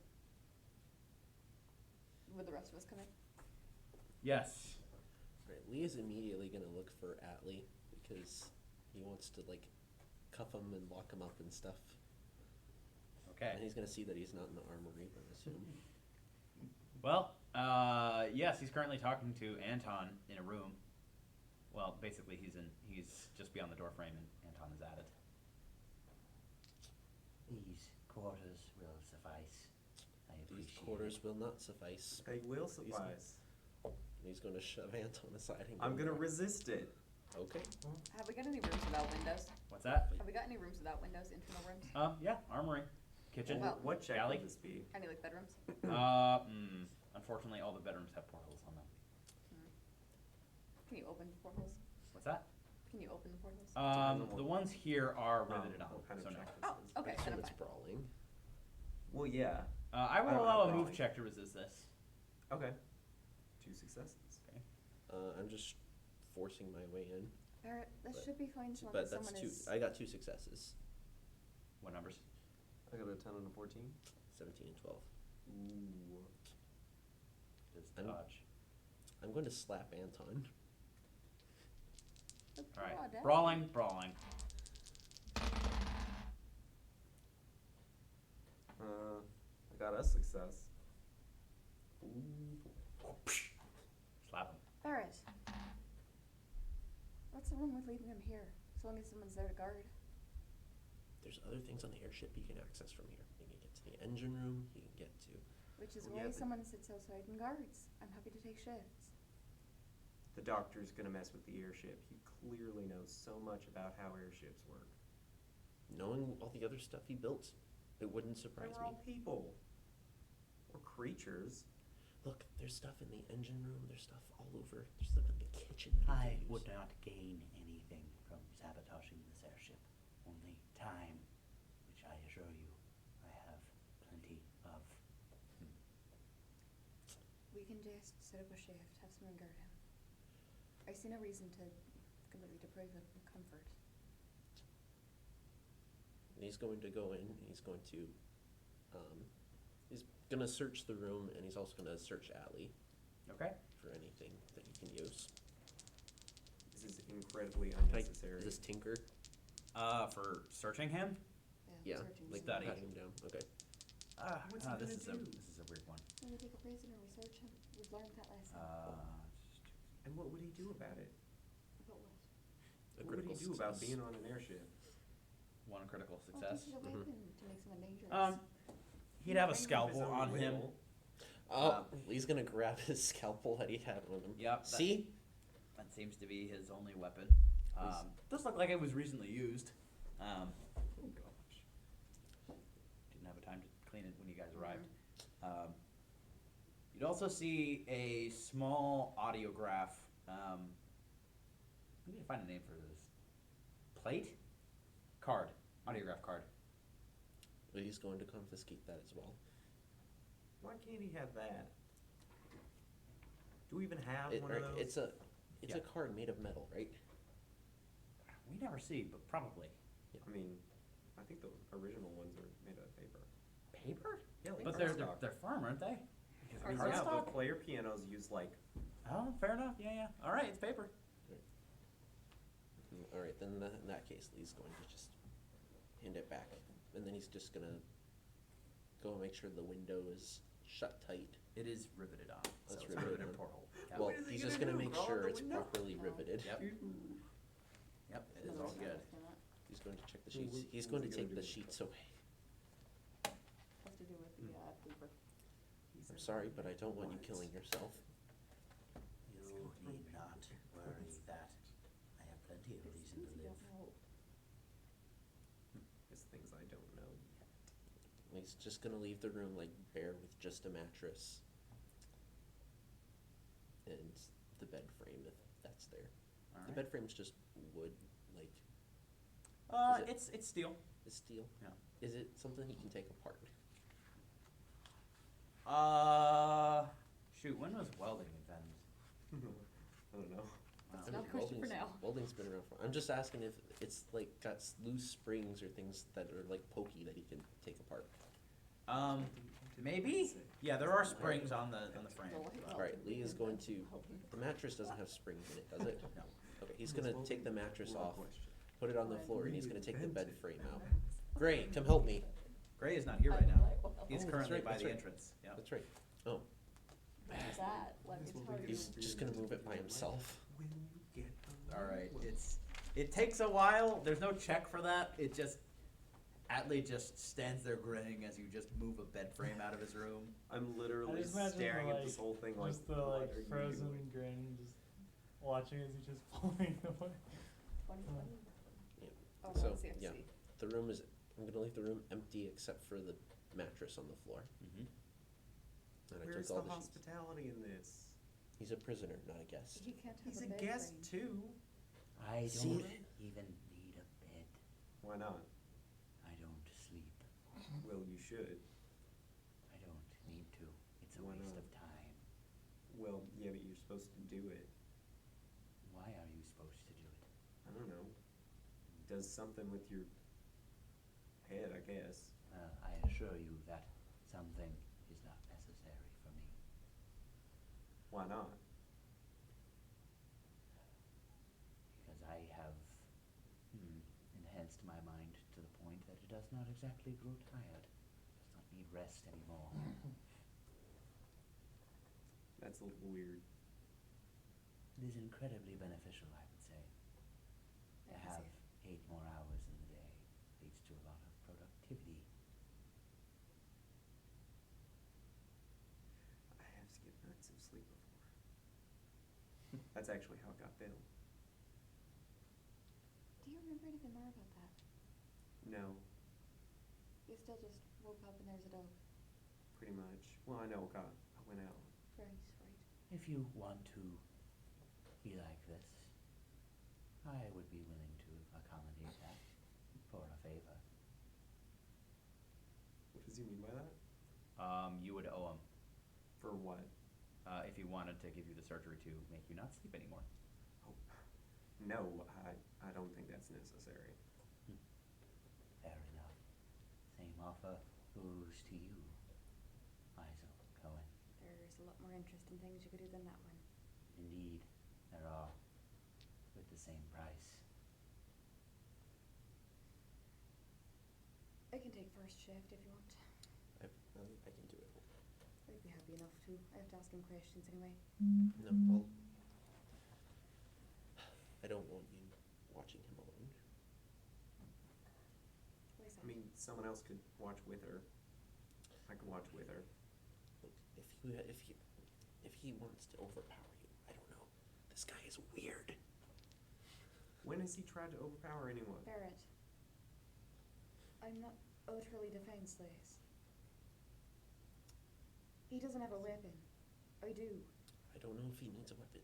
would the rest of us come in? Yes. Right, Lee is immediately gonna look for Atlee because he wants to like cuff him and lock him up and stuff. Okay. And he's gonna see that he's not in the armory, I assume. Well, yes, he's currently talking to Anton in a room. Well, basically, he's just beyond the doorframe, and Anton is at it. These quarters will suffice. I appreciate These quarters it. will not suffice. They will suffice. He's gonna shove Anton aside and I'm go, gonna resist it. okay. Have we got any rooms without windows? What's that? Have we got any rooms without windows? Internal rooms? Yeah, armory, kitchen. Well- What check Galley? would this be? Any like bedrooms? Unfortunately, all the bedrooms have portals on them. Can you open the portals? What's that? Can you open the portals? The ones here are riveted on, What kind so of no. check Oh, this is. okay, I assume then I'm it's fine. brawling. Well, yeah. I I will don't allow have a move brawling. check to resist this. Okay. 2 successes. Okay. I'm just forcing my way in. Barrett, this But- should be fine so long But as that's someone 2. is. I got 2 successes. What numbers? I got a 10 and a 14. 17 and 12. Ooh. Just I'm- dodge. I'm going to slap Anton. All right. Oh, damn. Brawling. I got a success. Ooh. Slap him. Barrett. What's the wrong with leaving him here? So long as someone's there to guard. There's other things on the airship he can access from here. He can get to the engine room. He can get to. Which is Well, why yeah, but- someone sits outside and guards. I'm happy to take shifts. The doctor's gonna mess with the airship. He clearly knows so much about how airships work. Knowing all the other stuff he built, it wouldn't They surprise were all me. people. Or creatures. Look, there's stuff in the engine room. There's stuff all over. There's stuff in the kitchen. That he I can use. would not gain anything from sabotaging this airship. Only time, which I assure you, I have plenty of. We can just set up a shift, have someone guard him. I see no reason to completely deprive him of comfort. And he's going to go in. And he's going to. He's gonna search the room, and he's also gonna search Atlee Okay. for anything that he can use. This is incredibly Can I- unnecessary. Is this Tinker? For searching him. Yeah, searching like Study. patting him down. Okay. What's he This gonna is do? a weird one. When we take a prisoner, we search him. We've learned that lesson. And what would he do about it? About what? A What would he critical do about success. being on an airship? One critical Well, success. this is a weapon to make someone dangerous. He'd have a Maybe of his scalpel own on him. will. Oh, he's gonna grab his scalpel that he had on him. Yep, that- See? That seems to be his only weapon. Does look like it was recently used. Oh gosh. Didn't have a time to clean it when you guys arrived. You'd also see a small audiograph. I need to find a name for this. Plate? Card. Audiograph card. But he's going to confiscate that as well. Why can't he have that? Do we even have one of those? It's a Yeah. card made of metal, right? We never see, but probably. I mean, I think the original ones are made out of paper. Paper? Yeah, like But cardstock. they're firm, aren't they? I mean, yeah, the player pianos use like. Oh, fair enough. Yeah. All right, it's paper. All right, then in that case, Lee's going to just hand it back, and then he's just gonna go and make sure the window is shut tight. It is riveted on. That's so it's riveted riveted on. porthole. Yep. Well, What is he he's gonna just gonna do, make crawl out sure the it's window? properly riveted. Yep. Yep. It is No, all it's good. not gonna- He's going to check the So sheets. what- He's what's going he to gonna take the do? sheets away. Has to do with the paper. I'm sorry, but I don't want you killing yourself. You need not worry that. I have plenty of reason to Things you live. don't know. It's things I don't Lee's just gonna leave the room like bare with just a mattress and the bed frame if that's there. All The right. bed frame's just wood, like is it- It's steel. it's steel. Yeah. Is it something he can take apart? Shoot, when was welding invented? I don't know. That's I not mean, a question for welding's- now. Welding's been around for. I'm just asking if it's like got loose springs or things that are like pokey that he can take apart. Maybe? Yeah, there are springs on the frame. All right, Lee is going to. The mattress doesn't have springs in it, does it? No. Okay, he's gonna take the mattress Wrong off, question. put it on the floor, and he's gonna take the bed frame out. Gray, come help me. Gray is not here right now. He's Oh, that's currently right, by that's the right. entrance. Yeah. That's right. Oh, That, let me tell you. he's just gonna move it by himself. When you get All right. It takes a while. There's no check for that. It just Atlee just stands there grinning as you just move a bed frame out of his room. I'm I literally just imagine staring the, at this whole thing like, just the what like are you frozen doing? grin, just watching as he just pulling away. 2020. Yeah. Oh, So, that's yeah. CFC. The room is. I'm gonna leave the room empty except for the mattress on the floor. Mm-hmm. And I Where's took all the the sheets. hospitality in this? He's a prisoner, not a guest. He can't have He's a bed guest frame. too. I See? don't even need a bed. Why not? I don't sleep. Well, you should. I don't need to. It's a Why waste not? of time. Well, yeah, but you're supposed to do it. Why are you supposed to do it? I don't know. Does something with your head, I guess. I assure you that something is not necessary for me. Why not? Because I have enhanced my mind to the point that it does not exactly grow tired. It does not need rest anymore. That's a little weird. It is incredibly beneficial, I would say. To I can have see 8 more hours in the day leads to a lot of productivity. I have skipped nights of sleep before. That's actually how it got built. Do you remember anything more about that? No, You still just woke up and there's a dog. pretty much. Well, I know I went out. Right, right. If you want to be like this, I would be willing to accommodate that for a favor. What does he mean by that? You would owe him For what? if he wanted to give you the surgery to make you not sleep anymore. Oh, no, I don't think that's necessary. Fair enough. Same offer goes to you, Isaac Cohen. There's a lot more interesting things you could do than that one. Indeed, there are, with the same price. I can take first shift if you want. I can do it. I'd be happy enough to. I have to ask him questions anyway. No, I don't want you watching him alone. Why is that? I mean, someone else could watch with her. I could watch with her. Look, if he wants to overpower you, I don't know. This guy is weird. When has he tried to overpower anyone? Barrett, I'm not utterly defenseless. He doesn't have a weapon. I do. I don't know if he needs a weapon.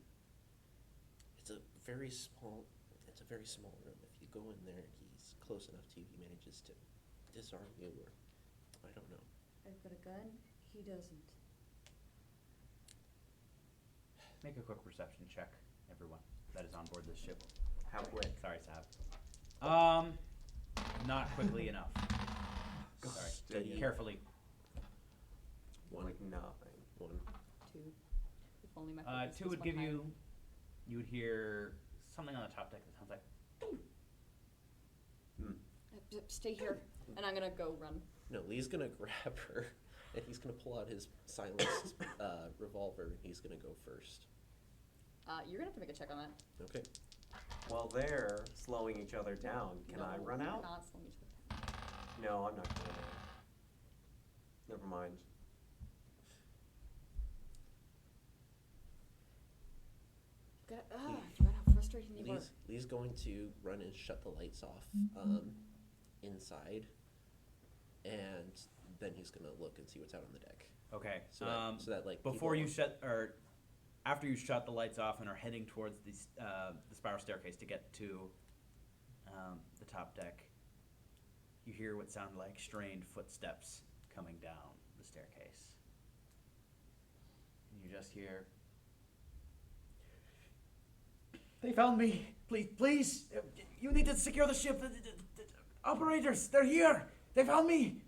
It's a very small room. If you go in there, he's close enough to you. He manages to disarm you, or I don't know. I've got a gun. He doesn't. Make a quick perception check, everyone that is on board this ship. How quick? Sorry, Sab. Not quickly enough. Sorry. Steady. Carefully. Like nothing. 1. 2. If only my 2 would give you. You would hear something on the top deck that sounds like. Stay here, and I'm gonna go run. No, Lee's gonna grab her, and he's gonna pull out his silenced revolver, and he's gonna go first. You're gonna have to make a check on that. Okay. While they're slowing each other down, can I No, run you're out? not slowing each other down. No, I'm not going out. Never mind. Do you know how frustrating you were? Lee's going to run and shut the lights off inside, and then he's gonna look and see what's out on the deck. Okay. So that like before people- you shut or after you shut the lights off and are heading towards the spiral staircase to get to the top deck, you hear what sound like strained footsteps coming down the staircase, and you just hear, "They found me. Please, you need to secure the ship. The operators, they're here. They found me."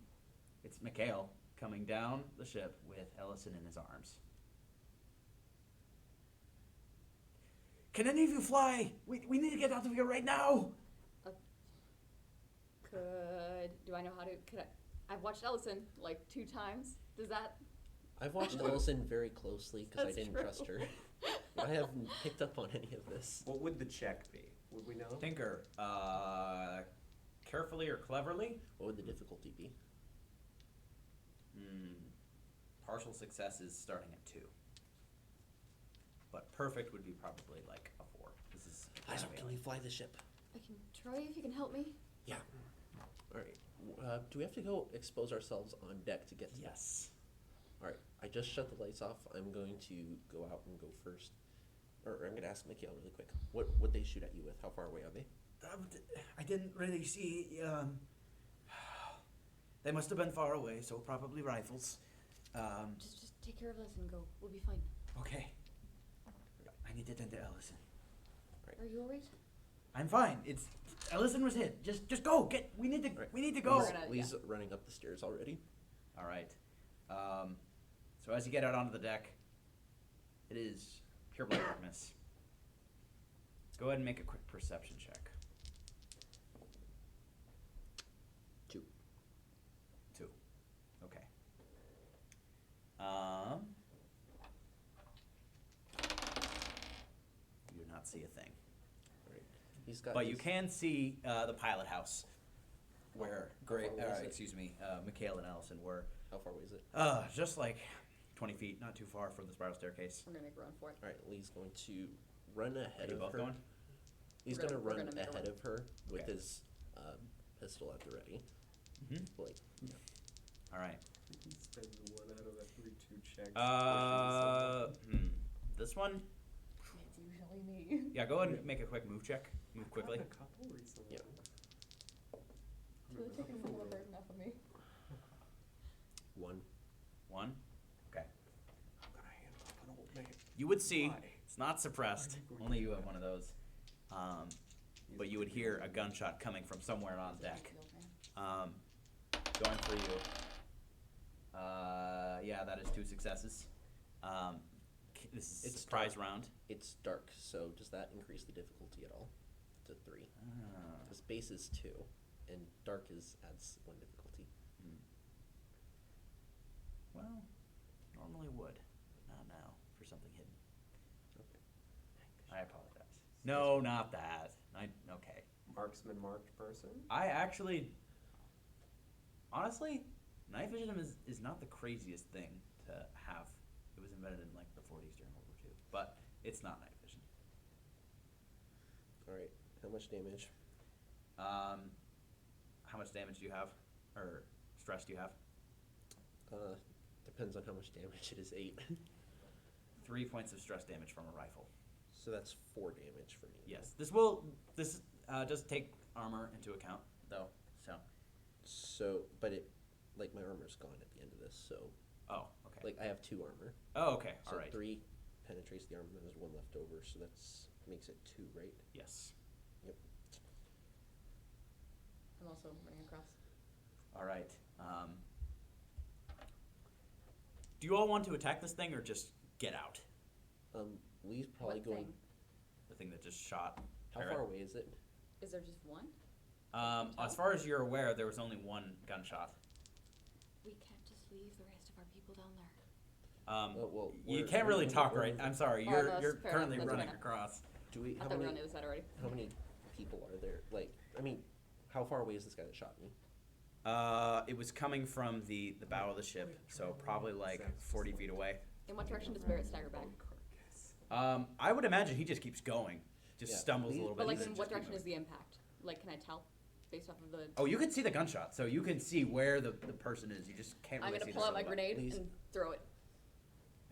It's Mikhail coming down the ship with Ellison in his arms. "Can any of you fly? We need to get out of here right now." Do I know how to? I've watched Ellison like 2 times. Does that? I've watched Ellison very closely because I That's didn't true. trust her. I haven't picked up on any of this. What would the check be? Would we know? Tinker, carefully or cleverly? What would the difficulty be? Partial success is starting at 2. But perfect would be probably like a 4. This is Liza, can you fly the ship? I can try if you can help me. Yeah. All right. Do we have to go expose ourselves on deck to get to Yes. All right. I just shut the lights off. I'm going to go out and go first. Or I'm going to ask Mikhail really quick. What would they shoot at you with? How far away are they? I didn't really see. They must have been far away, so probably rifles. Just take care of this and go. We'll be fine. Okay. I need to tend to Ellison. Are you alright? I'm fine. It's Ellison was hit. Just go. We need to. Right. We need to go. We're gonna- Lee's running up the stairs already. All right. So as you get out onto the deck, it is pure darkness. Go ahead and make a quick perception check. 2. 2. Okay. You do not see a thing. All right. He's got. But you his- can see the pilot house where far away is it? Mikhail and Ellison were. How far away is it? Just like 20 feet, not too far from the spiral staircase. We're gonna make a run for it. All right. Lee's going to run ahead Are you of both her. going? He's We're going to gonna- we're run gonna make a ahead run. of her with Okay. his pistol at the ready. Mm-hmm. Like, All right. You can spend 1 out of every 2 checks. This one? It's usually me. Yeah, go ahead and make a quick move check. Move quickly. I've had a couple recently. Yeah. It's really taking some of the burden off of me. 1. 1. Okay. I'm gonna hand off an old man. You would see, Why? it's not suppressed. Only you have one of those. But you would hear a gunshot coming from somewhere on deck. Going for you. Yeah, that is 2 successes. This is It's surprise round. It's dark, so does that increase the difficulty at all? To 3. Because base is 2, and dark adds 1 difficulty. Well, normally would, but not now for something hidden. Okay. I apologize. No, not that. Okay. Marksman marked person? I actually, honestly, night vision is not the craziest thing to have. It was invented in like the 40s during World War II, but it's not night vision. All right. How much damage? How much damage do you have, or stress do you have? Depends on how much damage. It is 8. 3 points of stress damage from a rifle. So that's 4 damage for me. Yes, this does take armor into account though. So, but it, like my armor's gone at the end of this. So, Oh, okay. like I have 2 armor. Oh, okay. So All right. 3 penetrates the armor, and there's 1 left over. So that's makes it 2, right? Yes. Yep. I'm also running across. All right. Do you all want to attack this thing or just get out? Lee's probably What going. thing? The thing that just shot. How Parrot. far away is it? Is there just one? As far as you're aware, there was only 1 gunshot. We can't just leave the rest of our people down there. Well, You we're- can't really we're- talk we're- right. I'm sorry. Oh, You're that's you're fair currently enough. That's running fair across. Do we? I How thought we were many? on the other side already. How many people are there? Like, I mean, how far away is this guy that shot me? It was coming from the bow of the ship, so probably like 40 feet away. In what direction does Barrett stagger back? I would imagine he just keeps going, just Yeah, stumbles a Lee- little bit. But like, and in then what just keep direction is moving. the impact? Like, can I tell based off of the. Oh, you can see the gunshot, so you can see where the person is. You just can't I'm really gonna see pull the out my silhouette. grenade Please. and throw it.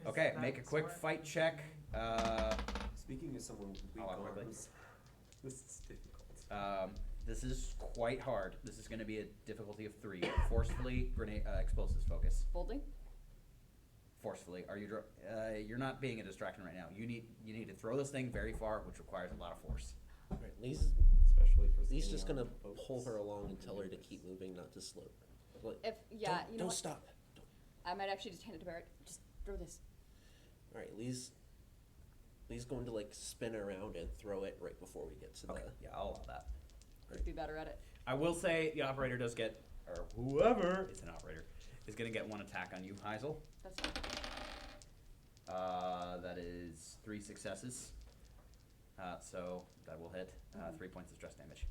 Okay, make a quick fight check. Speaking of someone with weak I'll quickly. arms, this is difficult. This is quite hard. This is going to be a difficulty of 3. Forcefully, grenade, explosives focus. Boldly. Forcefully. Are you? You're not being a distraction right now. You need to throw this thing very far, which requires a lot of force. All right, Lee's Especially for Lee's skinny just gonna armed pull folks. her along and tell her to keep moving, not to slow. Like, If yeah, don't, you know don't what? stop. I might actually just hand it to Barrett. Just throw this. All right, Lee's going to like spin around and throw it right before we get to Okay. the. Yeah, I'll allow that. Just be better at it. I will say the operator does get, or whoever is an operator, is going to get 1 attack on you, Heisel. That's fine. That is 3 successes. So that will hit 3 points of stress damage.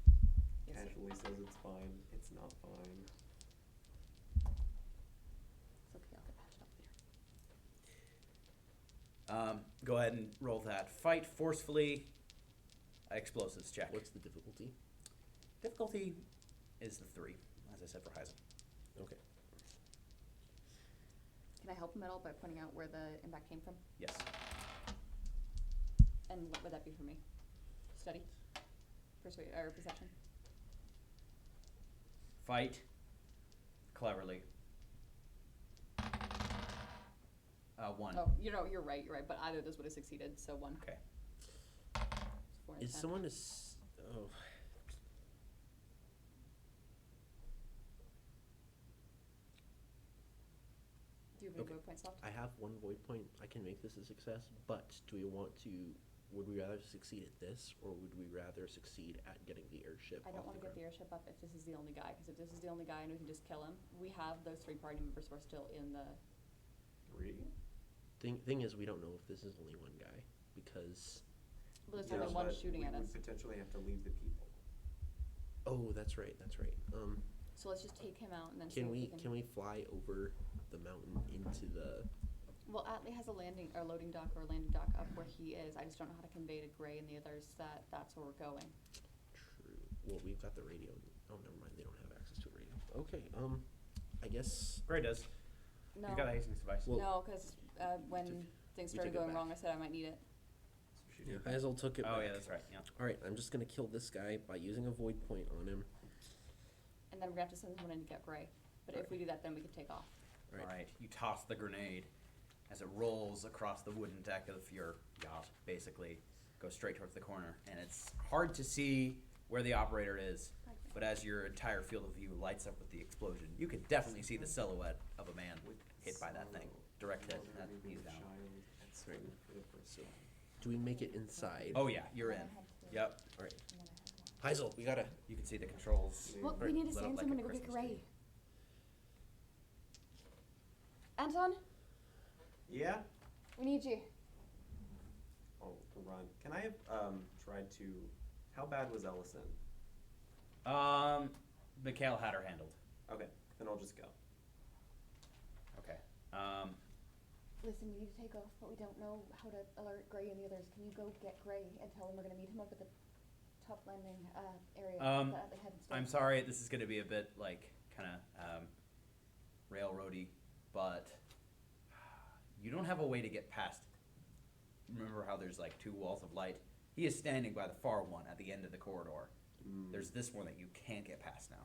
Yes, sir. Casually says it's fine. It's not fine. It's okay. I'll get patched up later. Go ahead and roll that. Fight forcefully. Explosives check. What's the difficulty? Difficulty is the 3, as I said for Heisel. Okay. Can I help him at all by pointing out where the impact came from? Yes. And what would that be for me? Study? Persuade or perception? Fight cleverly. 1. Oh, you're right, but either of those would have succeeded, so 1. Okay. So 4 and Is 10. someone oh. Do you have any Okay. void points left? I have 1 void point. I can make this a success, but do we want to? Would we rather succeed at this, or would we rather succeed at getting the airship? I don't want to get the airship up if this is the only guy, because if this is the only guy and we can just kill him, we have those 3 party members who are still in the. 3? Thing is, we don't know if this is only 1 guy because. Well, there's Yeah, only one but shooting at we us. would potentially have to leave the people. Oh, that's right. That's right. So let's just take him out and then see Can if we can we fly over the mountain into the? Well, Atlee has a landing or loading dock or a landing dock up where he is. I just don't know how to convey to Gray and the others that that's where we're going. True. Well, we've got the radio. Oh, never mind. They don't have access to a radio. Okay. I guess. Gray does. No, You've got a hastings device. Well, no, because when things we started took it going back. wrong, I said I might need it. So she did. Hazel took it Oh, back. yeah, that's right. Yeah. All right. I'm just gonna kill this guy by using a void point on him. And then we're gonna have to send someone in to get Gray. But if we do that, then we can take off. Right. All right. You toss the grenade as it rolls across the wooden deck of your yacht, basically. Goes straight towards the corner. And it's hard to see where the operator is, but as your entire field of view lights up with the explosion, you can definitely see the silhouette of a man hit by that thing. Direct hit. That, he's down. Right. So, do we make it inside? Oh, yeah. You're in. Yep. All right. Heisel, we gotta. You can see the controls. Well, Right. we need to Lit up send like a someone to go get Christmas Gray. tree. Anton, Yeah? we need you. Oh, to run. Can I have tried to? How bad was Ellison? Mikhail had her handled. Okay, then I'll just go. Okay. Listen, we need to take off, but we don't know how to alert Gray and the others. Can you go get Gray and tell him we're gonna meet him up at the top landing area that they had in store? I'm sorry, this is going to be a bit like kind of railroady, but you don't have a way to get past. Remember how there's like 2 walls of light? He is standing by the far one at the end of the corridor. There's this one that you can't get past now.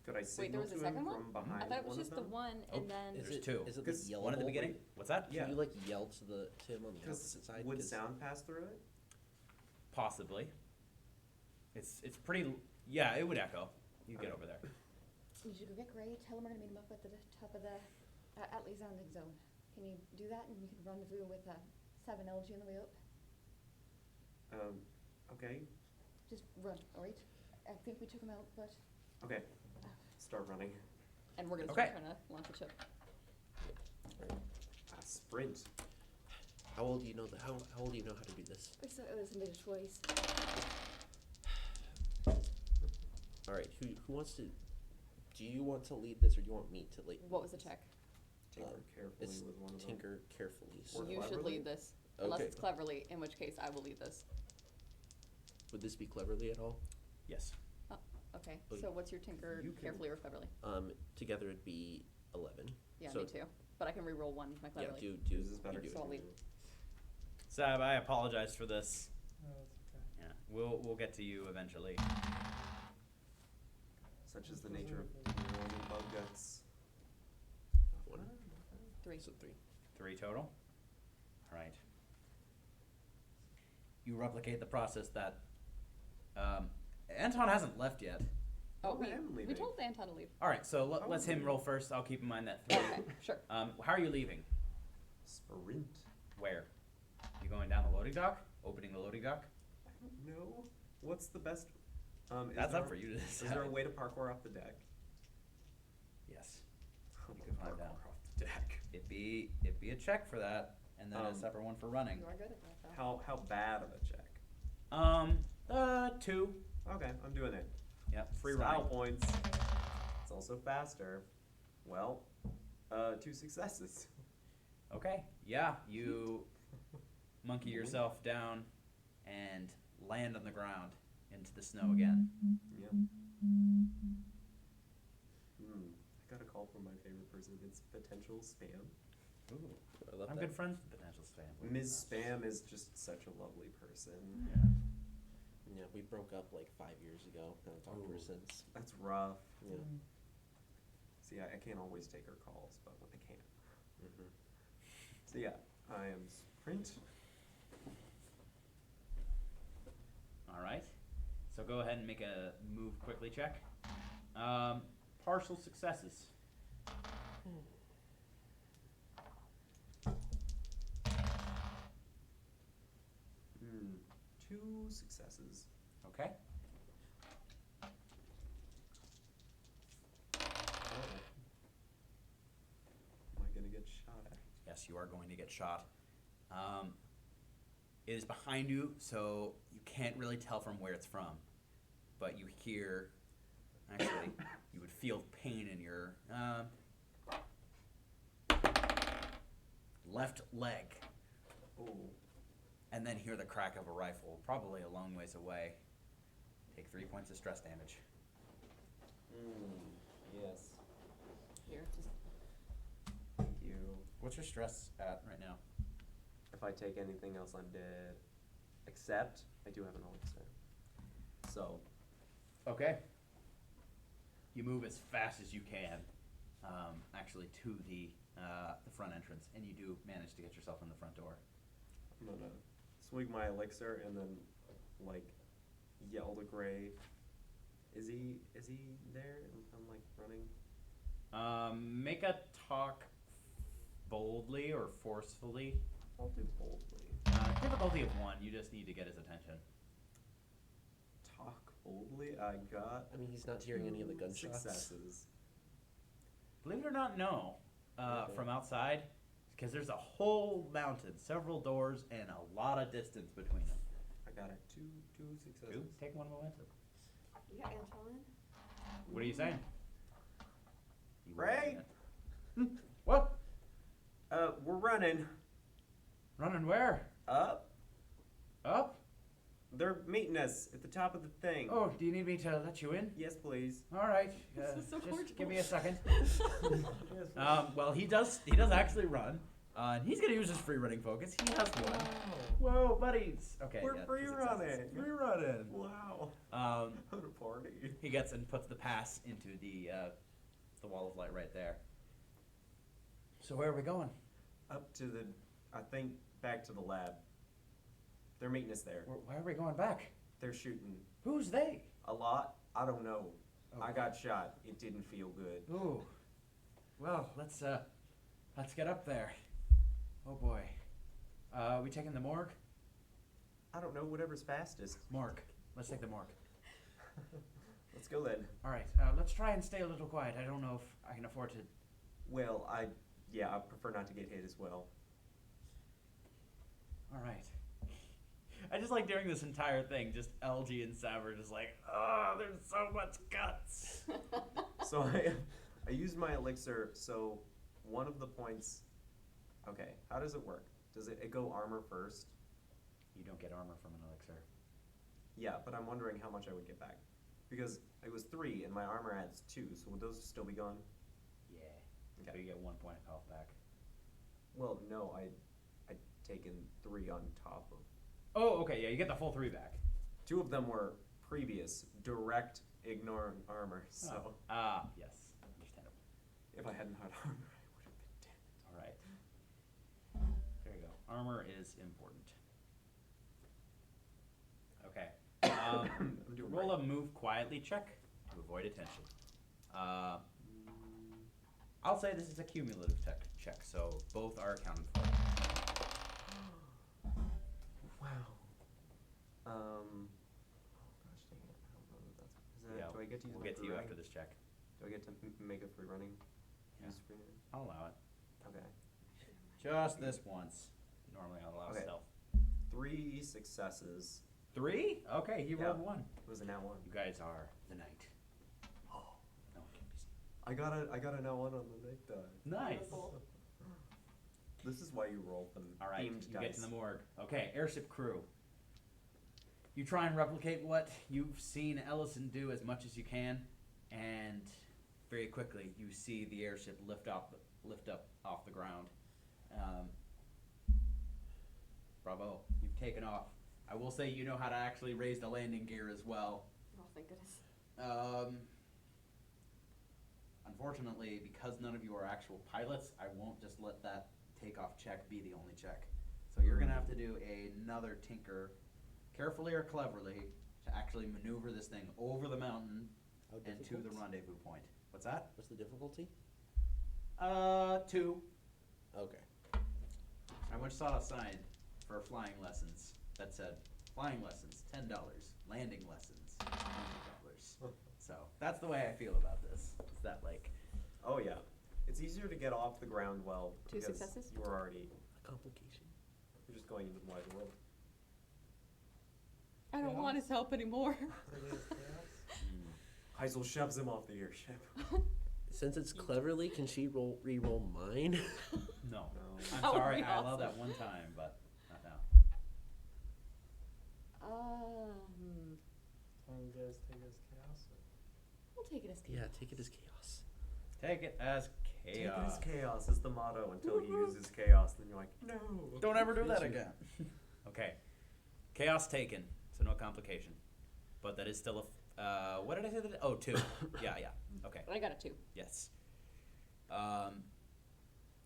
Could I signal was a to him second one? from behind I thought it was one just of the them? one, Oh, and then There's 2. Is it Cause the yellow One at the bulb beginning. What's that? Yeah. Can you like yell to him on the Because opposite side? would 'Cause- sound pass through it? Possibly. It's pretty. Yeah, it would echo. You get over there. we should go get Gray. Tell him we're gonna meet him up at the top of the Atlee's landing zone. Can you do that, and we can rendezvous with 7LG on the way up? Okay. Just run, all right? I think we took him out, but Okay. Start running. and we're gonna Okay. start trying to launch the chip. Sprint. How old do you know that? How old do you know how to do this? I said I was made a choice. All right. Who wants to? Do you want to lead this, or do you want me to lead? What was the check? Tinker carefully It's with one of them. tinker carefully. So Or You should cleverly? lead this, unless Okay. it's cleverly, in which case I will lead this. would this be cleverly at all? Yes. Okay, Oh, so what's your tinker you can- carefully or cleverly? Together it'd be 11. Yeah, So- me too. But I can re-roll one with my Yeah, cleverly. do Yours is better. you do So I'll it. leave. Sab, I apologize for this. No, that's okay. Yeah, we'll get to you eventually. Such is the nature of rolling bug guts. One. 3. So 3. 3 total. All right. You replicate the process that Anton hasn't left yet. Oh, I am we leaving. told Anton to leave. All right, so let's him roll first. I'll keep in mind that 3. Okay, sure. How are you leaving? Sprint. Where? You going down the loading dock? Opening the loading dock? I don't know. What's the best? Is That's there- up for you to Is there a decide. way to parkour off the deck? Yes. You can climb down. off the deck. It'd be a check for that, and then a separate one for running. You are good at that, though. How bad of a check? 2. Okay, I'm doing it. Yep, free Style running. points. It's also faster. Well, 2 successes. Okay, yeah, you monkey yourself down and land on the ground into the snow again. Yeah. I got a call from my favorite person. It's potential spam. Ooh, I love I'm that. good friends with potential spam. Ms. Spam is just such a lovely person. Yeah. Yeah, we broke up like 5 years ago. Haven't talked to her Ooh. since. That's rough. Yeah. See, I can't always take her calls, but when I can. Mm-hmm. So yeah, I am Sprint. All right. So go ahead and make a move quickly check. Partial successes. Hmm. 2 successes. Okay. Oh. Am I gonna get shot at? Yes, you are going to get shot. It is behind you, so you can't really tell from where it's from. But you hear, actually, you would feel pain in your left leg, Oh. and then hear the crack of a rifle, probably a long ways away. Take 3 points of stress damage. Yes. Here, just Thank you. What's your stress at right now? If I take anything else, I'm dead. Except I do have an elixir. So Okay. You move as fast as you can, actually to the front entrance, and you do manage to get yourself in the front door. I'm gonna swig my elixir and then like yell to Gray. Is he there? I'm like running. Make a talk boldly or forcefully. I'll do boldly. Difficulty of 1. You just need to get his attention. Talk boldly. I got. I mean, he's not hearing any of the 2 gunshots. Successes. Believe it or not, no. Okay. From outside, because there's a whole mountain, several doors, and a lot of distance between them. I got it. Two successes. 2. Take 1 momentum. yeah, Anton. What are you saying? You Ray? What? We're running Running where? up. Up? They're meeting us at the top of the thing. Oh, do you need me to let you in? Yes, please. All right. This is so just cordial. give me a second. Well, he does actually run. And he's gonna use his free running focus. He has 1. Whoa, buddies. Okay. We're yeah, free 2 running. successes. Free running. Wow. What a party. He gets and puts the pass into the wall of light right there. So where are we going? Up to the, I think, back to the lab. They're meeting us there. Why are we going back? They're shooting Who's they? a lot. I don't know. I Okay. got shot. It didn't feel good. Ooh. Well, let's get up there. Oh boy. We taking the morgue? I don't know. Whatever's fastest. Morgue. Let's take the morgue. Let's go then. All right. Let's try and stay a little quiet. I don't know if I can afford to. Well, I prefer not to get hit as well. All right. I just like during this entire thing, just LG and Sav are just like, oh, there's so much guts. So I used my elixir. So one of the points. Okay, how does it work? Does it go armor first? You don't get armor from an elixir. Yeah, but I'm wondering how much I would get back. Because it was 3 and my armor adds 2, so would those still be gone? Yeah. Okay. So you get 1 point of health back. Well, no, I'd taken 3 on top of. Oh, okay, yeah, you get the full 3 back. 2 of them were previous direct ignore armor, so Yes, understandable. if I hadn't had armor, I would have been dead. All right. There you go. Armor is important. Okay. I'm doing Roll great. a move quietly check to avoid attention. I'll say this is a cumulative check, so both are accounted for. Wow. Oh gosh, dang it! I don't know that that's. Is that, Yeah, do I get to use we'll my get to free you running? after this check. Do I get to make a free running? Yeah. Use free running? I'll allow it. Okay. Just this once. Normally I'll allow Okay. stealth. 3 successes. 3? Okay, you Yeah. rolled 1. It was a nat 1. You guys are the knight. No one can be seen. I got a nat 1 on the night die. Nice. This is why you rolled them. All right, themed you dice. get to the morgue. Okay, airship crew. You try and replicate what you've seen Ellison do as much as you can, and very quickly you see the airship lift up off the ground. Bravo, you've taken off. I will say you know how to actually raise the landing gear as well. Oh, thank goodness. Unfortunately, because none of you are actual pilots, I won't just let that takeoff check be the only check. So you're gonna have to do another tinker, carefully or cleverly, to actually maneuver this thing over the mountain How and to difficult? the rendezvous point. What's that? What's the difficulty? 2. Okay. I once saw a sign for flying lessons that said, flying lessons, $10, landing lessons, $100. So that's the way I feel about this. Is that like, Oh yeah, it's easier to get off the ground well. 2 because successes? You were already. A complication. You're just going into the wide world. I don't want his help anymore. Heisel shoves him off the airship. Since it's cleverly, can she re-roll mine? no. No. I'm That would sorry, be I allowed awesome. that one time, but not now. Can you guys take as chaos? We'll take it as Yeah, take it as chaos. Take it as Take chaos. it as chaos is the motto until he uses chaos. Then you're like, no. Don't ever do that Bitchy. again. Okay. Chaos taken, so no complication. But that is still a, what did I say that? Oh, 2. Yeah. Okay. I got a 2. Yes.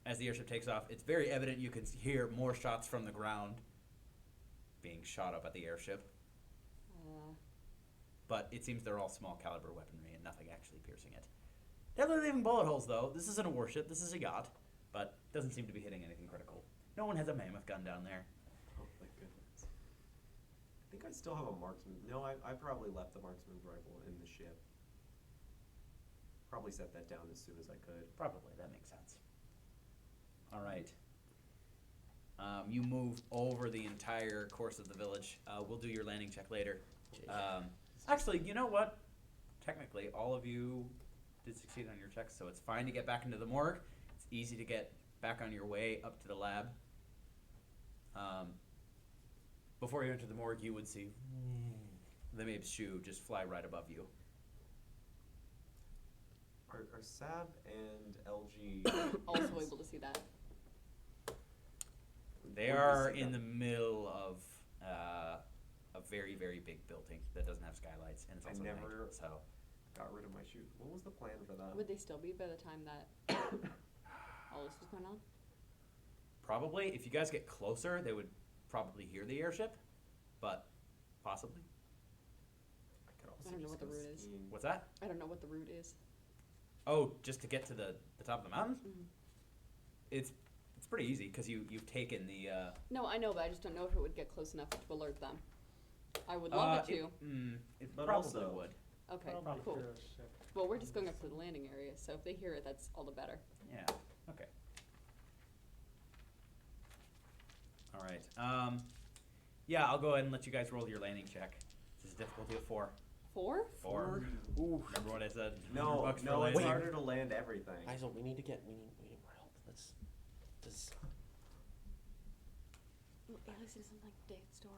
As the airship takes off, it's very evident you can hear more shots from the ground being shot up at the airship. But it seems they're all small caliber weaponry and nothing actually piercing it. Definitely leaving bullet holes though. This isn't a warship, this is a yacht, but doesn't seem to be hitting anything critical. No one has a mammoth gun down there. Oh, thank goodness. I think I still have a marksman. No, I probably left the marksman's rifle in the ship. Probably set that down as soon as I could. Probably, that makes sense. All right. You move over the entire course of the village. We'll do your landing check later. Actually, you know what? Technically, all of you did succeed on your checks, so it's fine to get back into the morgue. It's easy to get back on your way up to the lab. Before you enter the morgue, you would see the Mabe's shoe just fly right above you. Are Sab and LG Also able to see that. They Where do we are see in the them? middle of a very, very big building that doesn't have skylights, and it's I also never- night, so got rid of my shoes? What was the plan for that? Would they still be by the time that all this was going on? probably if you guys get closer, they would probably hear the airship, but possibly. I could also I don't know just what the go route is. skiing. What's that? I don't know what the route is. Oh, just to get to the top of the mountain? Mhm. It's pretty easy because you've taken the. No, I know, but I just don't know if it would get close enough to alert them. I would love it to. It But probably also- would. Okay, Probably cool. hero ship. Well, we're just going up to the landing area, so if they hear it, that's all the better. Yeah. Okay. All right. Yeah, I'll go ahead and let you guys roll your landing check. This is a difficulty of 4. 4? 4. Ooh. Remember what I said? No, $100 for no, it's landing? harder to land everything. Heisel, we need more help. Let's just Well, Alice isn't like death's door.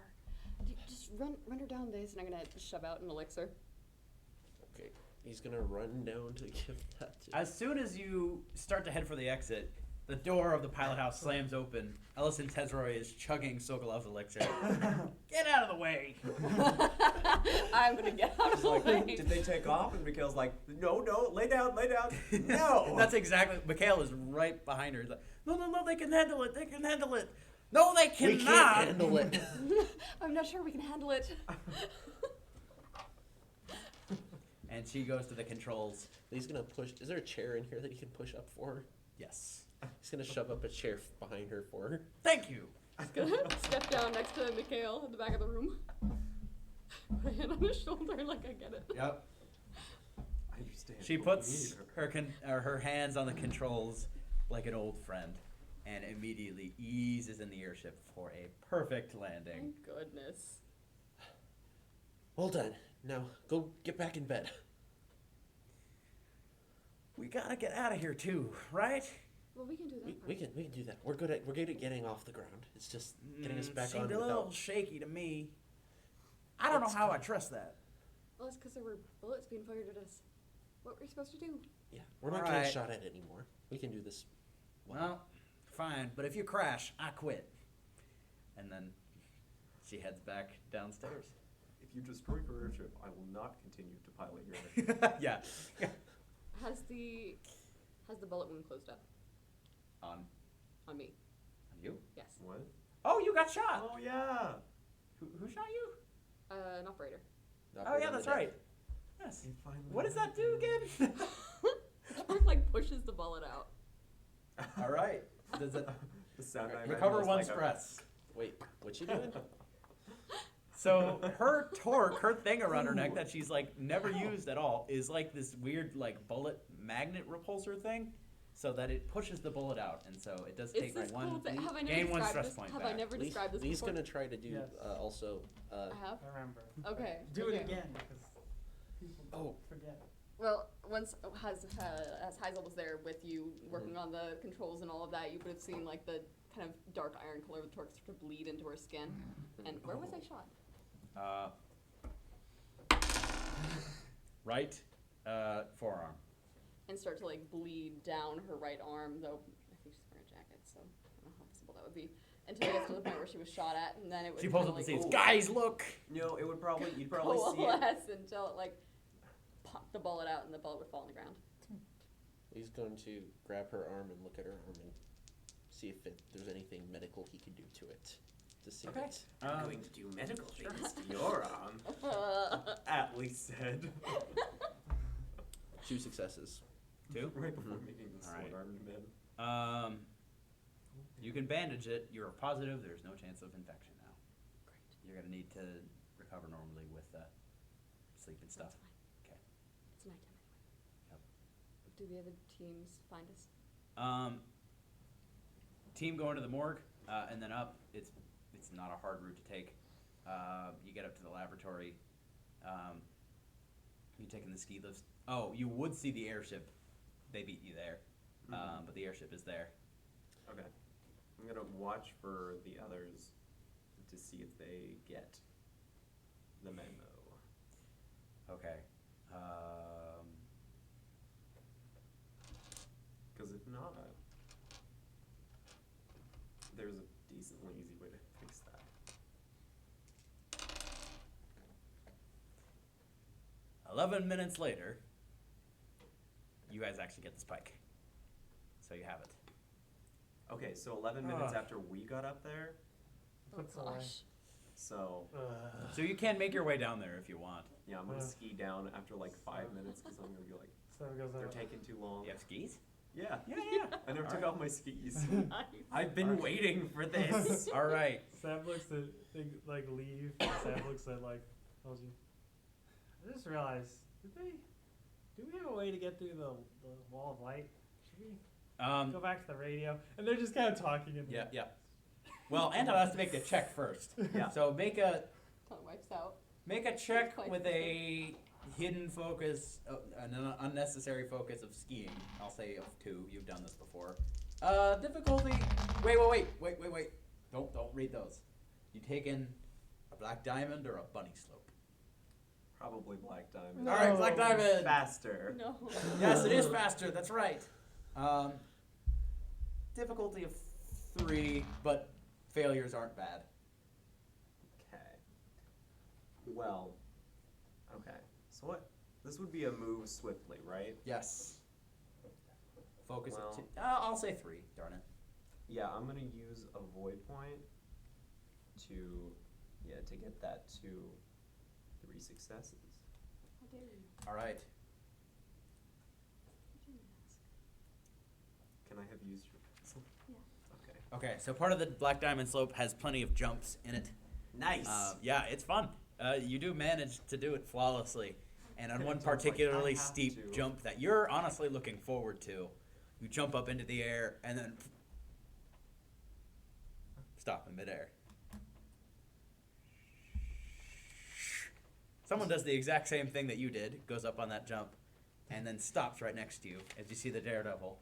Just run her down this, and I'm gonna shove out an elixir. Okay. He's gonna run down to give that to. As soon as you start to head for the exit, the door of the pilot house slams open. Ellison Tesroy is chugging Sokolov's elixir. Get out of the way! I'm gonna get out of It's the like, way. did they take off? And Mikhail's like, no, lay down. No. That's exactly. Mikhail is right behind her. He's like, no, they can handle it. No, they cannot. We can't handle it. I'm not sure we can handle it. And she goes to the controls. He's gonna push. Is there a chair in here that he can push up for her? Yes. He's gonna shove up a chair behind her for her. Thank you. Gonna step down next to Mikhail in the back of the room. Put a hand on his shoulder like I get it. Yep. I understand. She what puts you need. her hands on the controls like an old friend, and immediately eases in the airship for a perfect landing. Thank goodness. Well done. Now go get back in bed. We gotta get out of here too, right? Well, we can do that We part. can do that. We're good at getting off the ground. It's just getting us back on Seemed a little without. shaky to me. I don't know It's how I fine. trust that. Well, it's because there were bullets being fired at us. What were we supposed to do? Yeah, we're not Alright. getting shot at anymore. We can do this. Well, fine, but if you crash, I quit. And then she heads back downstairs. If you destroy her airship, I will not continue to pilot your airship. Yeah. Has the bullet wound closed up On on me? you? Yes. What? Oh, you got shot. Oh yeah. Who shot you? An operator. Oh yeah, that's right. Yes. It finally What does that do happened. again? Torque like pushes the bullet out. All right. Does it The sound I imagine recover is one like a- stress? Wait, what's she doing? So her torque, her thing around her neck that she's like never used at all, is like this weird like bullet magnet repulsor thing, so that it pushes the bullet out, and so it does It's take this one cool thing. Have I never gain one described stress this? point Have back. I never described this Lee's before? gonna try to do Yes. also. I have. I remember. Okay. Do okay. it again because people Oh. forget. Well, once as Heisel was there with you working on the controls and all of that, you would have seen like the kind of dark iron color of the torque start to bleed into her skin. And where was I shot? Right forearm. And start to like bleed down her right arm, though I think she's wearing a jacket, so I don't know how visible that would be. Until it gets to the point where she was shot at, and then it would She pulls up kinda, and like, sees, guys, look. No, it would probably you'd probably see it. coalesce until it like popped the bullet out, and the bullet would fall on the ground. He's going to grab her arm and look at her arm and see if there's anything medical he can do to it. To see Okay. it. I'm going to do medical things to your arm. Atlee said. 2 successes. 2. Right before making the Alright. sword arm in bed. You can bandage it. You're positive there's no chance of infection now. Great. You're gonna need to recover normally with sleep and stuff. That's fine. Okay. It's nighttime anyway. Yep. Do the other teams find us? Team going to the morgue, and then up. It's not a hard route to take. You get up to the laboratory. You're taking the ski lifts. Oh, you would see the airship. They beat you there, but the airship is there. Okay. I'm gonna watch for the others to see if they get the memo. Okay. Because if not, there's a decently easy way to fix that. 11 minutes later, you guys actually get the spike. So you have it. Okay, so 11 minutes after we got up there, Puts oh away. gosh. so So you can make your way down there if you want. yeah, I'm gonna ski down after like 5 minutes because I'm gonna be like, So it goes they're out. taking too long. You have skis? Yeah. Yeah, yeah. I never took Alright. off my skis. Nice. I've been Alright. waiting for this. All right. Sam looks at they like leave. And Sam looks at like told you. I just realized do we have a way to get through the wall of light? Should we go back to the radio? And they're just kind of talking in Yeah, yeah. Well, Anton has to make a check first. Yeah. So make a Tongue wipes out. check Quite with the a hidden focus, an unnecessary focus of skiing. I'll say of 2. You've done this before. Difficulty. Wait. Don't read those. You taken a black diamond or a bunny slope? Probably Black Diamond. No. All right, Black Diamond. Faster. No. Yes, it is faster. That's right. Difficulty of 3, but failures aren't bad. Okay. Well, okay. So what? This would be a move swiftly, right? Yes. Focus Well. at 2. I'll say 3. Darn it. Yeah, I'm gonna use a void point to get that to 3 successes. How dare you? All right. What did you ask? Can I have used your pencil? Yeah. Okay. Okay, so part of the Black Diamond slope has plenty of jumps in it. Nice. Yeah, it's fun. You do manage to do it flawlessly. And on one It's almost like, particularly I have steep to. jump that you're honestly looking forward to, you jump up into the air and then stop in midair. Someone does the exact same thing that you did, goes up on that jump, and then stops right next to you as you see the daredevil.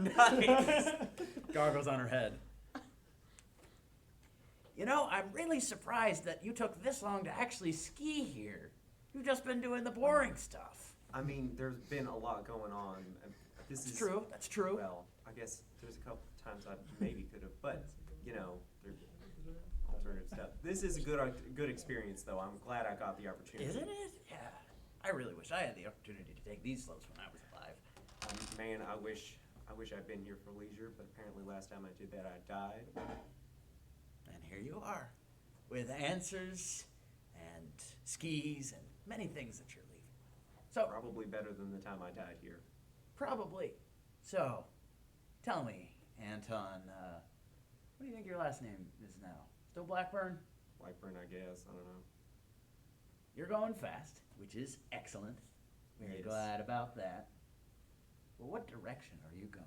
Nice. Gargles on her head. You know, I'm really surprised that you took this long to actually ski here. You've just been doing the boring stuff. I mean, there's been a lot going on. and This That's is true. That's true. Well, I guess there's a couple times I maybe could have, but you know, there's alternative stuff. This is a good experience, though. I'm glad I got the opportunity. Isn't it? Yeah. I really wish I had the opportunity to take these slopes when I was alive. Man, I wish I'd been here for leisure, but apparently last time I did that, I died. And here you are, with answers and skis and many things that you're leaving. So, Probably better than the time I died here. probably. So, tell me, Anton, what do you think your last name is now? Still Blackburn? Blackburn, I guess. I don't know. You're going fast, which is excellent. Very Yes. glad about that. Well, what direction are you going?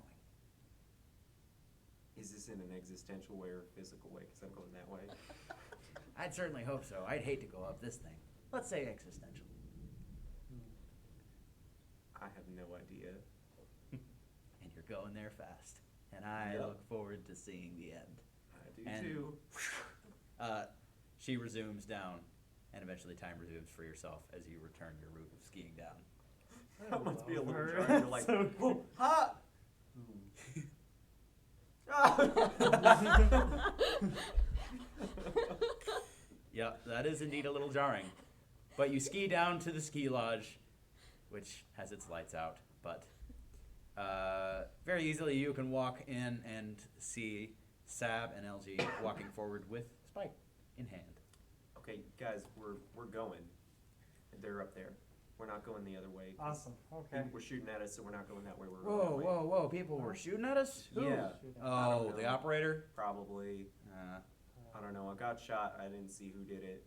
Is this in an existential way or a physical way? Because I'm going that way. I'd certainly hope so. I'd hate to go up this thing. Let's say existential. I have no idea. And you're going there fast. And I Yep. look forward to seeing the end. I do And- too. She resumes down, and eventually time resumes for yourself as you return your route of skiing down. That must be a little Over. jarring. You're like, So whoa, ha! Yeah, that is indeed a little jarring. But you ski down to the ski lodge, which has its lights out, but very easily you can walk in and see Sab and LG walking forward with Spike in hand. Okay, guys, we're going. They're up there. We're not going the other way. Awesome. Okay. People were shooting at us, so we're not going that way. We're going that Whoa, way. whoa, whoa, people were shooting at us? Who? Yeah. I Oh, don't the know. operator? Probably. I don't know. I got shot. I didn't see who did it.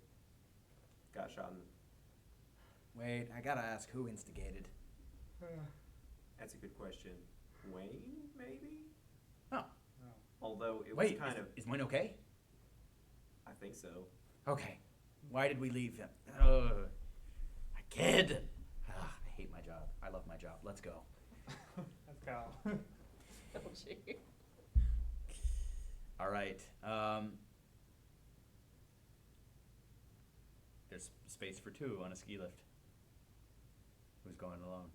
Got shot in the... Wait, I gotta ask who instigated. That's a good question. Wayne, maybe? Oh, Although it wait, was kind of... is Wayne okay? I think so. Okay. Why did we leave him? Ugh. A kid. Ah, I hate my job. I love my job. Let's go. Let's go. Oh, gee. All right. There's space for 2 on a ski lift. Who's going alone?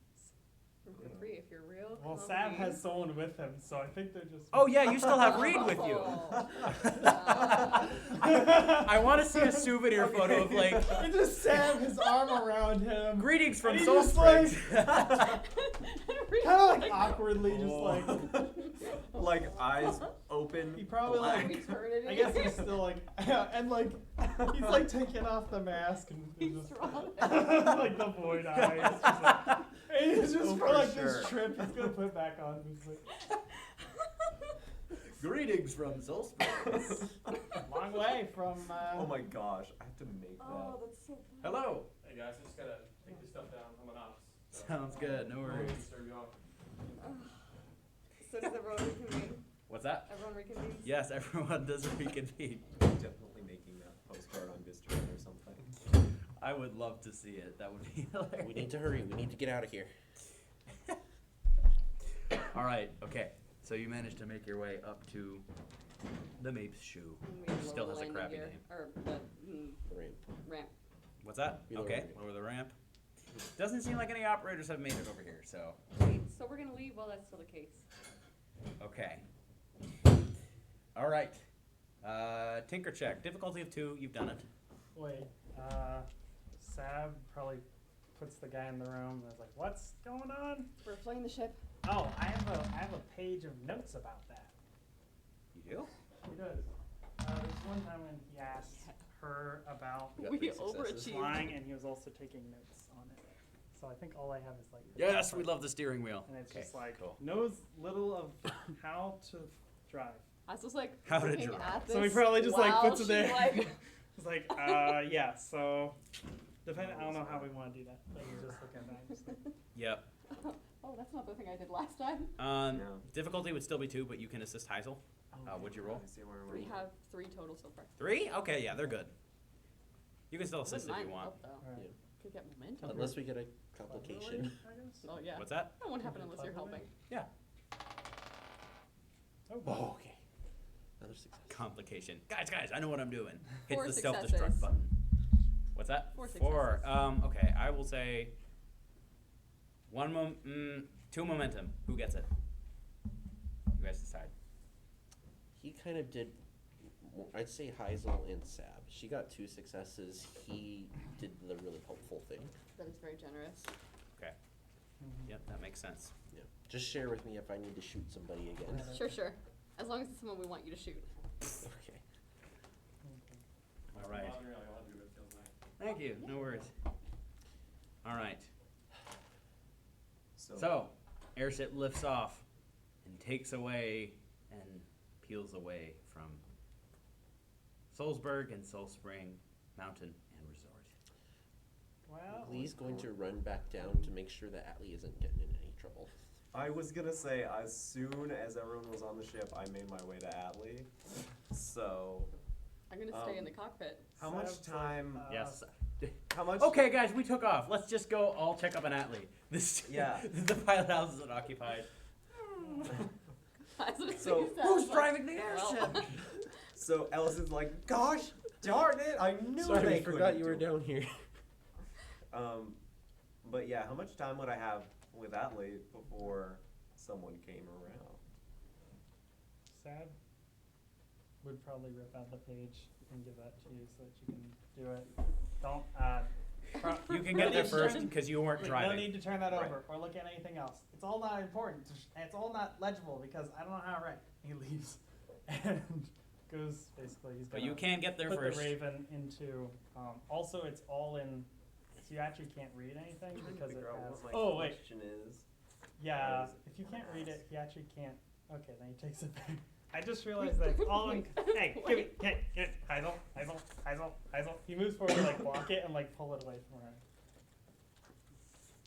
Room for 3 if you're real. Well, Come on, Sam please. has someone with him, so I think they're just. Oh yeah, you still have Reed with you. Oh. I want to see a souvenir photo of like He just Sam his arm around him. greetings from And he Soul just, Springs. Kind of like awkwardly, just like. Like, eyes open. He probably black. like. Eternity. I guess he's still like, and like, he's like taking off the mask and He's just strong. like the void eyes. Just like, and he's just Oh, for for like sure. this trip, he's gonna put back on. He's like, Greetings from Soul Springs. long way from. Oh my gosh, I have to make Oh, that. that's so bad. Hello. Hey guys, I just gotta take this stuff down. I'm on ops. So Sounds good. No I won't worries. disturb you all. So does everyone reconvene? What's that? Everyone reconvenes? Yes, everyone does reconvene. Definitely making that postcard on Vista or something. I would love to see it. That would be hilarious. We need to hurry. We need to get out of here. All right. Okay. So you managed to make your way up to The Mapes Shoe. And we Still lower has the a landing crappy gear, name. or the Ramp. ramp. What's that? We lower Okay, the- lower the ramp. Doesn't seem like any operators have made it over here, so. Wait, so we're gonna leave while that's still the case. Okay. All right. Tinker check. Difficulty of 2. You've done it. Wait, Sab probably puts the guy in the room and is like, "What's going on?" We're flying the ship. Oh, I have a page of notes about that. You do? He does. There's one time when he asked her about You got We 3 successes. overachieved. flying, and he was also taking notes on it. So I think all I have is like. the Yes, top we part. love the steering wheel. And it's Okay, just like cool. knows little of how to drive. I was just like How to looking drive. at this So he probably just like while puts it she, there. like- It's like, yeah. So, depending, I don't know how we want to do that, but he's just looking at that. Just like, Yep. Oh, that's not the thing I did last time. No. Difficulty would still be 2, but you can assist Heisel. What'd you roll? Let me see where We have 3 total so far. 3? Okay, yeah, they're good. You can still Wouldn't assist if you mind want. help, though. all right. Could get momentum. Unless we get a Cleverly, complication. I guess. Oh yeah. What's that? That won't happen Could you unless you're cleverly? helping. Yeah. Oh, okay. Another success. Complication. Guys, I know what I'm doing. Hit 4 the successes. self-destruct button. What's that? 4 4. successes. Okay, I will say 2 momentum. Who gets it? You guys decide. He kind of did. I'd say Heisel and Sab. She got 2 successes. He did the really helpful thing. That is very generous. Okay. Mhm. Yep, that makes sense. Yeah. Just share with me if I need to shoot somebody again. Right. Sure. As long as it's someone we want you to shoot. Okay. Okay. All right. I'll do it, feels nice. Thank you. No worries. All right. So, So, airship lifts off and takes away and peels away from Solzburg and Soul Spring Mountain and Resort. Well, Lee's going to run back down to make sure that Atlee isn't getting in any trouble. I was gonna say, as soon as everyone was on the ship, I made my way to Atlee. So, I'm gonna stay in the cockpit. how much Sab's like, time? Yes. How much? Okay, guys, we took off. Let's just go all check up on Atlee. This Yeah. the pilot house is unoccupied. So, Who's driving the Well. airship? So Ellison's like, "Gosh darn it! I knew Sorry, they I forgot couldn't you were do it." down here. But yeah, how much time would I have with Atlee before someone came around? Sad would probably rip out the page and give that to you so that you can do it. Don't. You can get there first because you weren't No driving. need to turn that Right. over or look at anything else. It's all not important. It's all not legible because I don't know how to write. He leaves and goes. Basically, he's But gonna you can get there put first. the Raven into. Also, it's all in. So you actually can't read anything because it Figure out has. what my Oh wait. question is. Yeah, was if you can't read it, asked. he actually can't. Okay, then he takes it back. I just realized that it's all in. Hey, give me, hey, Heisel. He moves forward to like block it and like pull it away from her.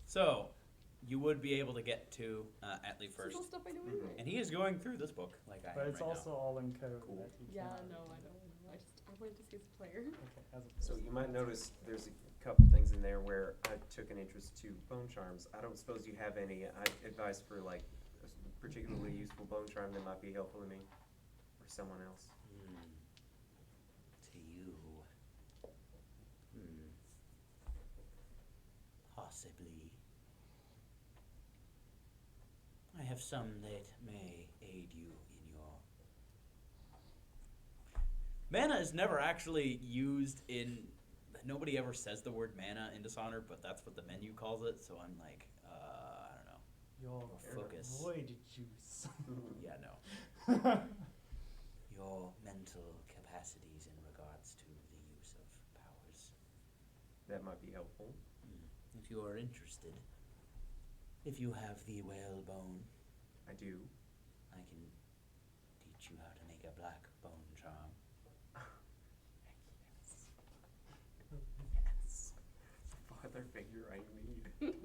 So, you would be able to get to Atlee first. Simple stuff I know Mhm. anyway. And he is going through this book like I But am it's right also all in code Cool. that he Yeah, cannot no, read. I know. I wanted to see as a player. Okay, as a So person. you might notice there's a couple things in there where I took an interest to bone charms. I don't suppose you have any advice for like a particularly useful bone charm that might be helpful to me or someone else. Hmm. To you. Hmm. Possibly. I have some that may aid you in your. Mana is never actually used in. Nobody ever says the word mana in Dishonored, but that's what the menu calls it. So I'm like, I don't know. Your Focus. void juice. Yeah, no. Your mental capacities in regards to the use of powers. That might be helpful. If you are interested, if you have the whalebone, I do. I can teach you how to make a black bone charm. Yes. Father figure I need.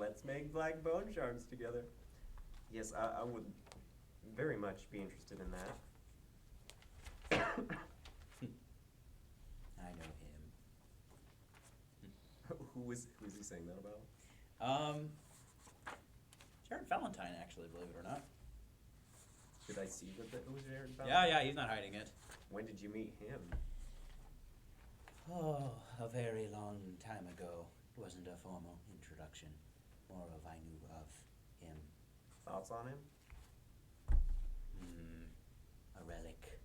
Let's make black bone charms together. Yes, I would very much be interested in that. I know him. Who is he saying that about? Jared Valentine, actually, believe it or not. Did I see that it was Jared Bauer? Yeah, he's not hiding it. When did you meet him? Oh, a very long time ago. It wasn't a formal introduction. More of I knew of him. Thoughts on him? A relic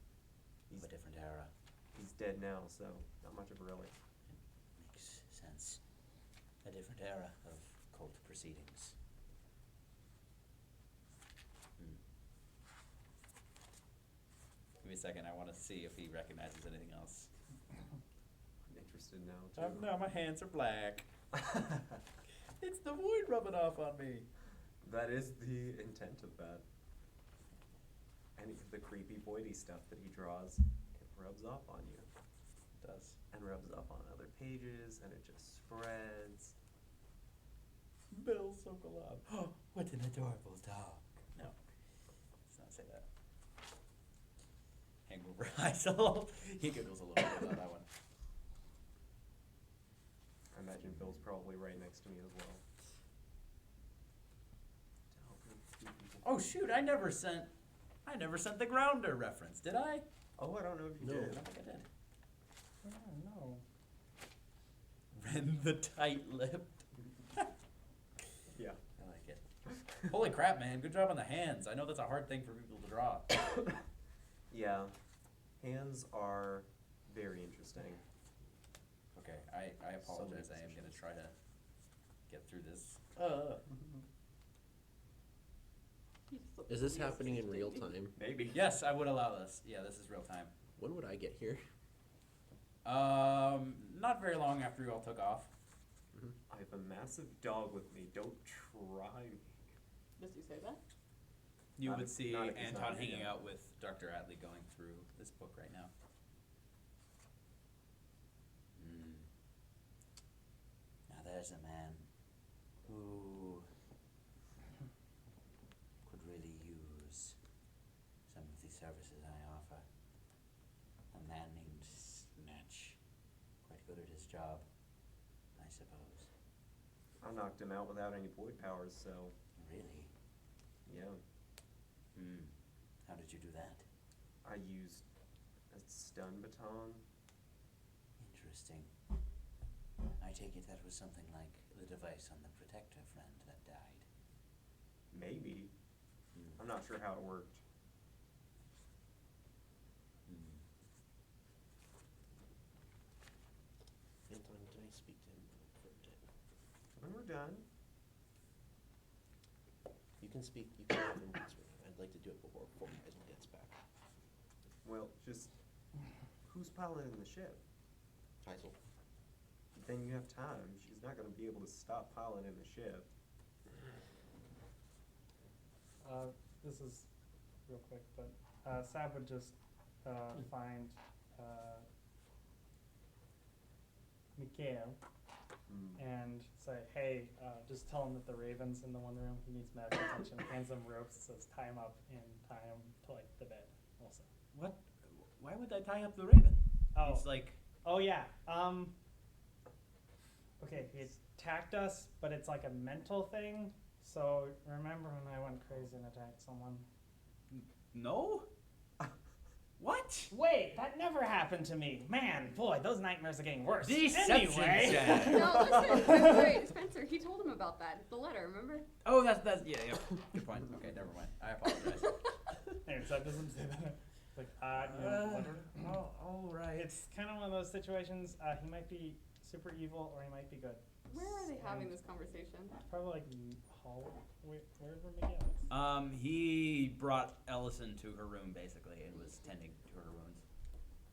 of a different era. He's dead now, so not much of a relic. Makes sense. A different era of cult proceedings. Give me a second. I want to see if he recognizes anything else. I'm interested now, too. No, my hands are black. It's the void rubbing off on me. That is the intent of that. And the creepy voidy stuff that he draws, it rubs off on you. It does. And rubs off on other pages, and it just spreads. Bill Sokolov. Oh, what an adorable dog. No. Let's not say that. Hangover Heisel. He giggles a little bit about that one. I imagine Bill's probably right next to me as well. To help me keep people- Oh shoot, I never sent the Grounder reference, did I? Oh, I don't know if you No. I did. don't think I did. Oh, no. Ren the tight-lipped. Yeah. I like it. Holy crap, man. Good job on the hands. I know that's a hard thing for people to draw. Yeah. Hands are very interesting. Okay, I apologize. I am going to try to get through this. Is this happening in real time? Maybe. Yes, I would allow this. Yeah, this is real time. When would I get here? Not very long after you all took off. I have a massive dog with me. Don't try me. Does he say that? You Not would if- see not if he's Anton not hanging video. out with Dr. Atlee going through this book right now. Now there's a man who could really use some of the services I offer. A man named Snatch. Quite good at his job, I suppose. I knocked him out without any void powers, so Really? yeah. How did you do that? I used a stun baton. Interesting. I take it that was something like the device on the protector friend that died. Maybe. I'm not sure how it worked. Anton, can I speak to him for a minute? When we're done, You can speak. You can have him once we're done. I'd like to do it before Heisel gets back. well, just who's piloting the ship? Heisel. Then you have time. She's not going to be able to stop piloting the ship. This is real quick, but Sab would just find Mikhail and say, hey, just tell him that the Raven's in the one room. He needs medical attention. Hands him ropes, says tie him up and tie him to like the bed also. What? Why would I tie up the Raven? Oh. It's like, Oh yeah. Okay, he attacked us, but it's like a mental thing. So remember when I went crazy and attacked someone? no? What? Wait, that never happened to me. Man, boy, those nightmares are getting worse. Deception Anyway. check. No, listen, wait, Spencer, he told him about that. The letter, remember? Oh, that's, yeah. Good point. Okay, never mind. I apologize. Anyway, so that doesn't say that. Like, Oh, right. it's kind of one of those situations. He might be super evil or he might be good. Where are they having And this conversation? Probably like hall. Wherever Miguel is. He brought Ellison to her room, basically, and was tending to her wounds.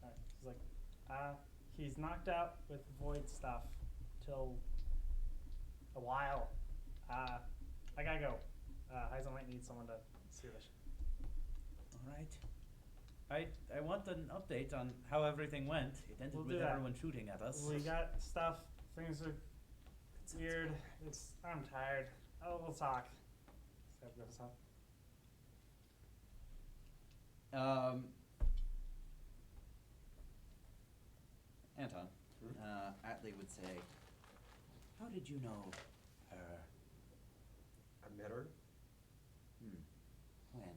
Alright, he's like, he's knocked out with void stuff till a while. I gotta go. Heisel might need someone to see this. All right. I want an update on how everything went. It ended We'll with do that. everyone shooting at us. We got stuff. Things are weird. I'm tired. Oh, we'll talk. Seb goes up. Anton, Atlee would say, how did you know her? I met her. When?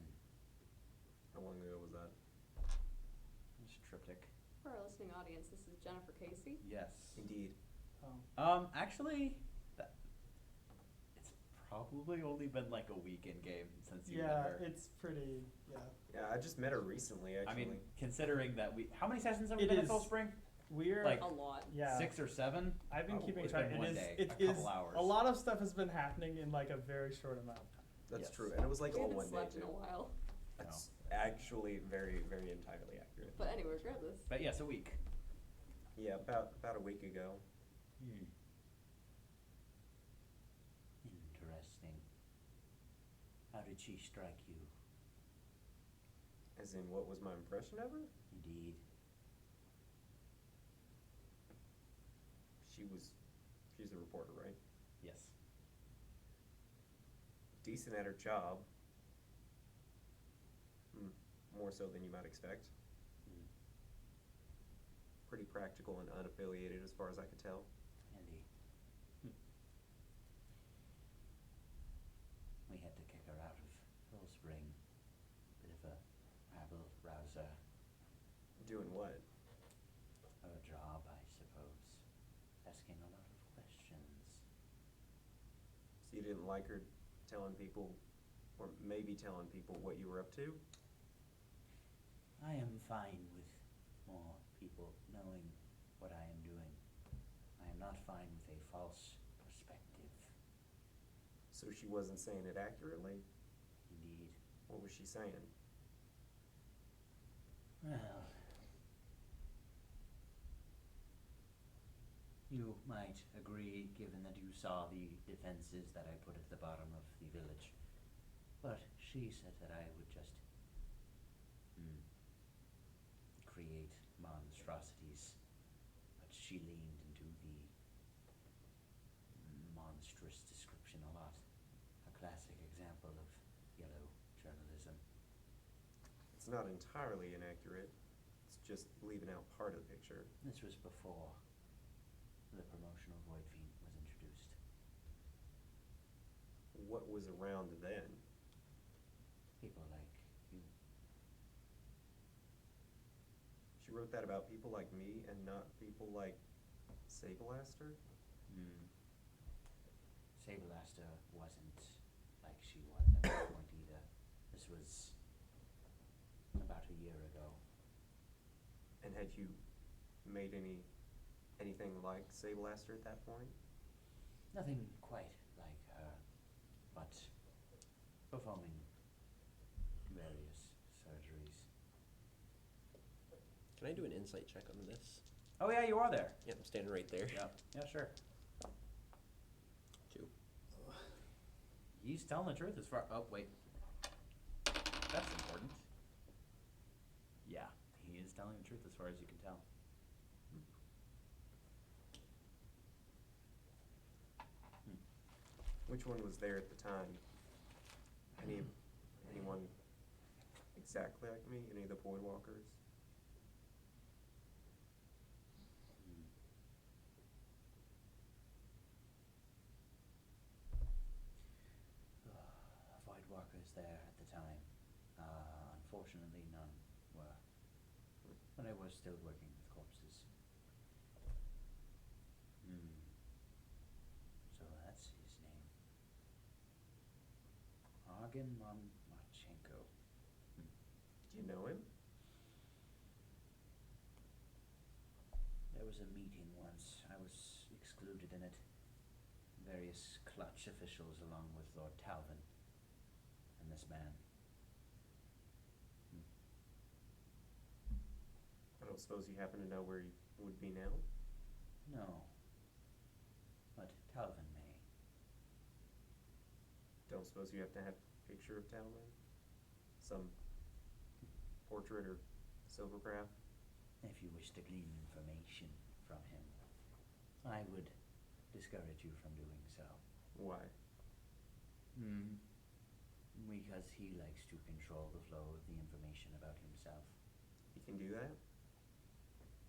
listening audience, this is Jennifer Casey. Yes. Indeed. Actually, it's probably only been like a week in game since you met Yeah, her. it's pretty. Yeah, Yeah, I just met her recently, I actually. mean, considering that how many sessions have we It been at is- Full Spring? we're Like, A lot. yeah. 6 or 7? I've been Oh, keeping it's track. been It one is. day, It a couple is. hours. A lot of stuff has been happening in like a very short amount of time. That's Yes. true, and it was like We all haven't one day slept too. in a while. That's actually very, very entirely accurate. But anyway, regardless. But yes, a week. Yeah, about a week ago. Interesting. How did she strike you? As in, what was my impression of her? Indeed. She's a reporter, right? Yes. Decent at her job. More so than you might expect. Hmm. Pretty practical and unaffiliated as far as I could tell. Handy. We had to kick her out of Full Spring. Bit of a rabble rouser. Doing what? Her job, I suppose. Asking a lot of questions. So you didn't like her telling people, or maybe telling people what you were up to? I am fine with more people knowing what I am doing. I am not fine with a false perspective. So she wasn't saying it accurately? Indeed. What was she saying? Well, you might agree, given that you saw the defenses that I put at the bottom of the village. But she said that I would just create monstrosities. But she leaned into the monstrous description a lot. A classic example of yellow journalism. It's not entirely inaccurate. It's just leaving out part of the picture. This was before the promotional Void Fiend was introduced. What was around then? People like you. She wrote that about people like me and not people like Sabelaster? Sabelaster wasn't like she was at that point either. This was about a year ago. And had you made anything like Sabelaster at that point? Nothing quite like her, but performing various surgeries. Can I do an insight check on this? Oh yeah, you are there. Yeah, I'm standing right there. Yeah. Yeah, sure. 2. He's telling the truth as far. Oh wait. That's important. Yeah, he is telling the truth as far as you can tell. Which one was there at the time? Anyone exactly like me? Any of the Void Walkers? Void walkers there at the time. Unfortunately, none were. But I was still working with corpses. So that's his name. Argen Marchenko. Do you know him? There was a meeting once. I was excluded in it. Various clutch officials along with Lord Talvin and this man. I don't suppose you happen to know where he would be now? No. But Talvin may. Don't suppose you have to have a picture of Talman? Some portrait or silvercraft? If you wish to glean information from him, I would discourage you from doing so. Why? Because he likes to control the flow of the information about himself. He can do that?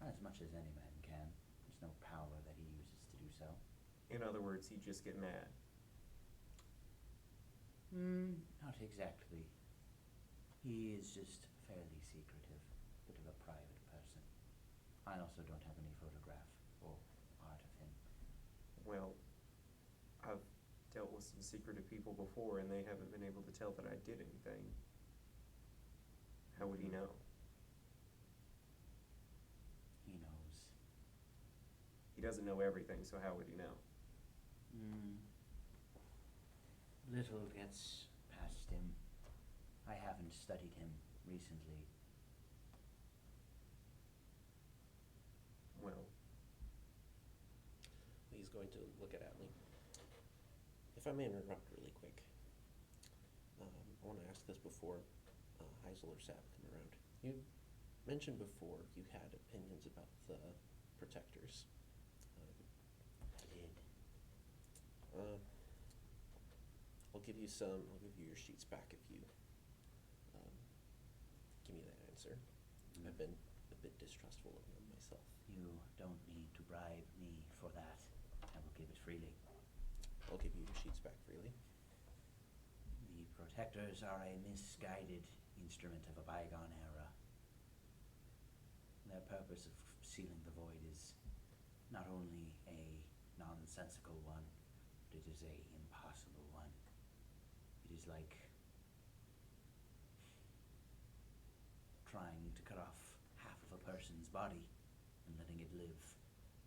As much as any man can. There's no power that he uses to do so. In other words, he'd just get mad. Not exactly. He is just fairly secretive, bit of a private person. I also don't have any photograph or art of him. Well, I've dealt with some secretive people before, and they haven't been able to tell that I did anything. How would he know? He knows. He doesn't know everything, so how would he know? Little gets past him. I haven't studied him recently. Well, He's going to look at Atlee. If I may interrupt really quick, I want to ask this before Heisel or Sap come around. You mentioned before you had opinions about the protectors. I did. I'll give you your sheets back if you give me that answer. I've been a bit distrustful of them myself. You don't need to bribe me for that. I will give it freely. I'll give you your sheets back freely. The protectors are a misguided instrument of a bygone era. Their purpose of sealing the void is not only a nonsensical one, but it is a impossible one. It is like trying to cut off half of a person's body and letting it live.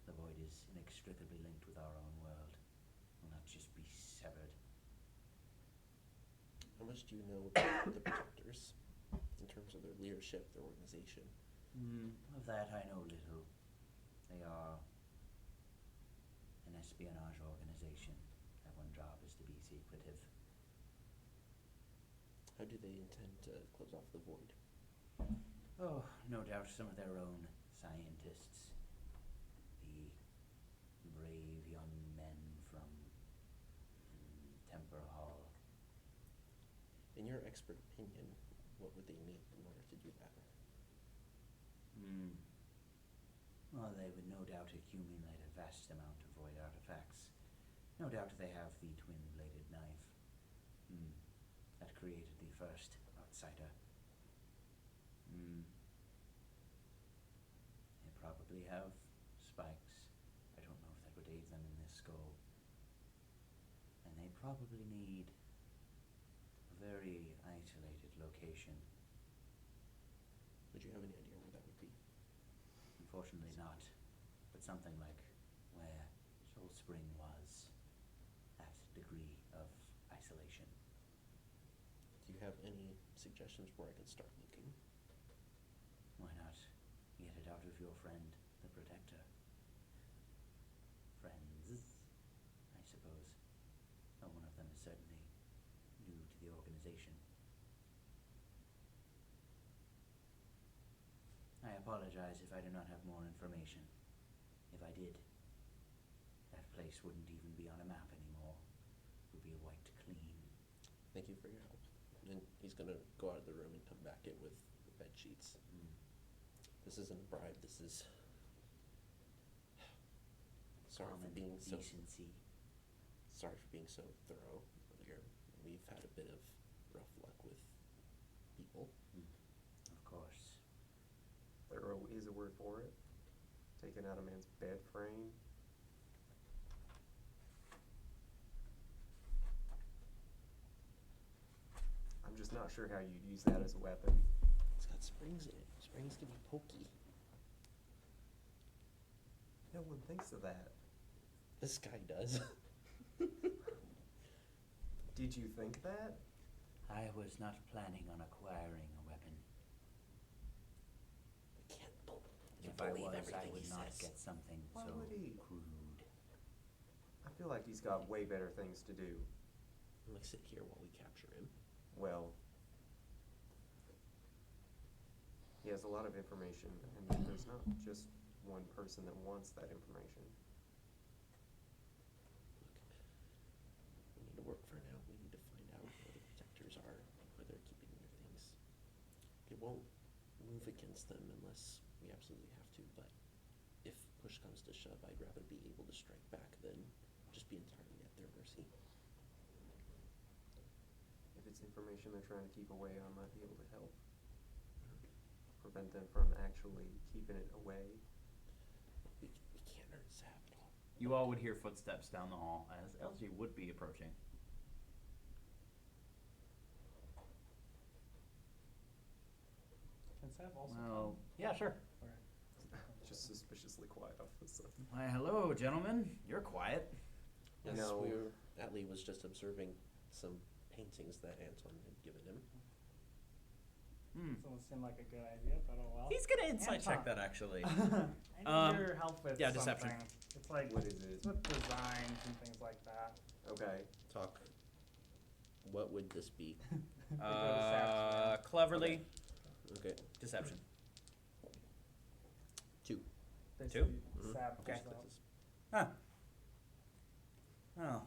The void is inextricably linked with our own world. It will not just be severed. How much do you know about the protectors in terms of their leadership, their organization? Of that I know little. They are an espionage organization. Their one job is to be secretive. How do they intend to close off the void? Oh, no doubt some of their own scientists. The brave young men from Temper Hall. In your expert opinion, what would they need in order to do that? Well, they would no doubt accumulate a vast amount of void artifacts. No doubt they have the twin-bladed knife. That created the first outsider. They probably have spikes. I don't know if that would aid them in this goal. And they probably need a very isolated location. Would you have any idea where that would be? Unfortunately not, but something like where Soul Spring was, that degree of isolation. Do you have any suggestions where I could start looking? Why not get it out of your friend, the Protector? Friends, I suppose. Though one of them is certainly new to the organization. I apologize if I do not have more information. If I did, that place wouldn't even be on a map anymore. It would be wiped clean. Thank you for your help. And he's gonna go out of the room and come back in with the bed sheets. This isn't a bribe, this is... Sorry for Common being so... decency. Sorry for being so thorough earlier. We've had a bit of rough luck with people. Of course. thorough is a word for it. Taking out a man's bed frame. I'm just not sure how you'd use that as a weapon. It's got springs in it. Springs can be pokey. No one thinks of that. This guy does. Did you think that? I was not planning on acquiring a weapon. I can't If I believe was, I everything would he not says. get something Why so would he? crude. I feel like he's got way better things to do. I'm gonna sit here while we capture him. Well, he has a lot of information, and there's not just one person that wants that information. Look, we need to work for now. We need to find out where the protectors are, where they're keeping their things. It won't move against them unless we absolutely have to, but if push comes to shove, I'd rather be able to strike back than just be entirely at their mercy. If it's information they're trying to keep away, I might be able to help. Prevent them from actually keeping it away. you all would hear footsteps down the hall as LG would be approaching. Can Sav also Well, yeah, sure. come? Or- Just suspiciously quiet all of a sudden. Why, hello, gentlemen. You're quiet. Yes, No. we were. Atlee was just observing some paintings that Anton had given him. Hmm. Doesn't seem like a good idea, but oh well. He's gonna insight check Anton. that actually. I need your help with yeah, something. deception. It's like What is it's it? with designs and things like that. Okay. Talk. What would this be? They go to Sav's Cleverly, Okay. deception. 2. Basically, Mhm. Sav Okay. pulls out. Huh. Oh.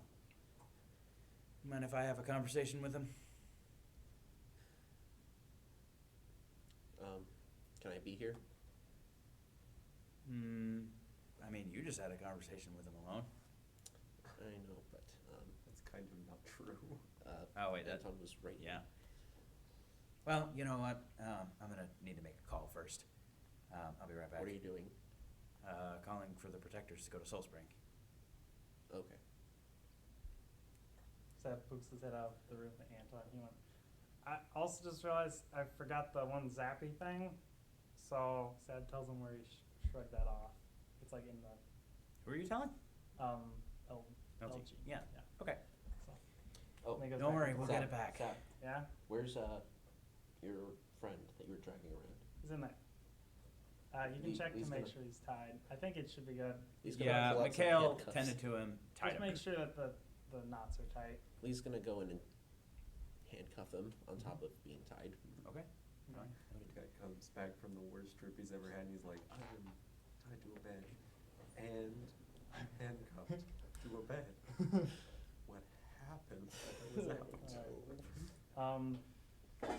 Mind if I have a conversation with him? Can I be here? I mean, you just had a conversation with him alone. I know, but That's kind of not true. Oh, wait, that- Anton was right. Yeah. Well, you know what? I'm gonna need to make a call first. I'll be right back. What are you doing? Calling for the protectors to go to Soul Spring. Okay. Sav pokes his head out of the room to Anton. He went. I also just realized I forgot the one zappy thing, so Sav tells him where he shrugged that off. It's like in the Who are you telling? L- LG. LG. Yeah. Yeah. Okay. So, Oh, and he goes Don't back worry, to we'll the- get it back. Sap, Yeah, where's your friend that you were dragging around? he's in there. You can check to He's make gonna- sure he's tied. I think it should be good. He's gonna Yeah, pull out some Mikhail handcuffs. tended to him, tied Just him. make sure that the knots are tight. Lee's gonna go in and handcuff him on top of being tied. Okay. Okay. The guy comes back from the worst trip he's ever had, and he's like, I am tied to a bed and handcuffed to a bed. What happened? What was that?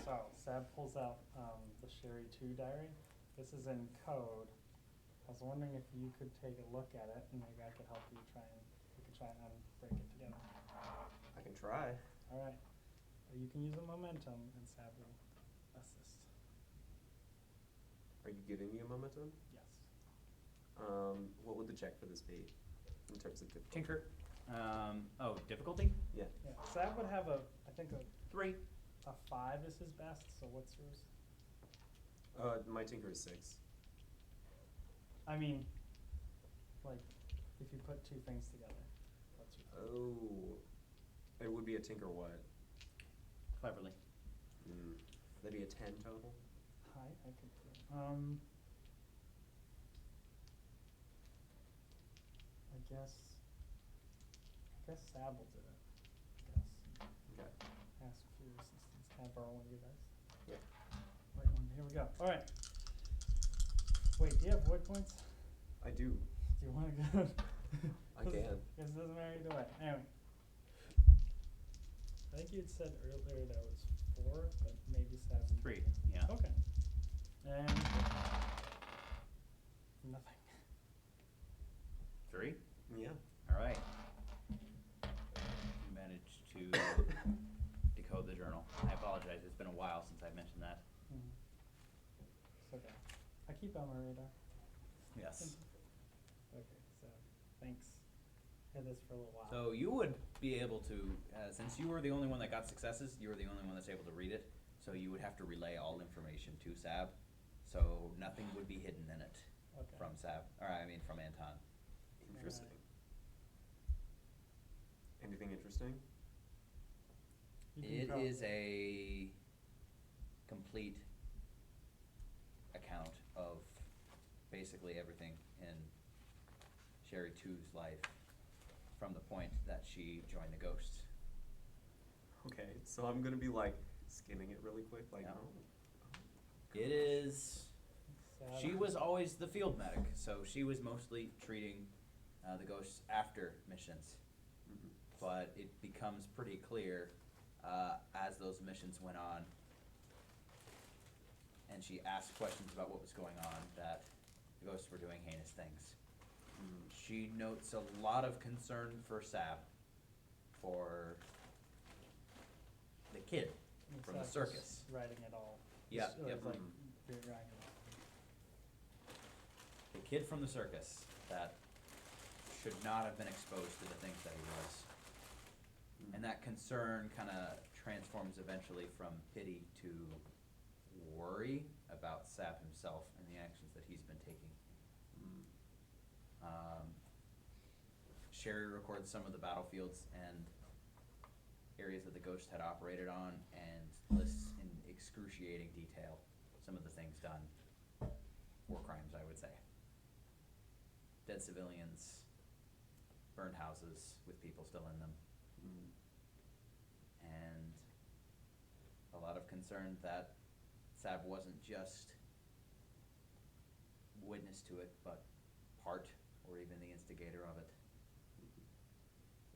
So Sab pulls out the Sherry 2 diary. This is in code. I was wondering if you could take a look at it, and maybe I could help you we could try and unbreak it together. I can try. All right. You can use a momentum, and Sab will assist. Are you giving me a momentum? Yes. What would the check for this be in terms of difficulty? Tinker. Difficulty? Yeah. Yeah. Sab would have I think a 3. 5 is his best. So what's yours? My tinker is 6. I mean, like, if you put two things together, what's your? Oh, it would be a tinker what? Cleverly. That'd be a 10 total. Hi, I could put. I guess Sab will do it. I guess. Okay. Ask for your assistance. Can I borrow one of your dice? Yeah. Right one. Here we go. All right. Wait, do you have void points? I do. Do you want to go? I can. Guess it doesn't matter either way. Anyway. I think you had said earlier that was 4, but maybe 7. 3. Yeah. Okay. And nothing. 3. Yeah. All right. You managed to decode the journal. I apologize. It's been a while since I mentioned that. It's okay. I keep it on my radar. Yes. Okay, so thanks. Had this for a little while. So you would be able to, since you were the only one that got successes, you were the only one that's able to read it. So you would have to relay all information to Sab. So nothing would be hidden in it Okay. from from Anton. Interesting. Anything interesting? You can It probably- is a complete account of basically everything in Sherry 2's life from the point that she joined the Ghosts. Okay, so I'm gonna be like skimming it really quick, like, Yeah. oh. It is. Sab- She was always the field medic, so she was mostly treating the ghosts after missions. Mhm. But it becomes pretty clear as those missions went on, and she asked questions about what was going on, that the ghosts were doing heinous things. She notes a lot of concern for Sab, for the kid and from the Sab was circus. Writing it all. Yeah, It was yep. like you're writing it all. The kid from the circus that should not have been exposed to the things that he was. And that concern kind of transforms eventually from pity to worry about Sab himself and the actions that he's been taking. Sherry records some of the battlefields and areas that the ghost had operated on and lists in excruciating detail some of the things done. War crimes, I would say. Dead civilians, burned houses with people still in them. And a lot of concern that Sab wasn't just witness to it, but part or even the instigator of it.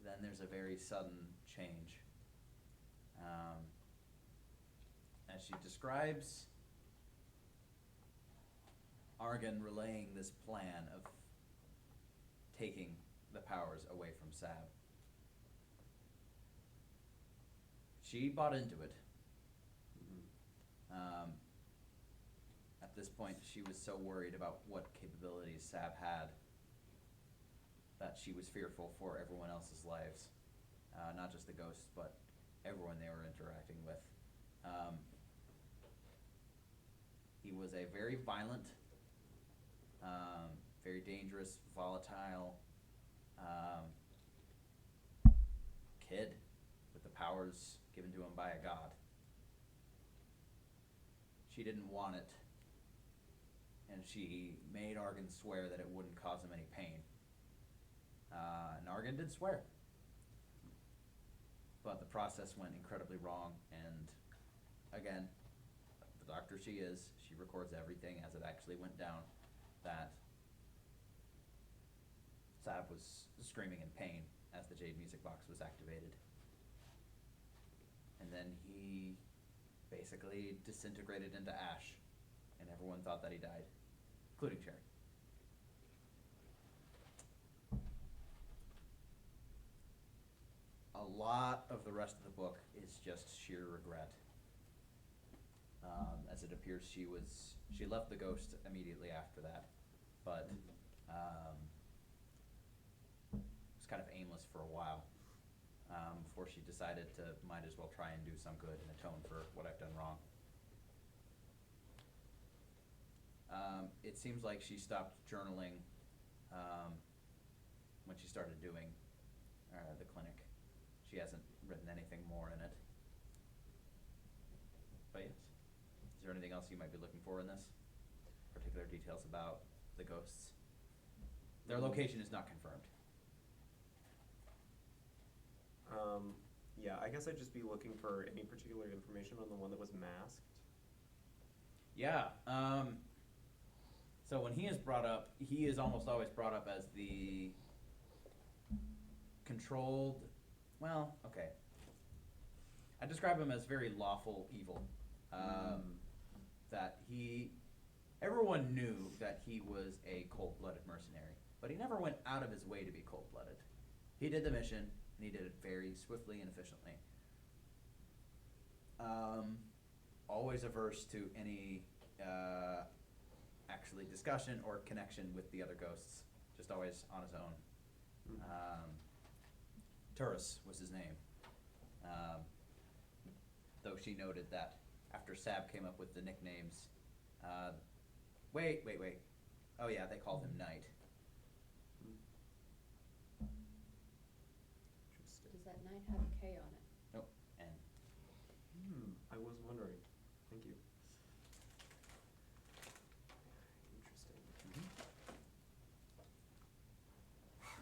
Then there's a very sudden change. As she describes Argon relaying this plan of taking the powers away from Sab. She bought into it. At this point, she was so worried about what capabilities Sab had that she was fearful for everyone else's lives. Not just the ghosts, but everyone they were interacting with. He was a very violent, very dangerous, volatile kid with the powers given to him by a god. She didn't want it, and she made Argon swear that it wouldn't cause him any pain. And Argon did swear. But the process went incredibly wrong, and again, the doctor she is, she records everything as it actually went down, that Sab was screaming in pain as the Jade music box was activated. And then he basically disintegrated into ash, and everyone thought that he died, including Sherry. A lot of the rest of the book is just sheer regret. As it appears, she left the ghost immediately after that, but was kind of aimless for a while before she decided to might as well try and do some good and atone for what I've done wrong. It seems like she stopped journaling when she started doing the clinic. She hasn't written anything more in it. But yes. Is there anything else you might be looking for in this? Particular details about the ghosts? Their location is not confirmed. Yeah, I guess I'd just be looking for any particular information on the one that was masked. Yeah. So when he is brought up, he is almost always brought up as the controlled, well, okay. I describe him as very lawful evil. That everyone knew that he was a cold-blooded mercenary, but he never went out of his way to be cold-blooded. He did the mission, and he did it very swiftly and efficiently. Always averse to any actually discussion or connection with the other ghosts, just always on his own. Turris was his name. Though she noted that after Sab came up with the nicknames, wait. Oh yeah, they called him Knight. Interesting. Does that 9 have a K on it? Nope, N. I was wondering. Thank you. Interesting.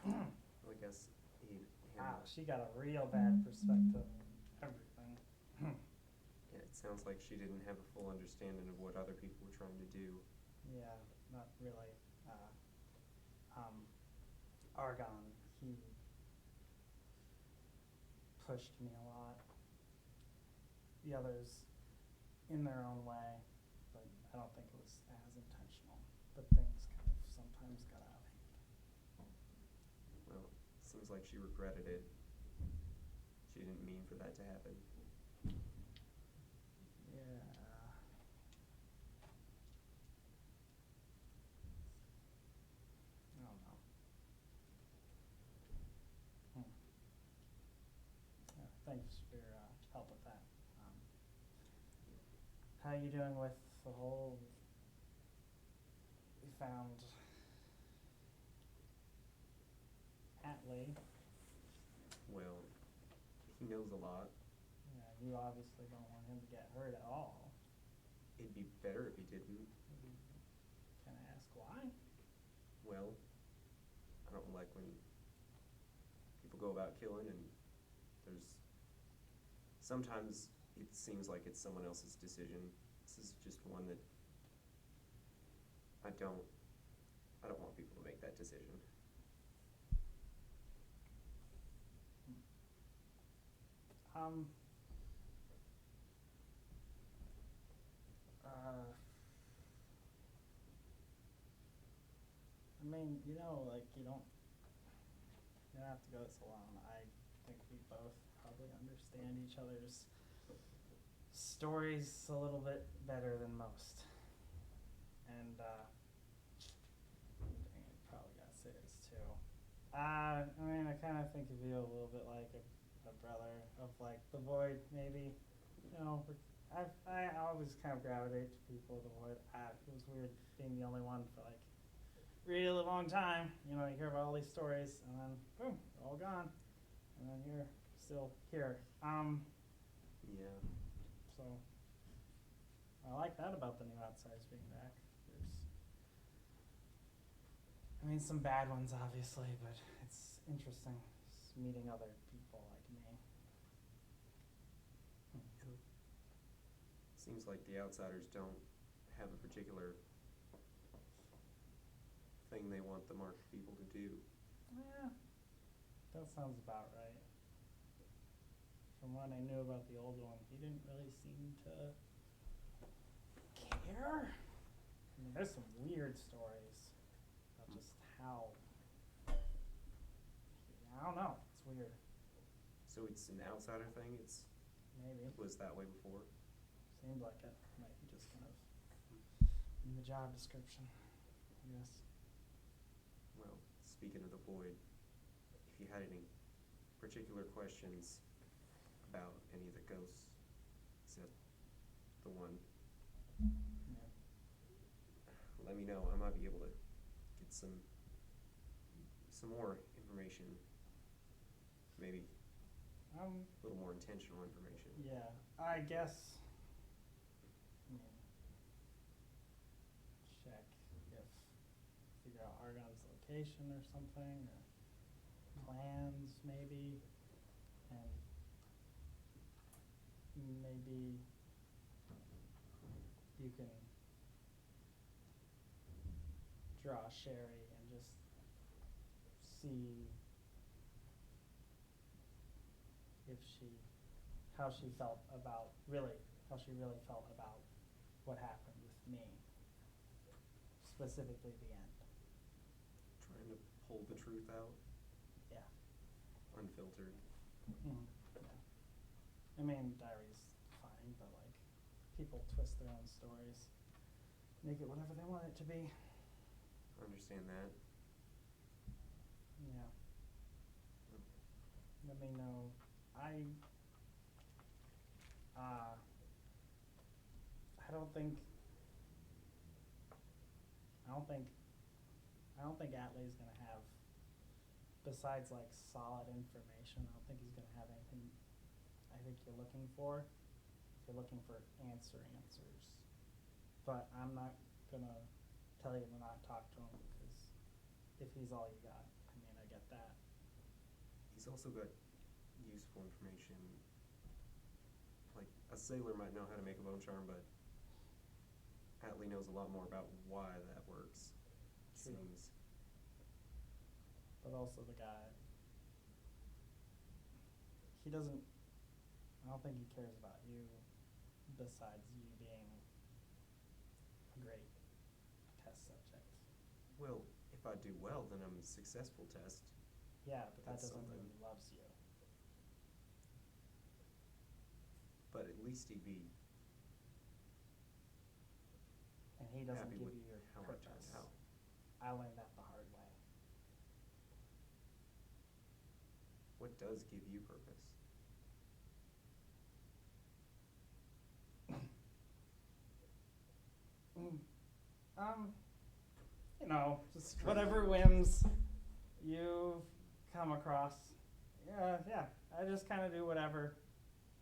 Well, I guess he Wow, handled. she got a real bad perspective of everything. Yeah, it sounds like she didn't have a full understanding of what other people were trying to do. Yeah, not really. Argon, he pushed me a lot. The others, in their own way, but I don't think it was as intentional. But things kind of sometimes got out of hand. Well, seems like she regretted it. She didn't mean for that to happen. Yeah. I don't know. how you doing with the whole? We found Atlee. Well, he knows a lot. Yeah, you obviously don't want him to get hurt at all. It'd be better if he didn't. Can I ask why? Well, I don't like when people go about killing and there's sometimes it seems like it's someone else's decision. This is just one that I don't want people to make that decision. Um. I mean, like you don't have to go this alone. I think we both probably understand each other's stories a little bit better than most. And dang, I probably gotta say this too. I mean, I kind of think of you a little bit like a brother of like the Void, maybe. I always kind of gravitate to people of the Void. It was weird being the only one for like really long time. You hear about all these stories, and then boom, they're all gone, and then you're still here. Yeah. So I like that about the new Outsiders being back. There's some bad ones, obviously, but it's interesting just meeting other people like me. Seems like the Outsiders don't have a particular thing they want the marked people to do. Yeah, that sounds about right. From what I knew about the old one, he didn't really seem to care. I mean, there's some weird stories about just how. I don't know. It's weird. So it's an outsider thing? Maybe. It was that way before? Seemed like it. Might be just kind of in the job description, I guess. Well, speaking of the Void, if you had any particular questions about any of the ghosts, except the one, Yeah. let me know. I might be able to get some more information, maybe a little more intentional information. Yeah, I guess. Check figure out Argon's location or something, or plans maybe, and maybe you can draw Sherry and just see how she really felt about what happened with me, specifically the end. Trying to pull the truth out, Yeah. unfiltered. Yeah. I mean, diary's fine, but like people twist their own stories, make it whatever they want it to be. I understand that. Yeah. Let me know. I don't think Atlee's gonna have, besides like solid information, I don't think he's gonna have anything I think you're looking for. If you're looking for answers. But I'm not gonna tell you to not talk to him, because if he's all you got, I mean, I get that. He's also got useful information. Like, a sailor might know how to make a bone charm, but Atlee knows a lot more about why that works, True. seems. But also the guy, I don't think he cares about you, besides you being a great test subject. Well, if I do well, then I'm a successful test. Yeah, but that That's doesn't mean something. he loves you. But at least he'd be And he doesn't happy give with you your how purpose. I turned out. I learned that the hard way. What does give you purpose? You know, just whatever whims you come across. Yeah, I just kind of do whatever.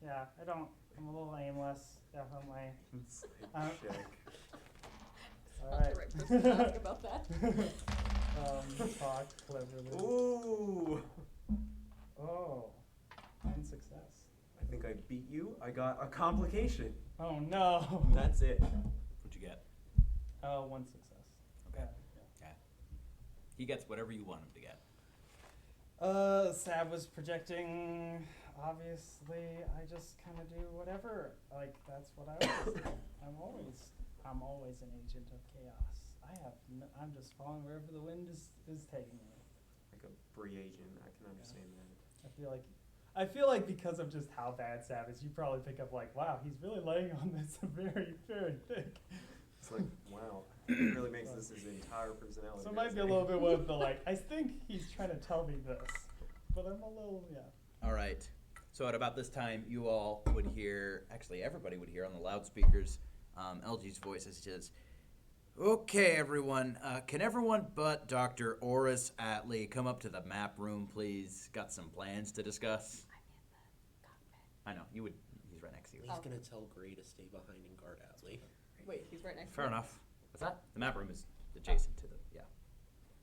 Yeah, I'm a little aimless, definitely. It's like, shit. All Not right. the right person to ask about that. Talk cleverly. Ooh. Oh, one success. I think I beat you. I got a complication. Oh no. That's it. What'd you get? One success. Okay. Yeah. Yeah. He gets whatever you want him to get. Sab was projecting. Obviously, I just kind of do whatever. Like that's what I always do. I'm always an agent of chaos. I'm just following wherever the wind is taking me. Like a free agent. I can understand that. I feel like because of just how bad Sab is, you probably pick up like, wow, he's really laying on this very, very thick. It's like, wow, it really makes this his entire personality. So it might be a little bit with the like, I think he's trying to tell me this, but I'm a little, yeah. All right. So at about this time, you all would hear, actually everybody would hear on the loudspeakers, LG's voice as he says, "Okay, everyone. Can everyone but Dr. Oris Atlee come up to the map room, please? Got some plans to discuss." I know, you would. He's right next to you. He's gonna tell Gray to stay behind and guard Atlee. Wait, he's right next Fair to me. enough. What's that? The map room is adjacent to the, yeah.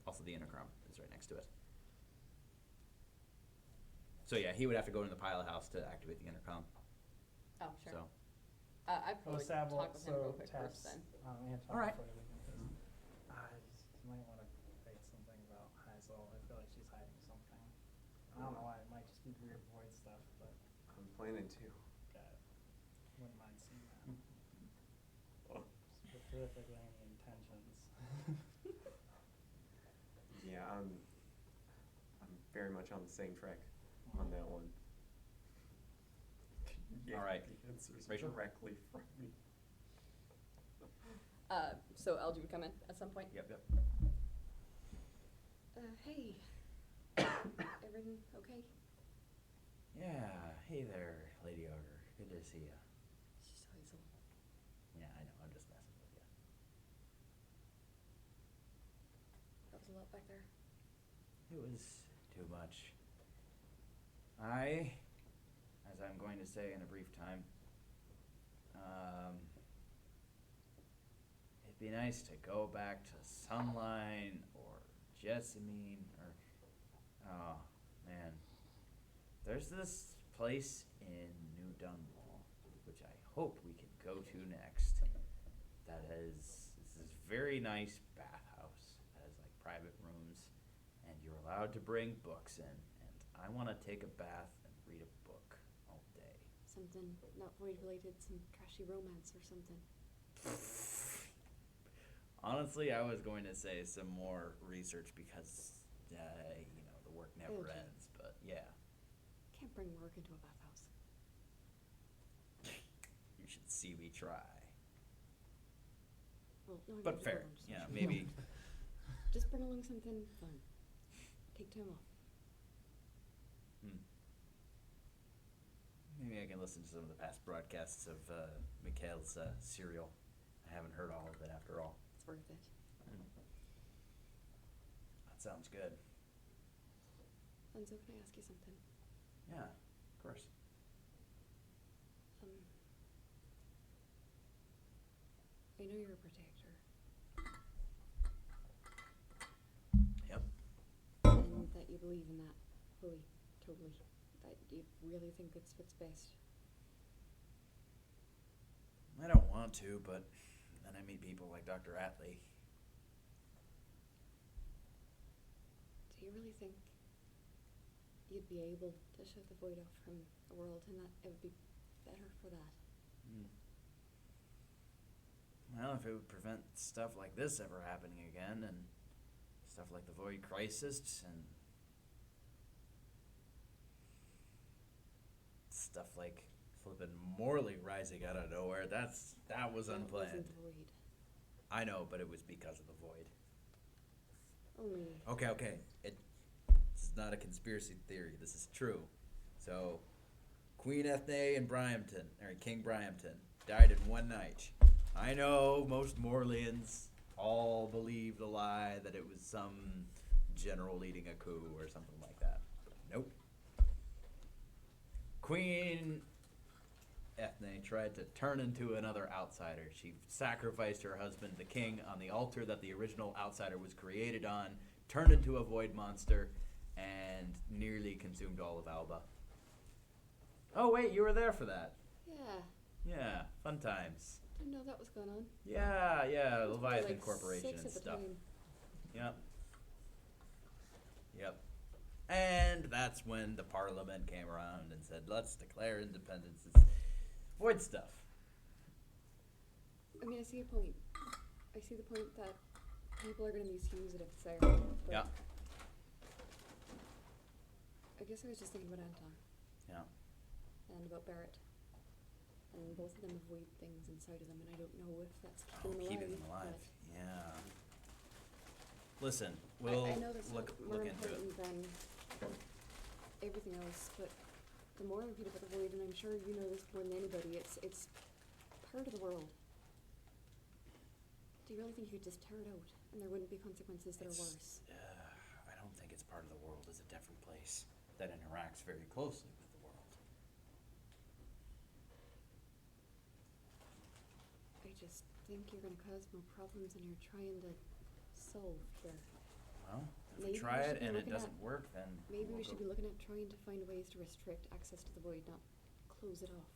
Also the intercom is right next to it. So yeah, he would have to go into the pilot house to activate the intercom. Oh, sure. So, I'd Oh, probably Sab talk with him real quick taps. first then. All Alright. You might want to write something about Hazel. I feel like she's hiding something. I don't know why. It might just be weird void stuff, but I'm planning to. wouldn't mind seeing that. Oh. Specifically, any intentions. Yeah, I'm very much on the same track on that one. Yeah, All right. The answers Rachel? directly from me. So LG would come in at some point. yep. Hey. Everything okay? Yeah, hey there, Lady Ogre. Good to see ya. She's Hazel. Yeah, I know, I'm just messing with you. That was a lot back there. It was too much. As I'm going to say in a brief time, it'd be nice to go back to Sunline or Jessamine or, oh man, there's this place in New Dunwall, which I hope we can go to next, that has this very nice bathhouse, that has like private rooms, and you're allowed to bring books in, and I want to take a bath and read a book all day. Something not void related, some trashy romance or something. Honestly, I was going to say some more research because, the work never Okay. ends, but yeah. Can't bring work into a bathhouse. You should see me try. Well, no, I But mean, fair, hold on just a yeah, second. maybe. Just bring along something fun. Take time off. Maybe I can listen to some of the past broadcasts of Mikhail's serial. I haven't heard all of it after all. It's worth it. That sounds good. Enzo, can I ask you something? Yeah, of course. I know you're a protector. Yep. And that you believe in that fully, totally. That you really think it's what's best. I don't want to, but then I meet people like Dr. Atlee. Do you really think you'd be able to shut the void off from the world and that it would be better for that? Well, if it would prevent stuff like this ever happening again, and stuff like the Void Crisis, and stuff like flippin' Morley rising out of nowhere, that was That unplanned. wasn't the void. I know, but it was because of the Void. Only. Okay. This is not a conspiracy theory. This is true. So, Queen Ethne and King Brympton died in one night. I know most Morlians all believed the lie that it was some general leading a coup or something like that. Nope. Queen Ethne tried to turn into another outsider. She sacrificed her husband, the king, on the altar that the original outsider was created on, turned into a void monster, and nearly consumed all of Alba. Oh, wait, you were there for that. Yeah, Yeah, fun times. didn't know that was going on. Yeah, I was probably Leviathan like Corporation 6 and at the stuff. time. Yep. Yep. And that's when the Parliament came around and said, let's declare independence. It's void stuff. I mean, I see a point. I see the point that people are going to misuse it if it's there. But Yeah. I guess I was just thinking about Anton Yeah. and about Barrett. And both of them have weird things inside of them, and I don't know if that's Oh, keeping them alive. keeping them alive. but Yeah. Listen, we'll I know that's look more into it. important than everything else, but the more I read about the void, and I'm sure you know this more than anybody, it's part of the world. Do you really think you could just tear it out and there wouldn't be consequences that are worse? I don't think it's part of the world. It's a different place that interacts very closely with the world. I just think you're going to cause more problems than you're trying to solve here. Well, if Maybe we we try should it be and it looking doesn't at- work, then Maybe we'll we should go- be looking at trying to find ways to restrict access to the void, not close it off.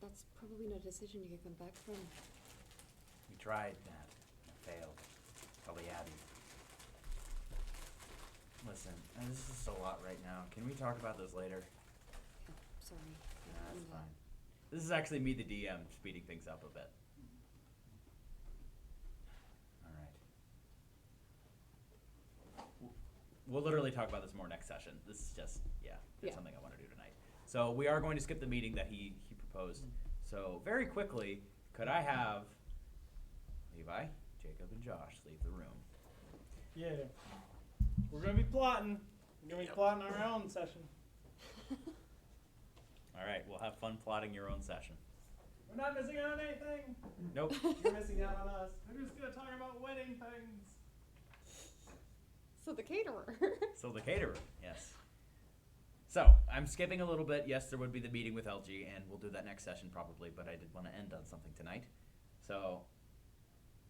That's probably not a decision you can come back from. We tried that. It failed. Probably Abby. Listen, this is just a lot right now. Can we talk about this later? Oh, sorry. Nah, that's fine. This is actually me, the DM, speeding things up a bit. Alright. We'll literally talk about this more next session. This is just, it's Yeah. something I want to do tonight. So we are going to skip the meeting that he proposed. So very quickly, could I have Levi, Jacob, and Josh leave the room? Yeah. We're gonna be plotting. We're gonna be plotting our own session. Alright, we'll have fun plotting your own session. We're not missing out on anything. Nope. You're missing out on us. We're just gonna talk about wedding things. So the caterer. So the caterer, yes. So, I'm skipping a little bit. Yes, there would be the meeting with LG, and we'll do that next session probably, but I did want to end on something tonight. So,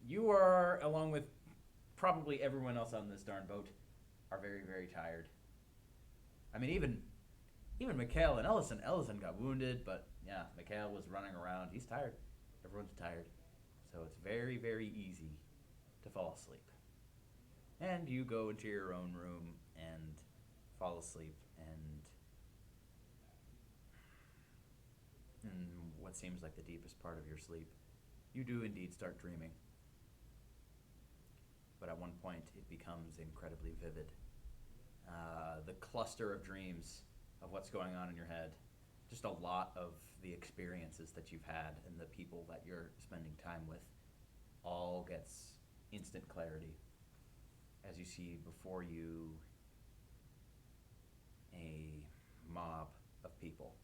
you are, along with probably everyone else on this darn boat, are very, very tired. I mean, even Mikhail and Ellison. Ellison got wounded, but yeah, Mikhail was running around. He's tired. Everyone's tired. So it's very, very easy to fall asleep. And you go into your own room and fall asleep, and in what seems like the deepest part of your sleep, you do indeed start dreaming. But at one point, it becomes incredibly vivid. The cluster of dreams of what's going on in your head, just a lot of the experiences that you've had and the people that you're spending time with, all gets instant clarity as you see before you a mob of people.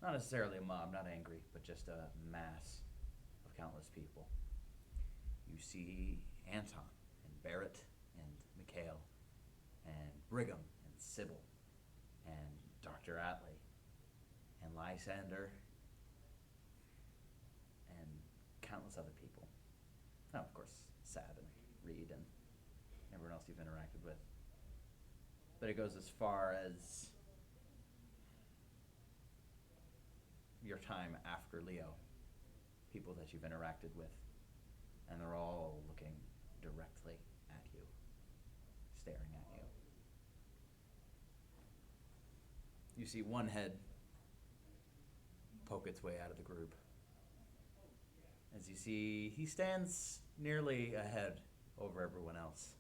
Not necessarily a mob, not angry, but just a mass of countless people. You see Anton and Barrett and Mikhail and Brigham and Sybil and Dr. Atlee and Lysander and countless other people. Oh, of course, Sad and Reed and everyone else you've interacted with. But it goes as far as your time after Leo, people that you've interacted with, and they're all looking directly at you, staring at you. You see one head poke its way out of the group. As you see, he stands nearly ahead over everyone else.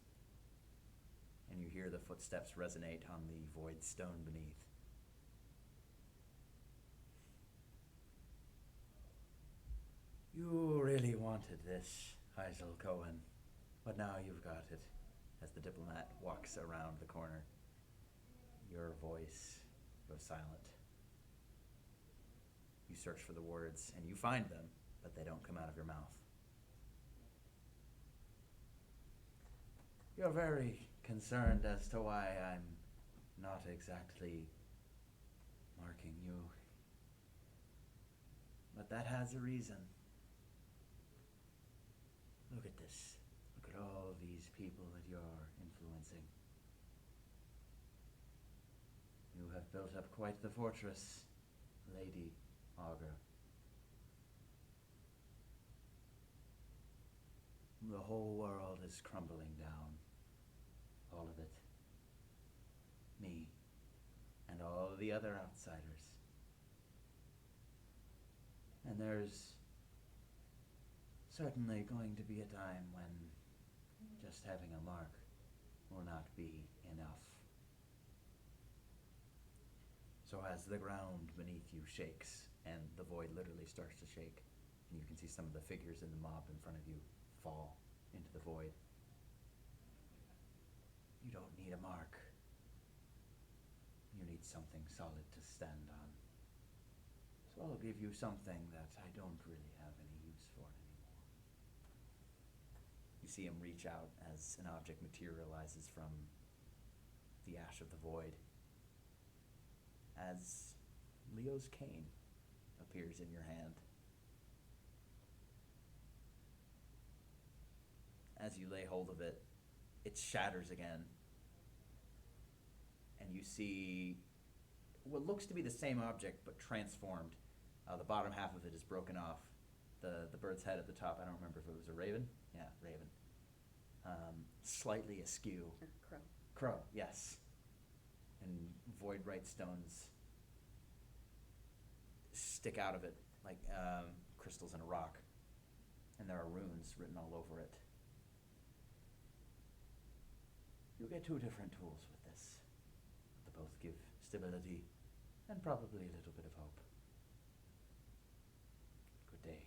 And you hear the footsteps resonate on the void stone beneath. You really wanted this, Heisel Cohen, but now you've got it. As the diplomat walks around the corner, your voice goes silent. You search for the words, and you find them, but they don't come out of your mouth. You're very concerned as to why I'm not exactly marking you. But that has a reason. Look at this. Look at all these people that you're influencing. You have built up quite the fortress, Lady Augur. The whole world is crumbling down. All of it. Me. And all of the other outsiders. And there's certainly going to be a time when just having a mark will not be enough. So as the ground beneath you shakes, and the void literally starts to shake, and you can see some of the figures in the mob in front of you fall into the void. You don't need a mark. You need something solid to stand on. So I'll give you something that I don't really have any use for anymore. You see him reach out as an object materializes from the ash of the void. As Leo's cane appears in your hand. As you lay hold of it, it shatters again. And you see what looks to be the same object but transformed. The bottom half of it is broken off. The bird's head at the top, I don't remember if it was a raven. Yeah, raven. Slightly askew. Or crow. Crow, yes. And void right stones stick out of it like crystals in a rock. And there are runes written all over it. You'll get two different tools with this. They both give stability and probably a little bit of hope. Good day.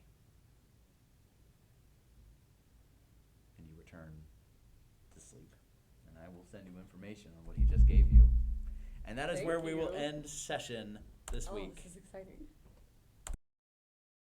And you return to sleep. And I will send you information on what he just gave you. And that is Thank where we will you. end session this Oh, week. this is exciting.